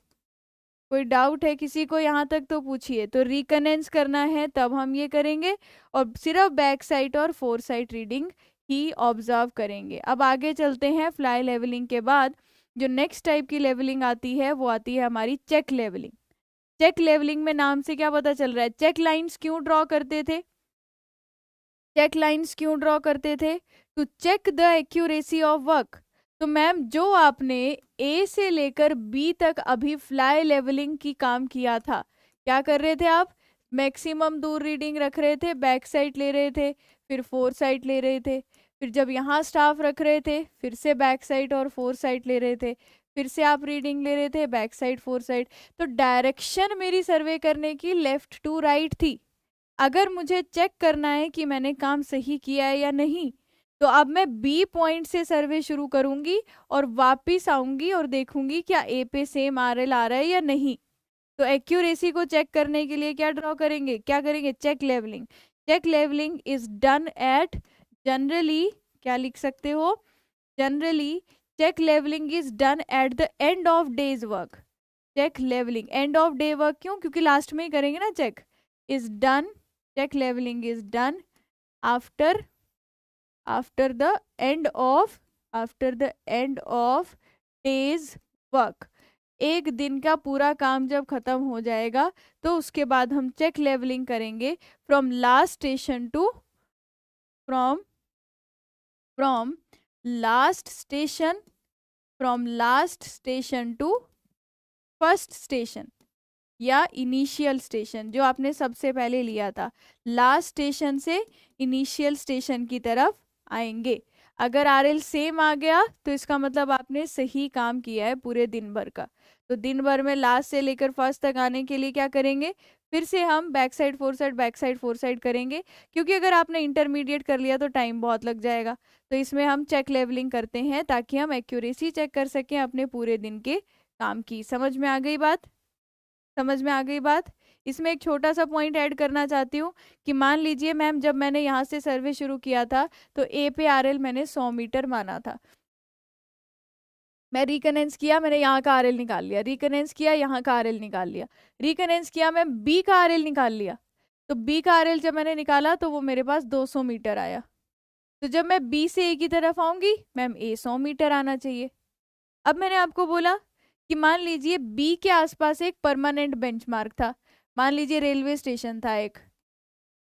Speaker 1: कोई डाउट है किसी को यहाँ तक तो पूछिए। तो रिकनेंस करना है तब हम ये करेंगे, और सिर्फ बैक साइड और फोर साइड रीडिंग ही ऑब्जर्व करेंगे। अब आगे चलते हैं, फ्लाई लेवलिंग के बाद जो नेक्स्ट टाइप की लेवलिंग आती है वो आती है हमारी चेक लेवलिंग। चेक लेवलिंग में नाम से क्या पता चल रहा है, चेक लाइंस क्यों ड्रॉ करते थे, चेक लाइंस क्यों ड्रॉ करते थे, to check the accuracy of work. तो मैम जो आपने ए से लेकर बी तक अभी फ्लाई लेवलिंग की काम किया था, क्या कर रहे थे आप? मैक्सिमम दूर रीडिंग रख रहे थे, बैक साइड ले रहे थे, फिर फोर साइड ले रहे थे, फिर जब यहाँ स्टाफ रख रहे थे फिर से बैक साइड और फोर साइड ले रहे थे, फिर से आप रीडिंग ले रहे थे बैक साइड फोर साइड। तो डायरेक्शन मेरी सर्वे करने की लेफ्ट टू राइट थी। अगर मुझे चेक करना है कि मैंने काम सही किया है या नहीं, तो अब मैं बी पॉइंट से सर्वे शुरू करूंगी और वापिस आऊंगी और देखूंगी क्या ए पे सेम आरएल आ रहा है या नहीं। तो एक्यूरेसी को चेक करने के लिए क्या ड्रॉ करेंगे, क्या करेंगे? Check levelling. Check levelling is done at, generally क्या लिख सकते हो? Generally check levelling is done at the end of day's work. Check levelling end of day work, क्यों? क्योंकि लास्ट में ही करेंगे ना चेक। Is done, check levelling is done after the end of day's work. एक दिन का पूरा काम जब खत्म हो जाएगा तो उसके बाद हम चेक लेवलिंग करेंगे from last station to from last station to first station या इनिशियल स्टेशन, जो आपने सबसे पहले लिया था। लास्ट स्टेशन से इनिशियल स्टेशन की तरफ आएंगे। अगर आरएल सेम आ गया तो इसका मतलब आपने सही काम किया है पूरे दिन भर का। तो दिन भर में लास्ट से लेकर फर्स्ट तक आने के लिए क्या करेंगे? फिर से हम back side four side back side four side करेंगे, क्योंकि अगर आपने इंटरमीडिएट कर लिया तो टाइम बहुत लग जाएगा। तो इसमें हम चेक लेवलिंग करते हैं ताकि हम एक्यूरेसी चेक कर सकें अपने पूरे दिन के काम की। समझ में आ गई बात? समझ में आ गई बात? इसमें एक छोटा सा पॉइंट ऐड करना चाहती हूँ कि मान लीजिए मैम जब मैंने यहाँ से सर्वे शुरू किया था तो ए पे आरएल मैंने 100 मीटर माना था। मैं रिकनेंस किया, मैंने यहाँ का आरएल निकाल लिया, रिकनेंस किया, यहाँ का आरएल निकाल लिया, रिकनेंस किया, मैं बी का आरएल निकाल लिया। तो बी का आरएल जब मैंने निकाला तो वो मेरे पास 200 मीटर आया। तो जब मैं बी से ए की तरफ आऊंगी मैम ए 100 मीटर आना चाहिए। अब मैंने आपको बोला कि मान लीजिए बी के आसपास एक परमानेंट बेंचमार्क था, मान लीजिए रेलवे स्टेशन था एक।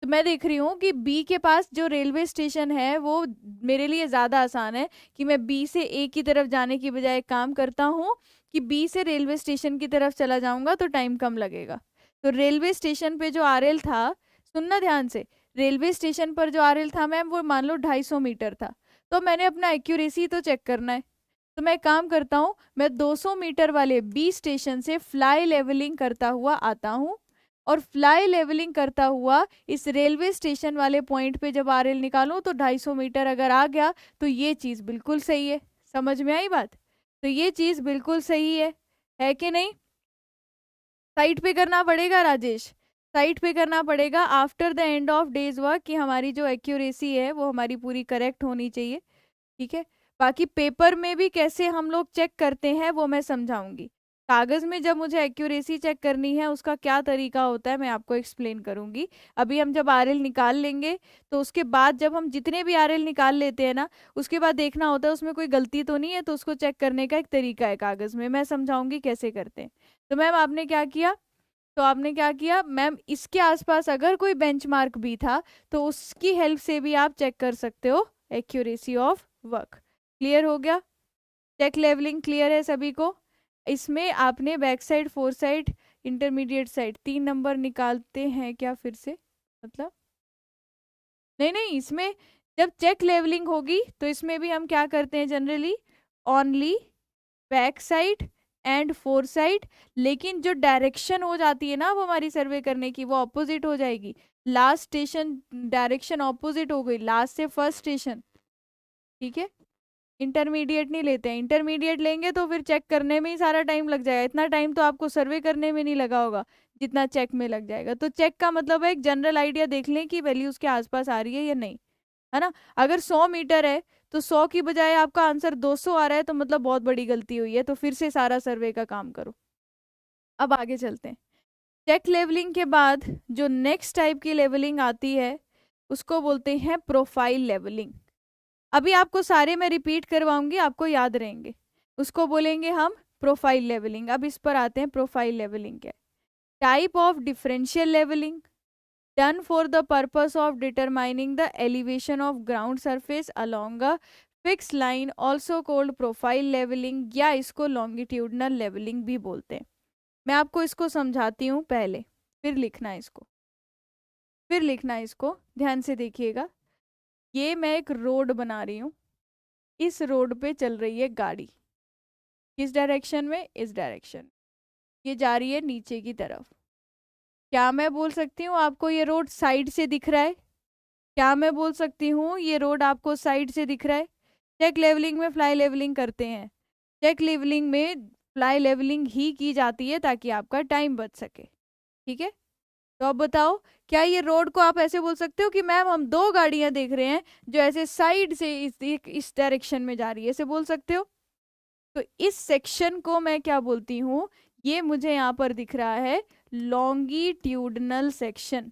Speaker 1: तो मैं देख रही हूँ कि बी के पास जो रेलवे स्टेशन है वो मेरे लिए ज़्यादा आसान है कि मैं बी से ए की तरफ जाने की बजाय एक काम करता हूँ कि बी से रेलवे स्टेशन की तरफ चला जाऊंगा तो टाइम कम लगेगा। तो रेलवे स्टेशन पे जो आरएल था, सुनना ध्यान से, रेलवे स्टेशन पर जो आरएल था मैम वो मान लो 250 मीटर था। तो मैंने अपना एक्यूरेसी तो चेक करना है, तो मैं काम करता हूँ, मैं 200 मीटर वाले बी स्टेशन से फ्लाई लेवलिंग करता हुआ आता हूँ और फ्लाई लेवलिंग करता हुआ इस रेलवे स्टेशन वाले पॉइंट पे जब आरएल निकालूं तो 250 मीटर अगर आ गया तो ये चीज़ बिल्कुल सही है। समझ में आई बात? तो ये चीज़ बिल्कुल सही है कि नहीं? साइट पे करना पड़ेगा राजेश, साइट पे करना पड़ेगा after the end of day's work कि हमारी जो एक्यूरेसी है वो हमारी पूरी करेक्ट होनी चाहिए। ठीक है, बाकी पेपर में भी कैसे हम लोग चेक करते हैं वो मैं समझाऊंगी। कागज में जब मुझे एक्यूरेसी चेक करनी है उसका क्या तरीका होता है मैं आपको एक्सप्लेन करूंगी। अभी हम जब आरएल निकाल लेंगे तो उसके बाद जब हम जितने भी आरएल निकाल लेते हैं ना, उसके बाद देखना होता है उसमें कोई गलती तो नहीं है, तो उसको चेक करने का एक तरीका है कागज में, मैं समझाऊंगी कैसे करते हैं। तो मैम आपने क्या किया? तो आपने क्या किया मैम, इसके आसपास अगर कोई बेंचमार्क भी था तो उसकी हेल्प से भी आप चेक कर सकते हो एक्यूरेसी ऑफ वर्क। क्लियर हो गया? चेक लेवलिंग क्लियर है सभी को? इसमें आपने back side four side intermediate side 3 number निकालते हैं क्या फिर से? मतलब नहीं नहीं, इसमें जब चेक लेवलिंग होगी तो इसमें भी हम क्या करते हैं generally, only back side and fore side, लेकिन जो डायरेक्शन हो जाती है ना वो हमारी सर्वे करने की वो ऑपोजिट हो जाएगी। लास्ट स्टेशन डायरेक्शन ऑपोजिट हो गई, लास्ट से फर्स्ट स्टेशन। ठीक है, इंटरमीडिएट नहीं लेते हैं, इंटरमीडिएट लेंगे तो फिर चेक करने में ही सारा टाइम लग जाएगा। इतना टाइम तो आपको सर्वे करने में नहीं लगा होगा जितना चेक में लग जाएगा। तो चेक का मतलब है एक जनरल आइडिया देख लें कि वैल्यू उसके आसपास आ रही है या नहीं, है ना। अगर 100 मीटर है तो 100 की बजाय आपका आंसर 200 आ रहा है तो मतलब बहुत बड़ी गलती हुई है, तो फिर से सारा सर्वे का काम करो। अब आगे चलते हैं। चेक लेवलिंग के बाद जो नेक्स्ट टाइप की लेवलिंग आती है उसको बोलते हैं प्रोफाइल लेवलिंग। अभी आपको सारे मैं रिपीट करवाऊंगी, आपको याद रहेंगे। उसको बोलेंगे हम प्रोफाइल लेवलिंग। अब इस पर आते हैं, प्रोफाइल लेवलिंग क्या है? Type of differential levelling done for the purpose of determining the elevation of ground surface along a fix line also called profile levelling, या इसको लॉन्गिट्यूडनल लेवलिंग भी बोलते हैं। मैं आपको इसको समझाती हूँ पहले, फिर लिखना इसको, फिर लिखना इसको, ध्यान से देखिएगा। ये मैं एक रोड बना रही हूँ, इस रोड पे चल रही है गाड़ी, किस डायरेक्शन में, इस डायरेक्शन, ये जा रही है नीचे की तरफ। क्या मैं बोल सकती हूँ आपको ये रोड साइड से दिख रहा है? क्या मैं बोल सकती हूँ ये रोड आपको साइड से दिख रहा है? चेक लेवलिंग में फ्लाई लेवलिंग करते हैं, चेक लेवलिंग में फ्लाई लेवलिंग ही की जाती है ताकि आपका टाइम बच सके, ठीक है। तो अब बताओ, क्या ये रोड को आप ऐसे बोल सकते हो कि मैम हम दो गाड़ियां देख रहे हैं जो ऐसे साइड से इस डायरेक्शन में जा रही है, ऐसे बोल सकते हो? तो इस सेक्शन को मैं क्या बोलती हूँ, ये मुझे यहाँ पर दिख रहा है लॉन्गिट्यूडनल सेक्शन।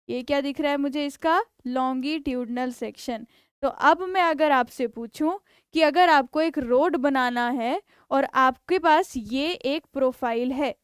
Speaker 1: ये क्या दिख रहा है मुझे, इसका लॉन्गिट्यूडनल सेक्शन। तो अब मैं अगर आपसे पूछूं कि अगर आपको एक रोड बनाना है और आपके पास ये एक प्रोफाइल है,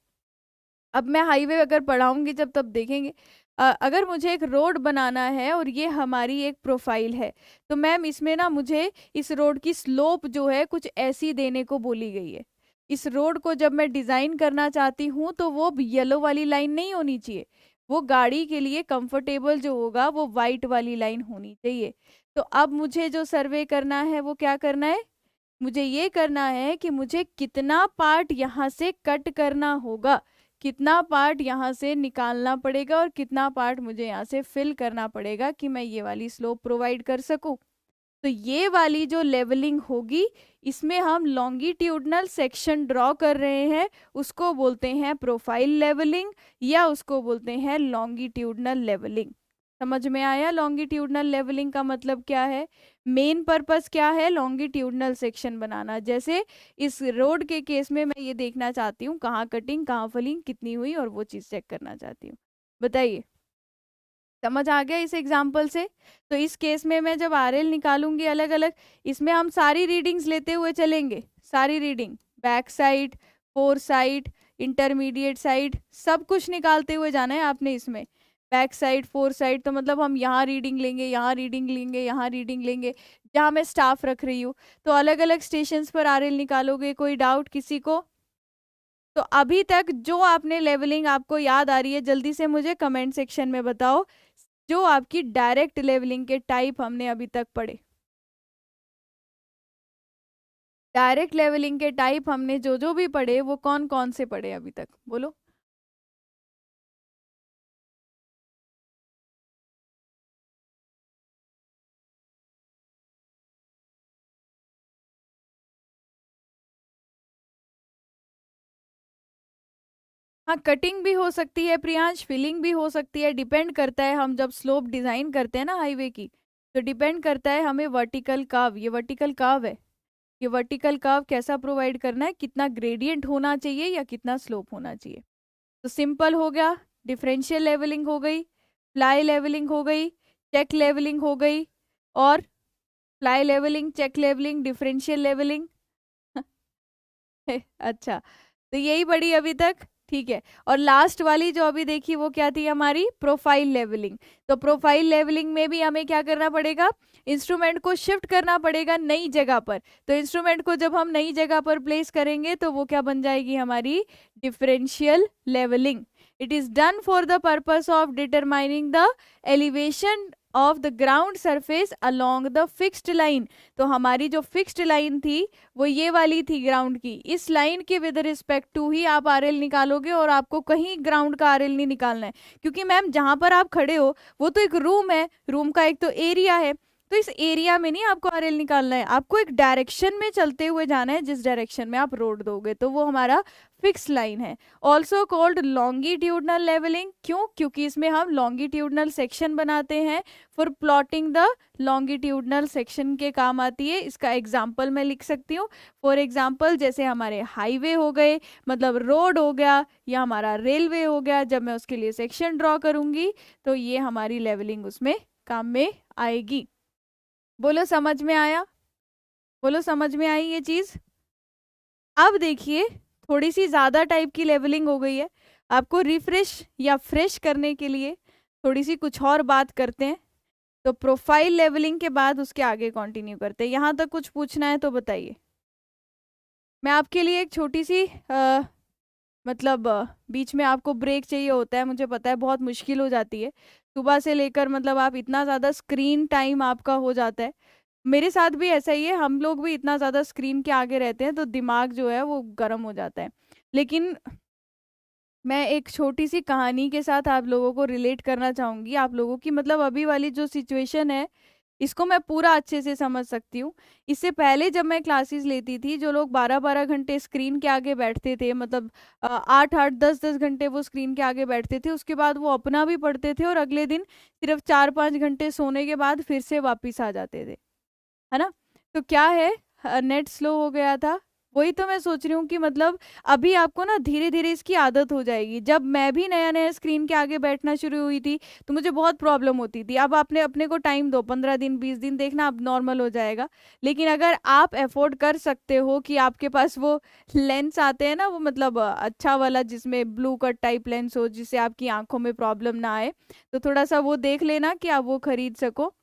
Speaker 1: अब मैं हाईवे अगर पढ़ाऊंगी जब तब देखेंगे, अगर मुझे एक रोड बनाना है और ये हमारी एक प्रोफाइल है, तो मैम इसमें ना मुझे इस रोड की स्लोप जो है कुछ ऐसी देने को बोली गई है। इस रोड को जब मैं डिज़ाइन करना चाहती हूँ तो वो येलो वाली लाइन नहीं होनी चाहिए, वो गाड़ी के लिए कंफर्टेबल जो होगा वो वाइट वाली लाइन होनी चाहिए। तो अब मुझे जो सर्वे करना है वो क्या करना है, मुझे ये करना है कि मुझे कितना पार्ट यहाँ से कट करना होगा, कितना पार्ट यहाँ से निकालना पड़ेगा और कितना पार्ट मुझे यहाँ से फिल करना पड़ेगा कि मैं ये वाली स्लोप प्रोवाइड कर सकूं। तो ये वाली जो लेवलिंग होगी, इसमें हम लॉन्गिट्यूडनल सेक्शन ड्रॉ कर रहे हैं, उसको बोलते हैं प्रोफाइल लेवलिंग या उसको बोलते हैं लॉन्गिट्यूडनल लेवलिंग। समझ में आया लॉन्गिट्यूडनल लेवलिंग का मतलब क्या है? मेन पर्पस क्या है, लॉन्गिट्यूडनल सेक्शन बनाना। जैसे इस रोड के केस में मैं ये देखना चाहती हूँ कहाँ कटिंग कहाँ फलिंग कितनी हुई, और वो चीज़ चेक करना चाहती हूँ। बताइए, समझ आ गया इस एग्जाम्पल से? तो इस केस में मैं जब आरएल निकालूंगी अलग अलग, इसमें हम सारी रीडिंग्स लेते हुए चलेंगे, सारी reading, back side, four side, intermediate side, सब कुछ निकालते हुए जाना है आपने इसमें। बैक साइड, फोर साइड, तो मतलब हम यहाँ रीडिंग लेंगे, यहाँ रीडिंग लेंगे, यहाँ रीडिंग लेंगे, जहाँ मैं स्टाफ रख रही हूँ। तो अलग अलग स्टेशंस पर आरएल निकालोगे। कोई डाउट किसी को? तो अभी तक जो आपने लेवलिंग आपको याद आ रही है, जल्दी से मुझे कमेंट सेक्शन में बताओ, जो आपकी डायरेक्ट लेवलिंग के टाइप हमने अभी तक पढ़े। डायरेक्ट लेवलिंग के टाइप हमने जो जो भी पढ़े वो कौन कौन से पढ़े अभी तक, बोलो। हाँ, कटिंग भी हो सकती है प्रियांश, फिलिंग भी हो सकती है, डिपेंड करता है हम जब स्लोप डिजाइन करते हैं ना हाईवे की, तो डिपेंड करता है हमें वर्टिकल कर्व, ये वर्टिकल कर्व है, ये वर्टिकल कर्व कैसा प्रोवाइड करना है, कितना ग्रेडियंट होना चाहिए या कितना स्लोप होना चाहिए। तो सिंपल हो गया, डिफरेंशियल लेवलिंग हो गई, फ्लाई लेवलिंग हो गई, चेक लेवलिंग हो गई, और fly levelling, check levelling, differential levelling. अच्छा, तो यही पढ़ी अभी तक, ठीक है। और लास्ट वाली जो अभी देखी वो क्या थी हमारी, प्रोफाइल लेवलिंग। तो प्रोफाइल लेवलिंग में भी हमें क्या करना पड़ेगा, इंस्ट्रूमेंट को शिफ्ट करना पड़ेगा नई जगह पर। तो इंस्ट्रूमेंट को जब हम नई जगह पर प्लेस करेंगे तो वो क्या बन जाएगी हमारी, differential levelling. It is done for the purpose of determining the elevation of the ground surface along the fixed line. तो हमारी जो फिक्स्ड लाइन थी वो ये वाली थी ग्राउंड की, इस लाइन के विद रिस्पेक्ट टू ही आप आरएल निकालोगे, और आपको कहीं ग्राउंड का आरएल नहीं निकालना है, क्योंकि मैम जहां पर आप खड़े हो वो तो एक रूम है, रूम का एक तो एरिया है, तो इस एरिया में नहीं आपको आरएल निकालना है, आपको एक डायरेक्शन में चलते हुए जाना है, जिस डायरेक्शन में आप रोड दोगे, तो वो हमारा फिक्स लाइन है। ऑल्सो कॉल्ड लॉन्गिट्यूडनल लेवलिंग, क्यों, क्योंकि इसमें हम लॉन्गिट्यूडनल सेक्शन बनाते हैं, for plotting the longitudinal section के काम आती है। इसका एग्जाम्पल मैं लिख सकती हूँ, फॉर एग्जाम्पल जैसे हमारे हाईवे हो गए, मतलब रोड हो गया, या हमारा रेलवे हो गया, जब मैं उसके लिए सेक्शन ड्रॉ करूंगी तो ये हमारी लेवलिंग उसमें काम में आएगी। बोलो समझ में आया, बोलो समझ में आई ये चीज? अब देखिए, थोड़ी सी ज़्यादा टाइप की लेवलिंग हो गई है, आपको रिफ्रेश या फ्रेश करने के लिए थोड़ी सी कुछ और बात करते हैं। तो प्रोफाइल लेवलिंग के बाद उसके आगे कंटिन्यू करते हैं। यहाँ तक कुछ पूछना है तो बताइए। मैं आपके लिए एक छोटी सी मतलब बीच में आपको ब्रेक चाहिए होता है, मुझे पता है बहुत मुश्किल हो जाती है सुबह से लेकर, मतलब आप इतना ज़्यादा स्क्रीन टाइम आपका हो जाता है। मेरे साथ भी ऐसा ही है, हम लोग भी इतना ज़्यादा स्क्रीन के आगे रहते हैं तो दिमाग जो है वो गर्म हो जाता है। लेकिन मैं एक छोटी सी कहानी के साथ आप लोगों को रिलेट करना चाहूँगी, आप लोगों की मतलब अभी वाली जो सिचुएशन है इसको मैं पूरा अच्छे से समझ सकती हूँ। इससे पहले जब मैं क्लासेस लेती थी, जो लोग 12-12 घंटे स्क्रीन के आगे बैठते थे, मतलब 8-8 10-10 घंटे वो स्क्रीन के आगे बैठते थे, उसके बाद वो अपना भी पढ़ते थे और अगले दिन सिर्फ 4-5 घंटे सोने के बाद फिर से वापस आ जाते थे, है ना। तो क्या है, नेट स्लो हो गया था। वही तो मैं सोच रही हूँ कि मतलब अभी आपको ना धीरे धीरे इसकी आदत हो जाएगी। जब मैं भी नया नया स्क्रीन के आगे बैठना शुरू हुई थी तो मुझे बहुत प्रॉब्लम होती थी। अब आपने अपने को टाइम दो, 15 दिन 20 दिन देखना, अब नॉर्मल हो जाएगा। लेकिन अगर आप अफोर्ड कर सकते हो कि आपके पास वो लेंस आते हैं ना, वो मतलब अच्छा वाला जिसमें ब्लू कट टाइप लेंस हो, जिससे आपकी आंखों में प्रॉब्लम ना आए, तो थोड़ा सा वो देख लेना कि आप वो खरीद सको।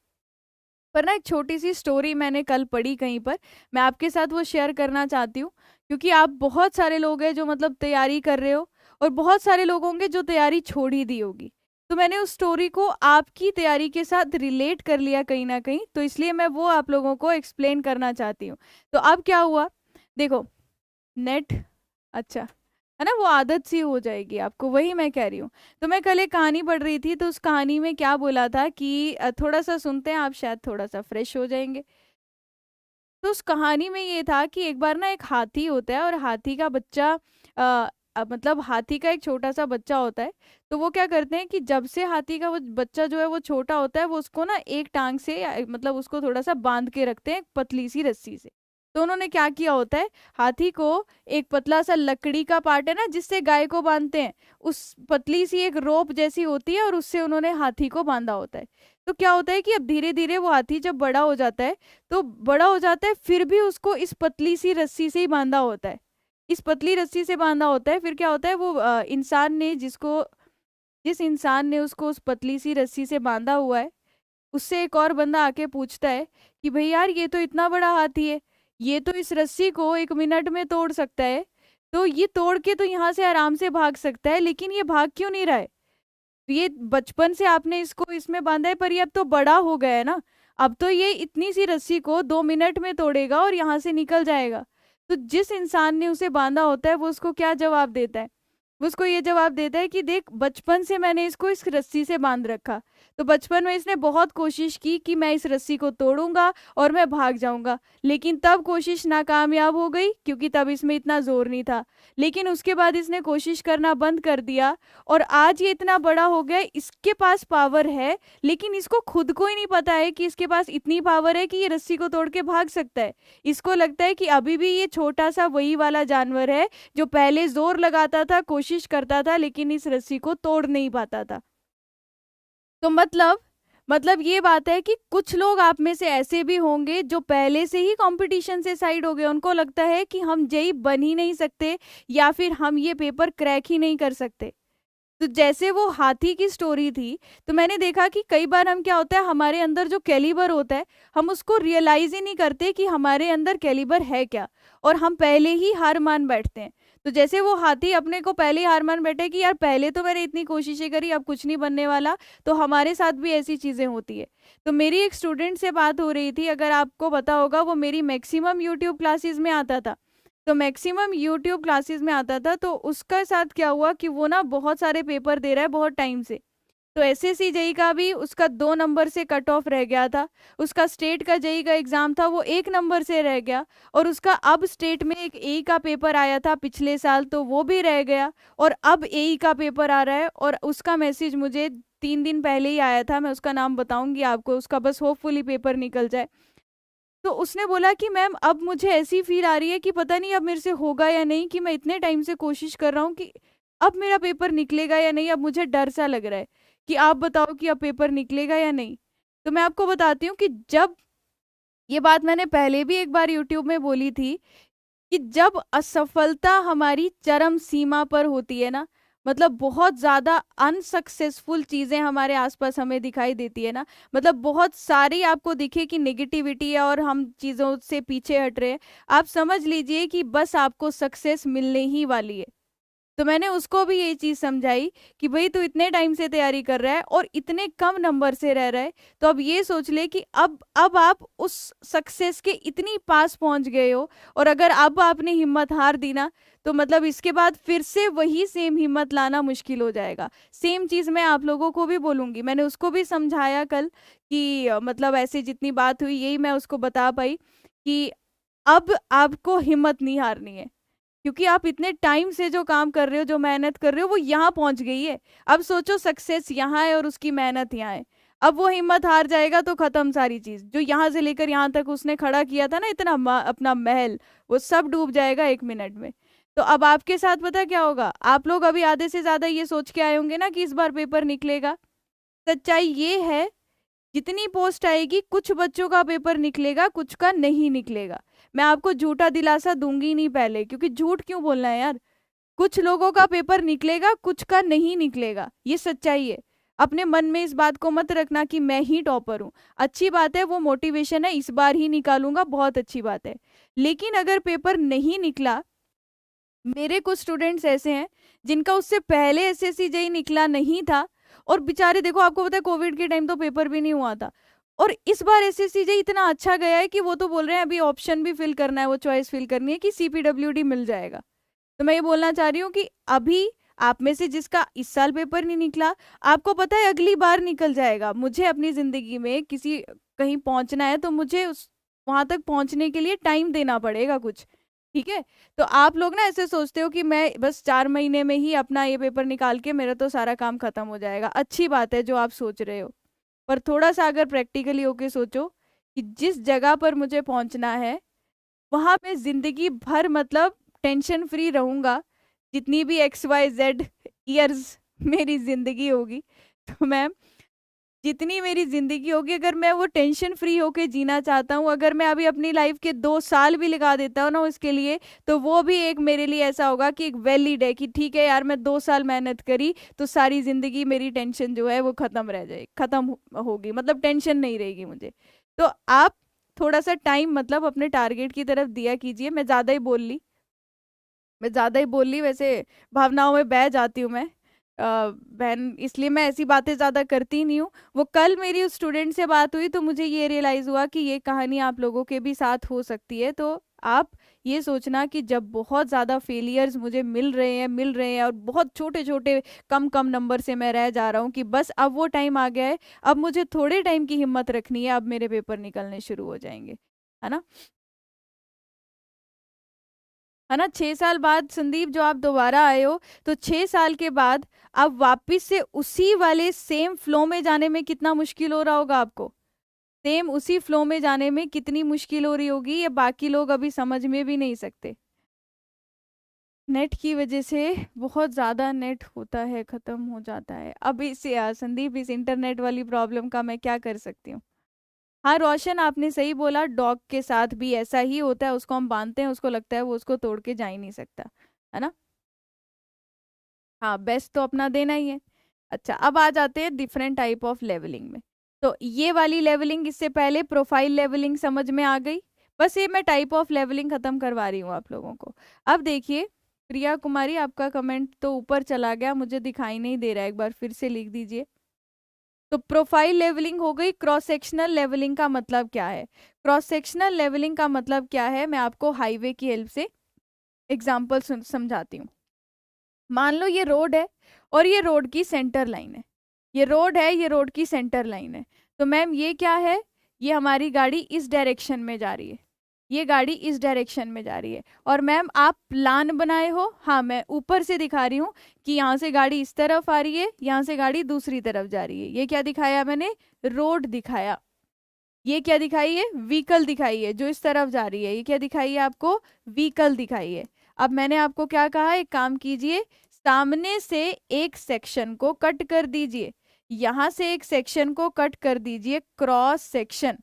Speaker 1: पर ना एक छोटी सी स्टोरी मैंने कल पढ़ी कहीं पर, मैं आपके साथ वो शेयर करना चाहती हूँ। क्योंकि आप बहुत सारे लोग हैं जो मतलब तैयारी कर रहे हो, और बहुत सारे लोग होंगे जो तैयारी छोड़ ही दी होगी। तो मैंने उस स्टोरी को आपकी तैयारी के साथ रिलेट कर लिया कहीं ना कहीं, तो इसलिए मैं वो आप लोगों को एक्सप्लेन करना चाहती हूँ। तो अब क्या हुआ, देखो, नेट, अच्छा, है ना, वो आदत सी हो जाएगी आपको, वही मैं कह रही हूँ। तो मैं कल एक कहानी पढ़ रही थी, तो उस कहानी में क्या बोला था कि थोड़ा सा सुनते हैं आप, शायद थोड़ा सा फ्रेश हो जाएंगे। तो उस कहानी में ये था कि एक बार ना एक हाथी होता है, और हाथी का बच्चा मतलब हाथी का एक छोटा सा बच्चा होता है। तो वो क्या करते हैं कि जब से हाथी का वो बच्चा जो है वो छोटा होता है, वो उसको ना एक टांग से मतलब उसको थोड़ा सा बांध के रखते हैं एक पतली सी रस्सी से। तो उन्होंने क्या किया होता है, हाथी को एक पतला सा लकड़ी का पार्ट है ना जिससे गाय को बांधते हैं, उस पतली सी एक रोप जैसी होती है, और उससे उन्होंने हाथी को बांधा होता है। तो क्या होता है कि अब धीरे धीरे वो हाथी जब बड़ा हो जाता है, तो बड़ा हो जाता है, फिर भी उसको इस पतली सी रस्सी से ही बांधा होता है, इस पतली रस्सी से बांधा होता है। फिर क्या होता है, वो इंसान ने जिस इंसान ने उसको उस पतली सी रस्सी से बांधा हुआ है, उससे एक और बंदा आके पूछता है कि भाई यार, ये तो इतना बड़ा हाथी है, ये तो इस रस्सी को 1 मिनट में तोड़ सकता है, तो ये तोड़ के तो यहाँ से आराम से भाग सकता है, लेकिन ये भाग क्यों नहीं रहा है। ये बचपन से आपने इसको इसमें बांधा है, पर ये अब तो बड़ा हो गया है ना, अब तो ये इतनी सी रस्सी को 2 मिनट में तोड़ेगा और यहाँ से निकल जाएगा। तो जिस इंसान ने उसे बांधा होता है वो उसको क्या जवाब देता है, वो उसको ये जवाब देता है कि देख, बचपन से मैंने इसको इस रस्सी से बांध रखा, तो बचपन में इसने बहुत कोशिश की कि मैं इस रस्सी को तोड़ूंगा और मैं भाग जाऊंगा, लेकिन तब कोशिश नाकामयाब हो गई क्योंकि तब इसमें इतना जोर नहीं था। लेकिन उसके बाद इसने कोशिश करना बंद कर दिया, और आज ये इतना बड़ा हो गया, इसके पास पावर है, लेकिन इसको खुद को ही नहीं पता है कि इसके पास इतनी पावर है कि ये रस्सी को तोड़ के भाग सकता है। इसको लगता है कि अभी भी ये छोटा सा वही वाला जानवर है जो पहले जोर लगाता था, कोशिश करता था, लेकिन इस रस्सी को तोड़ नहीं पाता था। तो मतलब ये बात है कि कुछ लोग आप में से ऐसे भी होंगे जो पहले से ही कंपटीशन से साइड हो गए, उनको लगता है कि हम जेई बन ही नहीं सकते, या फिर हम ये पेपर क्रैक ही नहीं कर सकते। तो जैसे वो हाथी की स्टोरी थी, तो मैंने देखा कि कई बार हम क्या होता है, हमारे अंदर जो कैलिबर होता है, हम उसको रियलाइज ही नहीं करते कि हमारे अंदर कैलिबर है क्या, और हम पहले ही हार मान बैठते हैं। तो जैसे वो हाथी अपने को पहले ही हार मान बैठे कि यार पहले तो मैंने इतनी कोशिशें करी, अब कुछ नहीं बनने वाला, तो हमारे साथ भी ऐसी चीजें होती है। तो मेरी एक स्टूडेंट से बात हो रही थी, अगर आपको पता होगा, वो मेरी मैक्सिमम यूट्यूब क्लासेस में आता था। तो मैक्सिमम यूट्यूब क्लासेस में आता था, तो उसका साथ क्या हुआ कि वो ना बहुत सारे पेपर दे रहा है बहुत टाइम से। तो एसएससी जेई का भी उसका 2 नंबर से कट ऑफ रह गया था, उसका स्टेट का जेई का एग्जाम था वो 1 नंबर से रह गया, और उसका अब स्टेट में एक एई का पेपर आया था पिछले साल, तो वो भी रह गया, और अब एई का पेपर आ रहा है, और उसका मैसेज मुझे 3 दिन पहले ही आया था, मैं उसका नाम बताऊंगी आपको, उसका बस होपफुली पेपर निकल जाए। तो उसने बोला कि मैम, अब मुझे ऐसी फील आ रही है कि पता नहीं अब मेरे से होगा या नहीं, कि मैं इतने टाइम से कोशिश कर रहा हूँ कि अब मेरा पेपर निकलेगा या नहीं, अब मुझे डर सा लग रहा है कि आप बताओ कि अब पेपर निकलेगा या नहीं। तो मैं आपको बताती हूँ कि जब, ये बात मैंने पहले भी एक बार यूट्यूब में बोली थी, कि जब असफलता हमारी चरम सीमा पर होती है ना, मतलब बहुत ज़्यादा अनसक्सेसफुल चीज़ें हमारे आसपास हमें दिखाई देती है ना, मतलब बहुत सारी आपको दिखे कि नेगेटिविटी है और हम चीज़ों से पीछे हट रहे हैं, आप समझ लीजिए कि बस आपको सक्सेस मिलने ही वाली है। तो मैंने उसको भी यही चीज समझाई कि भाई तू इतने टाइम से तैयारी कर रहा है और इतने कम नंबर से रह रहा है, तो अब ये सोच ले कि अब आप उस सक्सेस के इतनी पास पहुंच गए हो, और अगर अब आपने हिम्मत हार दी ना, तो मतलब इसके बाद फिर से वही सेम हिम्मत लाना मुश्किल हो जाएगा। सेम चीज मैं आप लोगों को भी बोलूंगी, मैंने उसको भी समझाया कल कि मतलब ऐसे जितनी बात हुई यही मैं उसको बता पाई कि अब आपको हिम्मत नहीं हारनी है, क्योंकि आप इतने टाइम से जो काम कर रहे हो, जो मेहनत कर रहे हो, वो यहाँ पहुंच गई है। अब सोचो सक्सेस यहाँ है और उसकी मेहनत यहाँ है, अब वो हिम्मत हार जाएगा तो खत्म सारी चीज, जो यहाँ से लेकर यहाँ तक उसने खड़ा किया था ना इतना अपना महल, वो सब डूब जाएगा 1 मिनट में। तो अब आपके साथ पता क्या होगा, आप लोग अभी आधे से ज्यादा ये सोच के आए होंगे ना कि इस बार पेपर निकलेगा। सच्चाई ये है, जितनी पोस्ट आएगी कुछ बच्चों का पेपर निकलेगा, कुछ का नहीं निकलेगा। मैं आपको झूठा दिलासा दूंगी नहीं पहले, क्योंकि झूठ क्यों बोलना है यार। कुछ लोगों का पेपर निकलेगा, कुछ का नहीं निकलेगा, ये सच्चाई है। अपने मन में इस बात को मत रखना कि मैं ही टॉपर हूँ। अच्छी बात है, वो मोटिवेशन है, इस बार ही निकालूंगा, बहुत अच्छी बात है। लेकिन अगर पेपर नहीं निकला, मेरे कुछ स्टूडेंट्स ऐसे हैं जिनका उससे पहले एसएससी जेई निकला नहीं था, और बेचारे देखो, आपको पता है कोविड के टाइम तो पेपर भी नहीं हुआ था, और इस बार एसएससी जेई इतना अच्छा गया है कि वो तो बोल रहे हैं अभी ऑप्शन भी फिल करना है, वो चॉइस फिल करनी है कि सीपीडब्ल्यूडी मिल जाएगा। तो मैं ये बोलना चाह रही हूँ कि अभी आप में से जिसका इस साल पेपर नहीं निकला, आपको पता है अगली बार निकल जाएगा। मुझे अपनी जिंदगी में किसी कहीं पहुंचना है तो मुझे उस वहां तक पहुंचने के लिए टाइम देना पड़ेगा कुछ, ठीक है। तो आप लोग ना ऐसे सोचते हो कि मैं बस 4 महीने में ही अपना ये पेपर निकाल के मेरा तो सारा काम खत्म हो जाएगा। अच्छी बात है जो आप सोच रहे हो, पर थोड़ा सा अगर प्रैक्टिकली होके सोचो कि जिस जगह पर मुझे पहुंचना है वहां पे जिंदगी भर मतलब टेंशन फ्री रहूंगा, जितनी भी XYZ ईयर्स मेरी जिंदगी होगी, तो मैं जितनी मेरी जिंदगी होगी, अगर मैं वो टेंशन फ्री होके जीना चाहता हूँ, अगर मैं अभी अपनी लाइफ के 2 साल भी लगा देता हूँ ना उसके लिए, तो वो भी एक मेरे लिए ऐसा होगा कि एक वैलिड है कि ठीक है यार, मैं 2 साल मेहनत करी तो सारी जिंदगी मेरी टेंशन जो है वो खत्म रह जाएगी, खत्म होगी, मतलब टेंशन नहीं रहेगी मुझे। तो आप थोड़ा सा टाइम मतलब अपने टारगेट की तरफ दिया कीजिए। मैं ज़्यादा ही बोल ली वैसे, भावनाओं में बह जाती हूँ मैं, बहन, इसलिए मैं ऐसी बातें ज़्यादा करती नहीं हूँ। वो कल मेरी उस स्टूडेंट से बात हुई तो मुझे ये रियलाइज़ हुआ कि ये कहानी आप लोगों के भी साथ हो सकती है। तो आप ये सोचना कि जब बहुत ज़्यादा फेलियर्स मुझे मिल रहे हैं और बहुत छोटे छोटे कम कम नंबर से मैं रह जा रहा हूँ, कि बस अब वो टाइम आ गया है, अब मुझे थोड़े टाइम की हिम्मत रखनी है, अब मेरे पेपर निकलने शुरू हो जाएंगे, है ना। है ना, 6 साल बाद संदीप जो आप दोबारा आए हो, तो 6 साल के बाद आप वापिस से उसी वाले सेम फ्लो में जाने में कितना मुश्किल हो रहा होगा आपको, सेम उसी फ्लो में जाने में कितनी मुश्किल हो रही होगी, ये बाकी लोग अभी समझ में भी नहीं सकते। नेट की वजह से बहुत ज़्यादा नेट होता है, ख़त्म हो जाता है। अब इस संदीप, इस इंटरनेट वाली प्रॉब्लम का मैं क्या कर सकती हूँ। हाँ रोशन, आपने सही बोला, डॉग के साथ भी ऐसा ही होता है, उसको हम बांधते हैं, उसको लगता है वो उसको तोड़ के जा ही नहीं सकता, है ना। हाँ, बेस्ट तो अपना देना ही है। अच्छा, अब आ जाते हैं डिफरेंट टाइप ऑफ लेवलिंग में। तो ये वाली लेवलिंग, इससे पहले प्रोफाइल लेवलिंग समझ में आ गई। बस ये मैं टाइप ऑफ लेवलिंग खत्म करवा रही हूँ आप लोगों को। अब देखिए, प्रिया कुमारी, आपका कमेंट तो ऊपर चला गया, मुझे दिखाई नहीं दे रहा है, एक बार फिर से लिख दीजिए। तो प्रोफाइल लेवलिंग हो गई। क्रॉस सेक्शनल लेवलिंग का मतलब क्या है? क्रॉस सेक्शनल लेवलिंग का मतलब क्या है, मैं आपको हाईवे की हेल्प से एग्जाम्पल समझाती हूँ। मान लो ये रोड है और ये रोड की सेंटर लाइन है, ये रोड है, ये रोड की सेंटर लाइन है। तो मैम ये क्या है, ये हमारी गाड़ी इस डायरेक्शन में जा रही है, ये गाड़ी इस डायरेक्शन में जा रही है। और मैम आप प्लान बनाए हो, हाँ मैं ऊपर से दिखा रही हूँ कि यहाँ से गाड़ी इस तरफ आ रही है, यहाँ से गाड़ी दूसरी तरफ जा रही है। ये क्या दिखाया मैंने? रोड दिखाया। ये क्या दिखाई है? व्हीकल दिखाई है जो इस तरफ जा रही है। ये क्या दिखाई है आपको? व्हीकल दिखाई है। अब मैंने आपको क्या कहा, एक काम कीजिए, सामने से एक सेक्शन को कट कर दीजिए, यहां से एक सेक्शन को कट कर दीजिए, क्रॉस सेक्शन।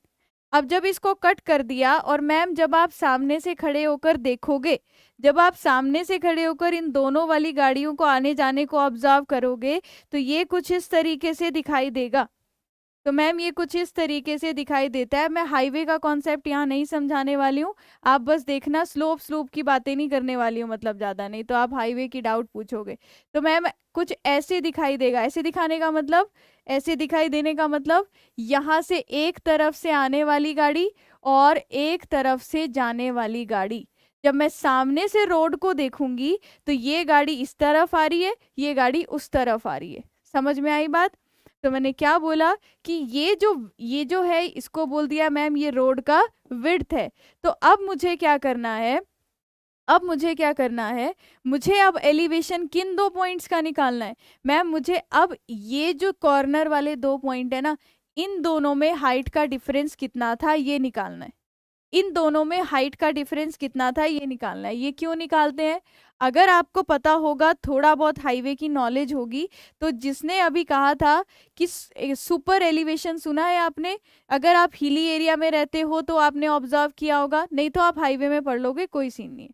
Speaker 1: अब जब इसको कट कर दिया, और मैम जब आप सामने से खड़े होकर देखोगे, जब आप सामने से खड़े होकर इन दोनों वाली गाड़ियों को आने जाने को ऑब्जर्व करोगे तो ये कुछ इस तरीके से दिखाई देगा। तो मैम ये कुछ इस तरीके से दिखाई देता है। मैं हाईवे का कॉन्सेप्ट यहाँ नहीं समझाने वाली हूँ, आप बस देखना, स्लोप स्लोप की बातें नहीं करने वाली हूँ, मतलब ज़्यादा नहीं तो आप हाईवे की डाउट पूछोगे। तो मैम कुछ ऐसे दिखाई देगा, ऐसे दिखाने का मतलब, ऐसे दिखाई देने का मतलब यहाँ से एक तरफ से आने वाली गाड़ी और एक तरफ से जाने वाली गाड़ी, जब मैं सामने से रोड को देखूंगी तो ये गाड़ी इस तरफ आ रही है, ये गाड़ी उस तरफ आ रही है। समझ में आई बात? तो मैंने क्या बोला कि ये जो है इसको बोल दिया मैम ये रोड का विड्थ है। तो अब मुझे क्या करना है, मुझे अब एलिवेशन किन दो पॉइंट्स का निकालना है मैम? मुझे अब ये जो कॉर्नर वाले दो पॉइंट है ना, इन दोनों में हाइट का डिफरेंस कितना था ये निकालना है। इन दोनों में हाइट का डिफरेंस कितना था ये निकालना है। ये क्यों निकालते हैं? अगर आपको पता होगा, थोड़ा बहुत हाईवे की नॉलेज होगी, तो जिसने अभी कहा था कि सुपर एलिवेशन सुना है आपने? अगर आप हिली एरिया में रहते हो तो आपने ऑब्जर्व किया होगा, नहीं तो आप हाईवे में पढ़ लोगे, कोई सीन नहीं है।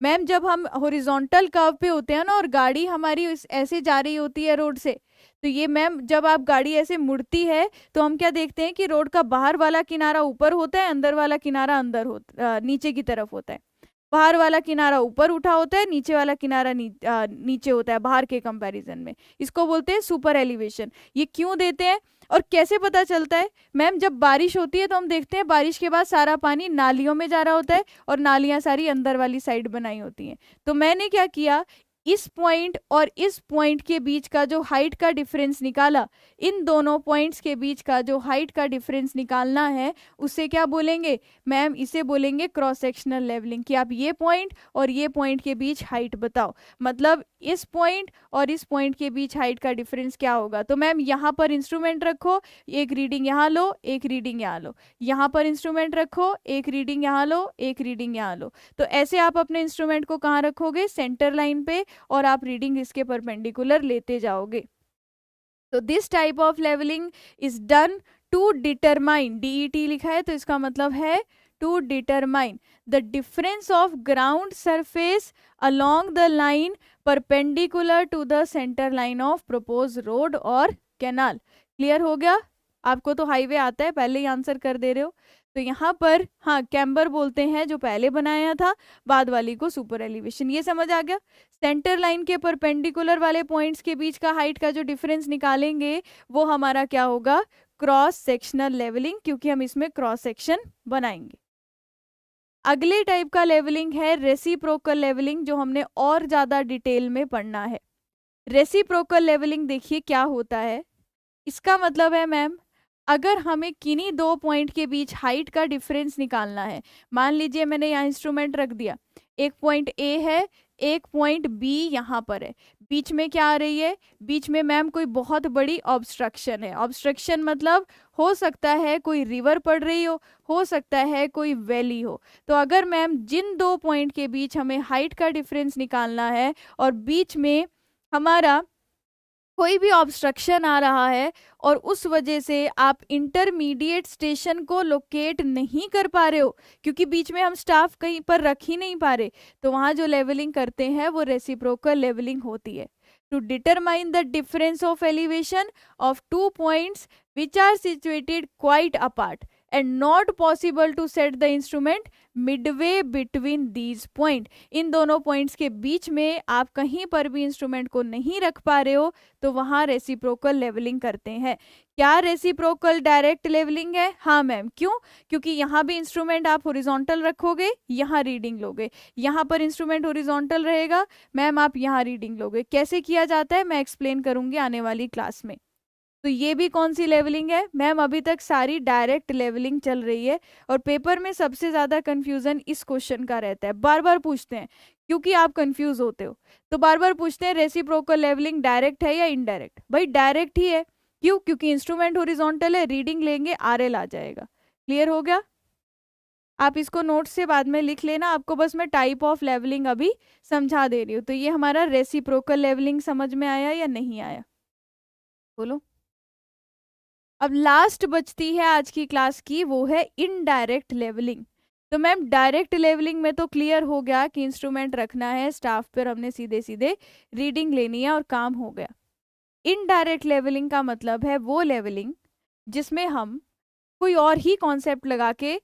Speaker 1: मैम जब हम हॉरिजॉन्टल कर्व पे होते हैं ना और गाड़ी हमारी ऐसे जा रही होती है रोड से, तो ये मैम जब आप गाड़ी ऐसे मुड़ती है तो हम क्या देखते हैं कि रोड का बाहर वाला किनारा ऊपर होता है, अंदर वाला किनारा नीचे की तरफ होता है। बाहर वाला किनारा ऊपर उठा होता है, नीचे वाला किनारा नीचे होता है बाहर के कंपैरिजन में। इसको बोलते हैं सुपर एलिवेशन। ये क्यों देते हैं और कैसे पता चलता है? मैम जब बारिश होती है तो हम देखते हैं बारिश के बाद सारा पानी नालियों में जा रहा होता है और नालियां सारी अंदर वाली साइड बनाई होती हैं। तो मैंने क्या किया, इस पॉइंट और इस पॉइंट के बीच का जो हाइट का डिफरेंस निकाला, इन दोनों पॉइंट्स के बीच का जो हाइट का डिफरेंस निकालना है उसे क्या बोलेंगे मैम? इसे बोलेंगे क्रॉस सेक्शनल लेवलिंग। कि आप ये पॉइंट और ये पॉइंट के बीच हाइट बताओ, मतलब इस पॉइंट और इस पॉइंट के बीच हाइट का डिफरेंस क्या होगा। तो मैम यहाँ पर इंस्ट्रूमेंट रखो, एक रीडिंग यहाँ लो, एक रीडिंग यहाँ लो, यहाँ पर इंस्ट्रूमेंट रखो, एक रीडिंग यहाँ लो, एक रीडिंग यहाँ लो। तो ऐसे आप अपने इंस्ट्रूमेंट को कहाँ रखोगे? सेंटर लाइन पे, और आप रीडिंग इसके परपेंडिकुलर लेते जाओगे। तो this type of levelling is done to determine, DET लिखा है तो इसका मतलब है to determine the difference of ground surface along the line perpendicular to the centre line of propose road और कैनाल। क्लियर हो गया? आपको तो हाईवे आता है, पहले ही आंसर कर दे रहे हो। तो यहाँ पर हाँ कैम्बर बोलते हैं जो पहले बनाया था, बाद वाली को सुपर एलिवेशन। ये समझ आ गया? सेंटर लाइन के परपेंडिकुलर वाले पॉइंट्स के बीच का हाइट का जो डिफरेंस निकालेंगे वो हमारा क्या होगा? क्रॉस सेक्शनल लेवलिंग, क्योंकि हम इसमें क्रॉस सेक्शन बनाएंगे। अगले टाइप का लेवलिंग है रेसिप्रोकल लेवलिंग, जो हमने और ज्यादा डिटेल में पढ़ना है। रेसिप्रोकल लेवलिंग देखिए क्या होता है। इसका मतलब है मैम अगर हमें किन्हीं दो पॉइंट के बीच हाइट का डिफरेंस निकालना है, मान लीजिए मैंने यहाँ इंस्ट्रूमेंट रख दिया, एक पॉइंट ए है, एक पॉइंट बी यहाँ पर है, बीच में क्या आ रही है? बीच में मैम कोई बहुत बड़ी ऑब्स्ट्रक्शन है। ऑब्स्ट्रक्शन मतलब हो सकता है कोई रिवर पड़ रही हो सकता है कोई वैली हो। तो अगर मैम जिन दो पॉइंट के बीच हमें हाइट का डिफरेंस निकालना है और बीच में हमारा कोई भी ऑब्स्ट्रक्शन आ रहा है और उस वजह से आप इंटरमीडिएट स्टेशन को लोकेट नहीं कर पा रहे हो, क्योंकि बीच में हम स्टाफ कहीं पर रख ही नहीं पा रहे, तो वहाँ जो लेवलिंग करते हैं वो रेसिप्रोकल लेवलिंग होती है। To determine the difference of elevation of two points which are situated quite apart and not possible to set the instrument midway between these point. इन दोनों पॉइंट्स के बीच में आप कहीं पर भी इंस्ट्रूमेंट को नहीं रख पा रहे हो, तो वहां रेसिप्रोकल लेवलिंग करते हैं। क्या रेसिप्रोकल डायरेक्ट लेवलिंग है? हाँ मैम। क्यों? क्योंकि यहाँ भी इंस्ट्रूमेंट आप हॉरिजॉन्टल रखोगे, यहाँ रीडिंग लोगे, यहाँ पर इंस्ट्रूमेंट हॉरिजॉन्टल रहेगा मैम, आप यहाँ रीडिंग लोगे। कैसे किया जाता है मैं एक्सप्लेन करूंगी आने वाली क्लास में। तो ये भी कौन सी लेवलिंग है मैम? अभी तक सारी डायरेक्ट लेवलिंग चल रही है, और पेपर में सबसे ज्यादा कंफ्यूजन इस क्वेश्चन का रहता है। बार बार पूछते हैं क्योंकि आप कंफ्यूज होते हो, तो बार बार पूछते हैं रेसिप्रोकल लेवलिंग डायरेक्ट है या इनडायरेक्ट? भाई डायरेक्ट ही है। क्यों? क्योंकि इंस्ट्रूमेंट हॉरिजॉन्टल है, रीडिंग लेंगे आरएल आ जाएगा। क्लियर हो गया? आप इसको नोट से बाद में लिख लेना, आपको बस मैं टाइप ऑफ लेवलिंग अभी समझा दे रही हूँ। तो ये हमारा रेसिप्रोकल लेवलिंग समझ में आया या नहीं आया? बोलो। अब लास्ट बचती है आज की क्लास की, वो है इनडायरेक्ट लेवलिंग। तो मैम डायरेक्ट लेवलिंग में तो क्लियर हो गया कि इंस्ट्रूमेंट रखना है, स्टाफ पर हमने सीधे सीधे रीडिंग लेनी है और काम हो गया। इनडायरेक्ट लेवलिंग का मतलब है वो लेवलिंग जिसमें हम कोई और ही कॉन्सेप्ट लगा के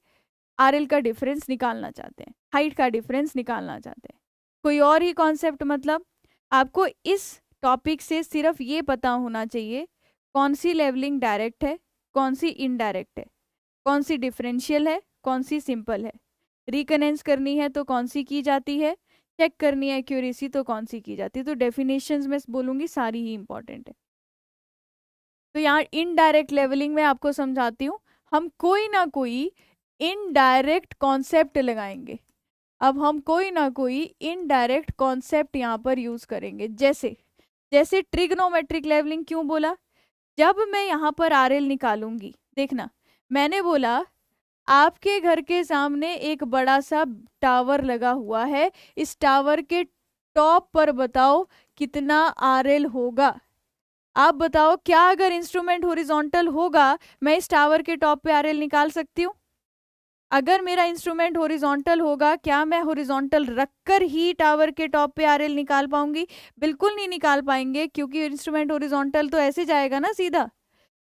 Speaker 1: आरएल का डिफरेंस निकालना चाहते हैं, हाइट का डिफरेंस निकालना चाहते हैं। कोई और ही कॉन्सेप्ट मतलब आपको इस टॉपिक से सिर्फ ये पता होना चाहिए कौन सी लेवलिंग डायरेक्ट है, कौन सी इनडायरेक्ट है, कौन सी डिफरेंशियल है, कौन सी सिंपल है, रिकनेंस करनी है तो कौन सी की जाती है, चेक करनी है एक्यूरेसी तो कौन सी की जाती है। तो डेफिनेशंस में बोलूँगी सारी ही इंपॉर्टेंट है। तो यहाँ इनडायरेक्ट लेवलिंग में आपको समझाती हूँ, हम कोई ना कोई इनडायरेक्ट कॉन्सेप्ट लगाएंगे। अब हम कोई ना कोई इनडायरेक्ट कॉन्सेप्ट यहाँ पर यूज करेंगे। जैसे जैसे ट्रिग्नोमेट्रिक लेवलिंग क्यों बोला, जब मैं यहाँ पर आरएल निकालूंगी, देखना मैंने बोला आपके घर के सामने एक बड़ा सा टावर लगा हुआ है, इस टावर के टॉप पर बताओ कितना आरएल होगा। आप बताओ क्या अगर इंस्ट्रूमेंट हॉरिजॉन्टल होगा मैं इस टावर के टॉप पे आरएल निकाल सकती हूँ? अगर मेरा इंस्ट्रूमेंट हॉरिजॉन्टल होगा क्या मैं हॉरिजॉन्टल रखकर ही टावर के टॉप पे आरएल निकाल पाऊंगी? बिल्कुल नहीं निकाल पाएंगे, क्योंकि इंस्ट्रूमेंट हॉरिजॉन्टल तो ऐसे जाएगा ना सीधा।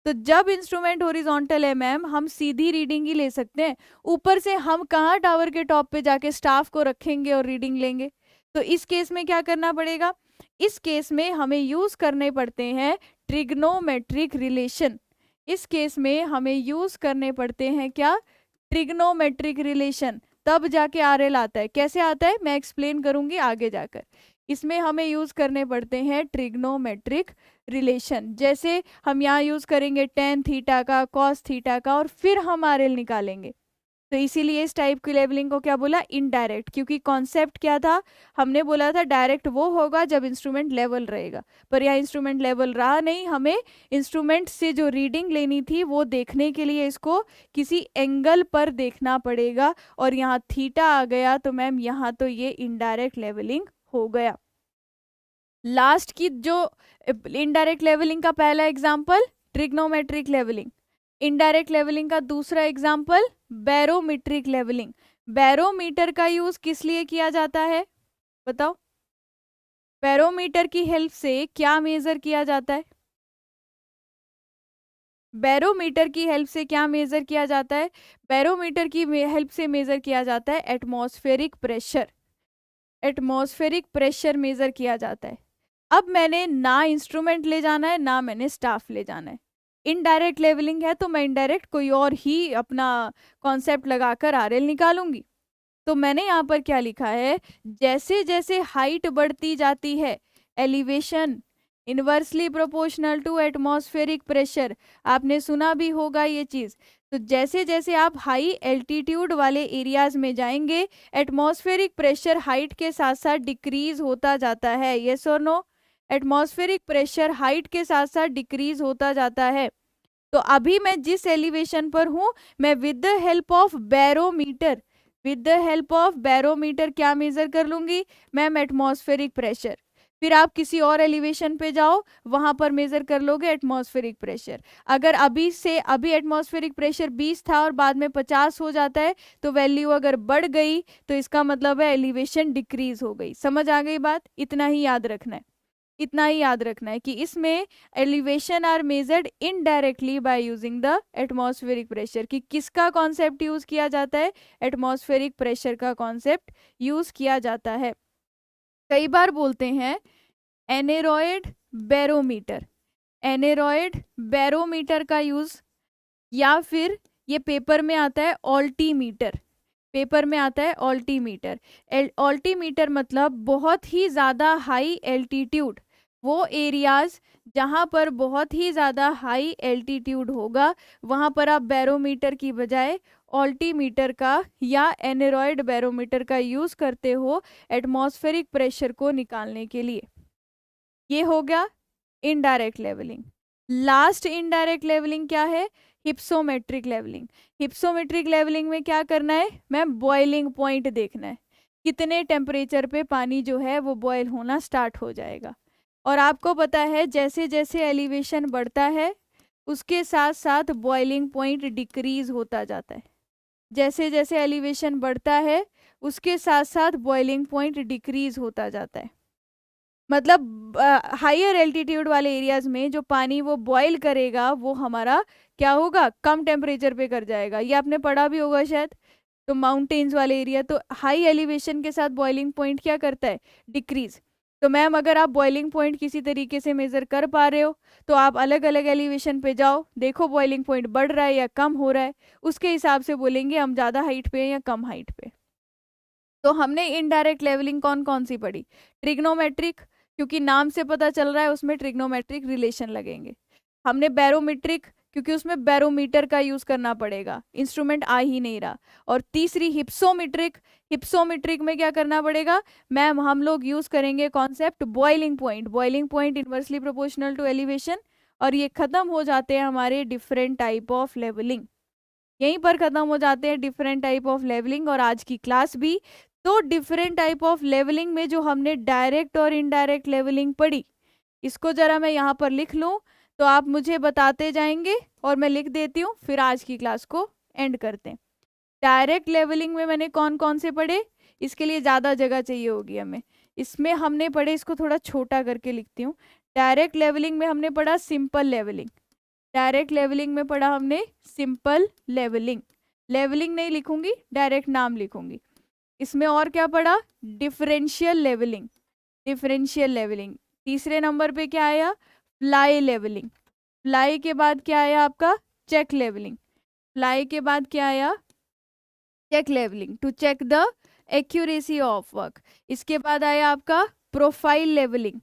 Speaker 1: तो जब इंस्ट्रूमेंट हॉरिजॉन्टल है मैम, हम सीधी रीडिंग ही ले सकते हैं। ऊपर से हम कहाँ टावर के टॉप पे जाके स्टाफ को रखेंगे और रीडिंग लेंगे? तो इस केस में क्या करना पड़ेगा, इस केस में हमें यूज करने पड़ते हैं ट्रिग्नोमेट्रिक रिलेशन। इस केस में हमें यूज करने पड़ते हैं क्या, ट्रिग्नोमेट्रिक रिलेशन। तब जाके आरएल आता है। कैसे आता है मैं एक्सप्लेन करूंगी आगे जाकर। इसमें हमें यूज करने पड़ते हैं ट्रिग्नोमेट्रिक रिलेशन। जैसे हम यहाँ यूज करेंगे टेन थीटा का, कॉस थीटा का, और फिर हम आरएल निकालेंगे। तो इसीलिए इस टाइप की लेवलिंग को क्या बोला, इनडायरेक्ट। क्योंकि कॉन्सेप्ट क्या था, हमने बोला था डायरेक्ट वो होगा जब इंस्ट्रूमेंट लेवल रहेगा, पर यहाँ इंस्ट्रूमेंट लेवल रहा नहीं। हमें इंस्ट्रूमेंट से जो रीडिंग लेनी थी वो देखने के लिए इसको किसी एंगल पर देखना पड़ेगा, और यहाँ थीटा आ गया तो मैम यहाँ तो ये इनडायरेक्ट लेवलिंग हो गया। लास्ट की जो इनडायरेक्ट लेवलिंग का पहला example trigonometric levelling, indirect levelling का दूसरा एग्जाम्पल बैरोमीट्रिक लेवलिंग। बैरोमीटर का यूज किस लिए किया जाता है बताओ? बैरोमीटर की हेल्प से क्या मेजर किया जाता है? बैरोमीटर की हेल्प से क्या मेजर किया जाता है? बैरोमीटर की हेल्प से मेजर किया जाता है atmospheric pressure. Atmospheric pressure measure किया जाता है। अब मैंने ना इंस्ट्रूमेंट ले जाना है ना मैंने स्टाफ ले जाना है। इनडायरेक्ट लेवलिंग है तो मैं इनडायरेक्ट कोई और ही अपना कॉन्सेप्ट लगाकर आरएल निकालूंगी। तो मैंने यहाँ पर क्या लिखा है, जैसे जैसे हाइट बढ़ती जाती है, elevation inversely proportional to atmospheric pressure. आपने सुना भी होगा ये चीज। तो जैसे जैसे आप हाई एल्टीट्यूड वाले एरियाज में जाएंगे, एटमॉस्फेरिक प्रेशर हाइट के साथ साथ डिक्रीज होता जाता है। यस और नो? एटमॉस्फेरिक प्रेशर हाइट के साथ साथ डिक्रीज होता जाता है। तो अभी मैं जिस एलिवेशन पर हूं, मैं with the help of barometer, with the help of barometer क्या मेजर कर लूंगी मैम, एटमॉस्फेरिक प्रेशर। फिर आप किसी और एलिवेशन पे जाओ, वहां पर मेजर कर लोगे एटमॉस्फेरिक प्रेशर। अगर अभी से अभी एटमॉस्फेरिक प्रेशर 20 था और बाद में 50 हो जाता है, तो वैल्यू अगर बढ़ गई तो इसका मतलब है एलिवेशन डिक्रीज हो गई। समझ आ गई बात? इतना ही याद रखना है, इतना ही याद रखना है कि इसमें elevation are measured indirectly by using the atmospheric pressure. कि किसका कॉन्सेप्ट यूज किया जाता है, एटमॉस्फेरिक प्रेशर का कॉन्सेप्ट यूज किया जाता है। कई बार बोलते हैं एनेरॉयड बैरोमीटर, एनेरॉयड बैरोमीटर का यूज, या फिर ये पेपर में आता है ऑल्टीमीटर, पेपर में आता है ऑल्टीमीटर। ऑल्टीमीटर मतलब बहुत ही ज़्यादा हाई एल्टीट्यूड, वो एरियाज जहाँ पर बहुत ही ज़्यादा हाई एल्टीट्यूड होगा वहाँ पर आप बैरोमीटर की बजाय ऑल्टीमीटर का या एनेरॉयड बैरोमीटर का यूज़ करते हो एटमॉस्फेरिक प्रेशर को निकालने के लिए। ये हो गया indirect levelling. Last indirect levelling क्या है, हिप्सोमेट्रिक लेवलिंग। हिप्सोमेट्रिक लेवलिंग में क्या करना है मैम, बॉइलिंग पॉइंट देखना है, कितने टेम्परेचर पे पानी जो है वो बॉयल होना स्टार्ट हो जाएगा। और आपको पता है जैसे जैसे एलिवेशन बढ़ता है उसके साथ साथ बॉइलिंग पॉइंट डिक्रीज होता जाता है। जैसे जैसे एलिवेशन बढ़ता है उसके साथ साथ बॉइलिंग पॉइंट डिक्रीज होता जाता है। मतलब हायर एल्टीट्यूड वाले एरियाज में जो पानी वो बॉयल करेगा वो हमारा क्या होगा, कम टेम्परेचर पे कर जाएगा। ये आपने पढ़ा भी होगा शायद। तो माउंटेन्स वाले एरिया, तो हाई एलिवेशन के साथ बॉइलिंग पॉइंट क्या करता है, डिक्रीज। तो मैम अगर आप बॉइलिंग पॉइंट किसी तरीके से मेजर कर पा रहे हो तो आप अलग अलग एलिवेशन पे जाओ, देखो बॉइलिंग पॉइंट बढ़ रहा है या कम हो रहा है, उसके हिसाब से बोलेंगे हम ज़्यादा हाइट पे हैं या कम हाइट पे। तो हमने इनडायरेक्ट लेवलिंग कौन कौन सी पढ़ी, ट्रिग्नोमेट्रिक, क्योंकि नाम से पता चल रहा है उसमें ट्रिग्नोमेट्रिक रिलेशन लगेंगे। हमने बैरोमीट्रिक, क्योंकि उसमें बैरोमीटर का यूज करना पड़ेगा, इंस्ट्रूमेंट आ ही नहीं रहा। और तीसरी हिप्सोमीट्रिक, हिप्सोमीट्रिक में क्या करना पड़ेगा मैम, हम लोग यूज करेंगे concept boiling point, boiling point inversely proportional to elevation. और ये खत्म हो जाते हैं हमारे डिफरेंट टाइप ऑफ लेवलिंग, यहीं पर खत्म हो जाते हैं डिफरेंट टाइप ऑफ लेवलिंग और आज की क्लास भी। तो डिफरेंट टाइप ऑफ लेवलिंग में जो हमने डायरेक्ट और इनडायरेक्ट लेवलिंग पढ़ी, इसको जरा मैं यहाँ पर लिख लूँ तो आप मुझे बताते जाएंगे और मैं लिख देती हूँ, फिर आज की क्लास को एंड करते हैं। डायरेक्ट लेवलिंग में मैंने कौन कौन से पढ़े, इसके लिए ज़्यादा जगह चाहिए होगी हमें, इसमें हमने पढ़े, इसको थोड़ा छोटा करके लिखती हूँ। डायरेक्ट लेवलिंग में हमने पढ़ा सिंपल लेवलिंग, डायरेक्ट लेवलिंग में पढ़ा हमने सिंपल लेवलिंग, लेवलिंग नहीं लिखूंगी डायरेक्ट नाम लिखूंगी। इसमें और क्या पढ़ा, डिफरेंशियल लेवलिंग, डिफरेंशियल लेवलिंग। तीसरे नंबर पे क्या आया, फ्लाई लेवलिंग, फ्लाई के बाद क्या आया आपका, चेक लेवलिंग, फ्लाई के बाद क्या आया, check levelling, to check the accuracy of work. इसके बाद आया आपका प्रोफाइल लेवलिंग,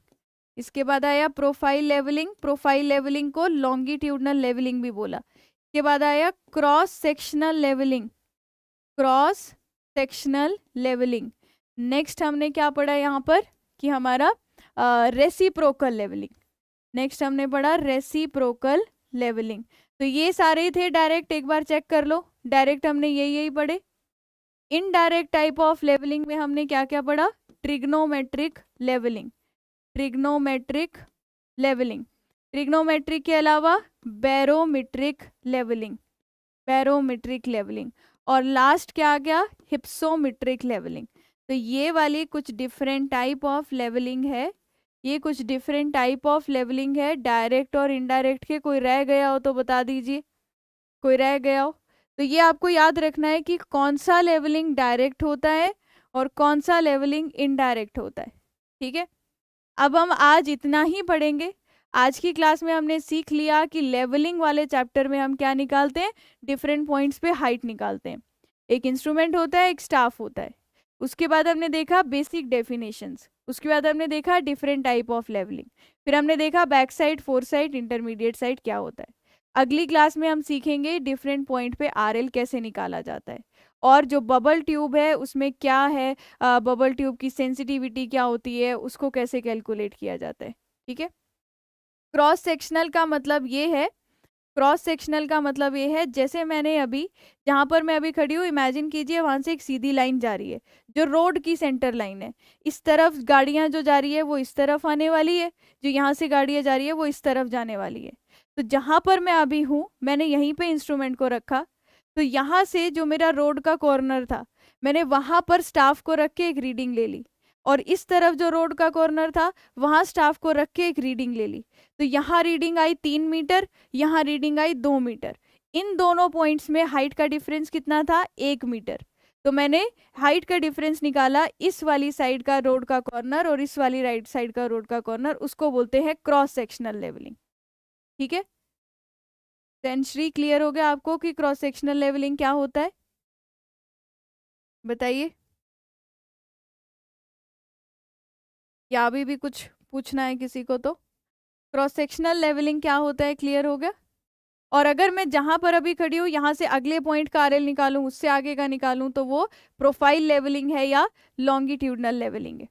Speaker 1: इसके बाद आया प्रोफाइल लेवलिंग, प्रोफाइल लेवलिंग को लॉन्गिट्यूडनल लेवलिंग भी बोला। इसके बाद आया cross sectional levelling, cross sectional levelling. Next हमने क्या पढ़ा यहाँ पर कि हमारा रेसिप्रोकल लेवलिंग, नेक्स्ट हमने पढ़ा रेसिप्रोकल लेवलिंग। तो ये सारे थे डायरेक्ट, एक बार चेक कर लो, डायरेक्ट हमने यही पढ़े। इनडायरेक्ट टाइप ऑफ लेवलिंग में हमने क्या क्या पढ़ा, trigonometric levelling, trigonometric levelling, trigonometric के अलावा बैरोमीट्रिक लेवलिंग, बैरोमीट्रिक लेवलिंग, और लास्ट क्या आ गया, हिप्सोमीट्रिक लेवलिंग। तो ये वाली कुछ डिफरेंट टाइप ऑफ लेवलिंग है, ये कुछ डिफरेंट टाइप ऑफ लेवलिंग है डायरेक्ट और इनडायरेक्ट के। कोई रह गया हो तो बता दीजिए, कोई रह गया हो तो ये आपको याद रखना है कि कौन सा लेवलिंग डायरेक्ट होता है और कौन सा लेवलिंग इनडायरेक्ट होता है। ठीक है, अब हम आज इतना ही पढ़ेंगे। आज की क्लास में हमने सीख लिया कि लेवलिंग वाले चैप्टर में हम क्या निकालते हैं, डिफरेंट पॉइंट्स पे हाइट निकालते हैं। एक इंस्ट्रूमेंट होता है, एक स्टाफ होता है। उसके बाद हमने देखा बेसिक डेफिनेशंस, उसके बाद हमने देखा डिफरेंट टाइप ऑफ लेवलिंग, फिर हमने देखा back side, four side, intermediate side क्या होता है। अगली क्लास में हम सीखेंगे डिफरेंट पॉइंट पे आरएल कैसे निकाला जाता है, और जो बबल ट्यूब है उसमें क्या है, बबल ट्यूब की सेंसिटिविटी क्या होती है, उसको कैसे कैलकुलेट किया जाता है। ठीक है, क्रॉस सेक्शनल का मतलब ये है, क्रॉस सेक्शनल का मतलब ये है, जैसे मैंने अभी जहाँ पर मैं अभी खड़ी हूँ, इमेजिन कीजिए वहाँ से एक सीधी लाइन जा रही है जो रोड की सेंटर लाइन है। इस तरफ गाड़ियाँ जो जा रही है वो इस तरफ आने वाली है, जो यहाँ से गाड़ियाँ जा रही है वो इस तरफ जाने वाली है। तो जहाँ पर मैं अभी हूँ मैंने यहीं पे इंस्ट्रूमेंट को रखा, तो यहाँ से जो मेरा रोड का कॉर्नर था मैंने वहाँ पर स्टाफ को रख के एक रीडिंग ले ली, और इस तरफ जो रोड का कॉर्नर था वहाँ स्टाफ को रख के एक रीडिंग ले ली। तो यहाँ रीडिंग आई 3 मीटर, यहाँ रीडिंग आई 2 मीटर। इन दोनों पॉइंट्स में हाइट का डिफरेंस कितना था, 1 मीटर। तो मैंने हाइट का डिफरेंस निकाला, इस वाली साइड का रोड का कॉर्नर और इस वाली राइट साइड का रोड का कॉर्नर, उसको बोलते हैं क्रॉस सेक्शनल लेवलिंग। ठीक है, श्री क्लियर हो गया आपको कि क्रॉस सेक्शनल लेवलिंग क्या होता है, बताइए। या अभी भी कुछ पूछना है किसी को तो, क्रॉस सेक्शनल लेवलिंग क्या होता है क्लियर हो गया। और अगर मैं जहां पर अभी खड़ी हूँ यहाँ से अगले पॉइंट का आरएल निकालूं, उससे आगे का निकालूं, तो वो प्रोफाइल लेवलिंग है या लॉन्गिट्यूडनल लेवलिंग है।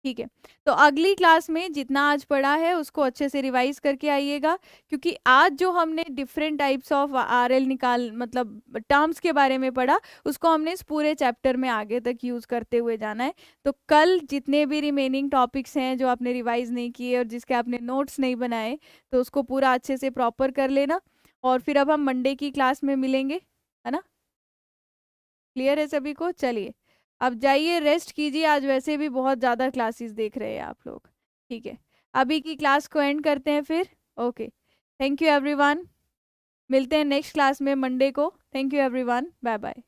Speaker 1: ठीक है, तो अगली क्लास में जितना आज पढ़ा है उसको अच्छे से रिवाइज करके आइएगा, क्योंकि आज जो हमने डिफरेंट टाइप्स ऑफ आरएल निकाल मतलब टर्म्स के बारे में पढ़ा, उसको हमने इस पूरे चैप्टर में आगे तक यूज करते हुए जाना है। तो कल जितने भी रिमेनिंग टॉपिक्स हैं जो आपने रिवाइज नहीं किए और जिसके आपने नोट्स नहीं बनाए, तो उसको पूरा अच्छे से प्रॉपर कर लेना, और फिर अब हम मंडे की क्लास में मिलेंगे, है ना। क्लियर है सभी को? चलिए अब जाइए रेस्ट कीजिए, आज वैसे भी बहुत ज़्यादा क्लासेस देख रहे हैं आप लोग। ठीक है, अभी की क्लास को एंड करते हैं फिर। ओके, थैंक यू एवरीवन, मिलते हैं नेक्स्ट क्लास में मंडे को। Thank you everyone, bye bye.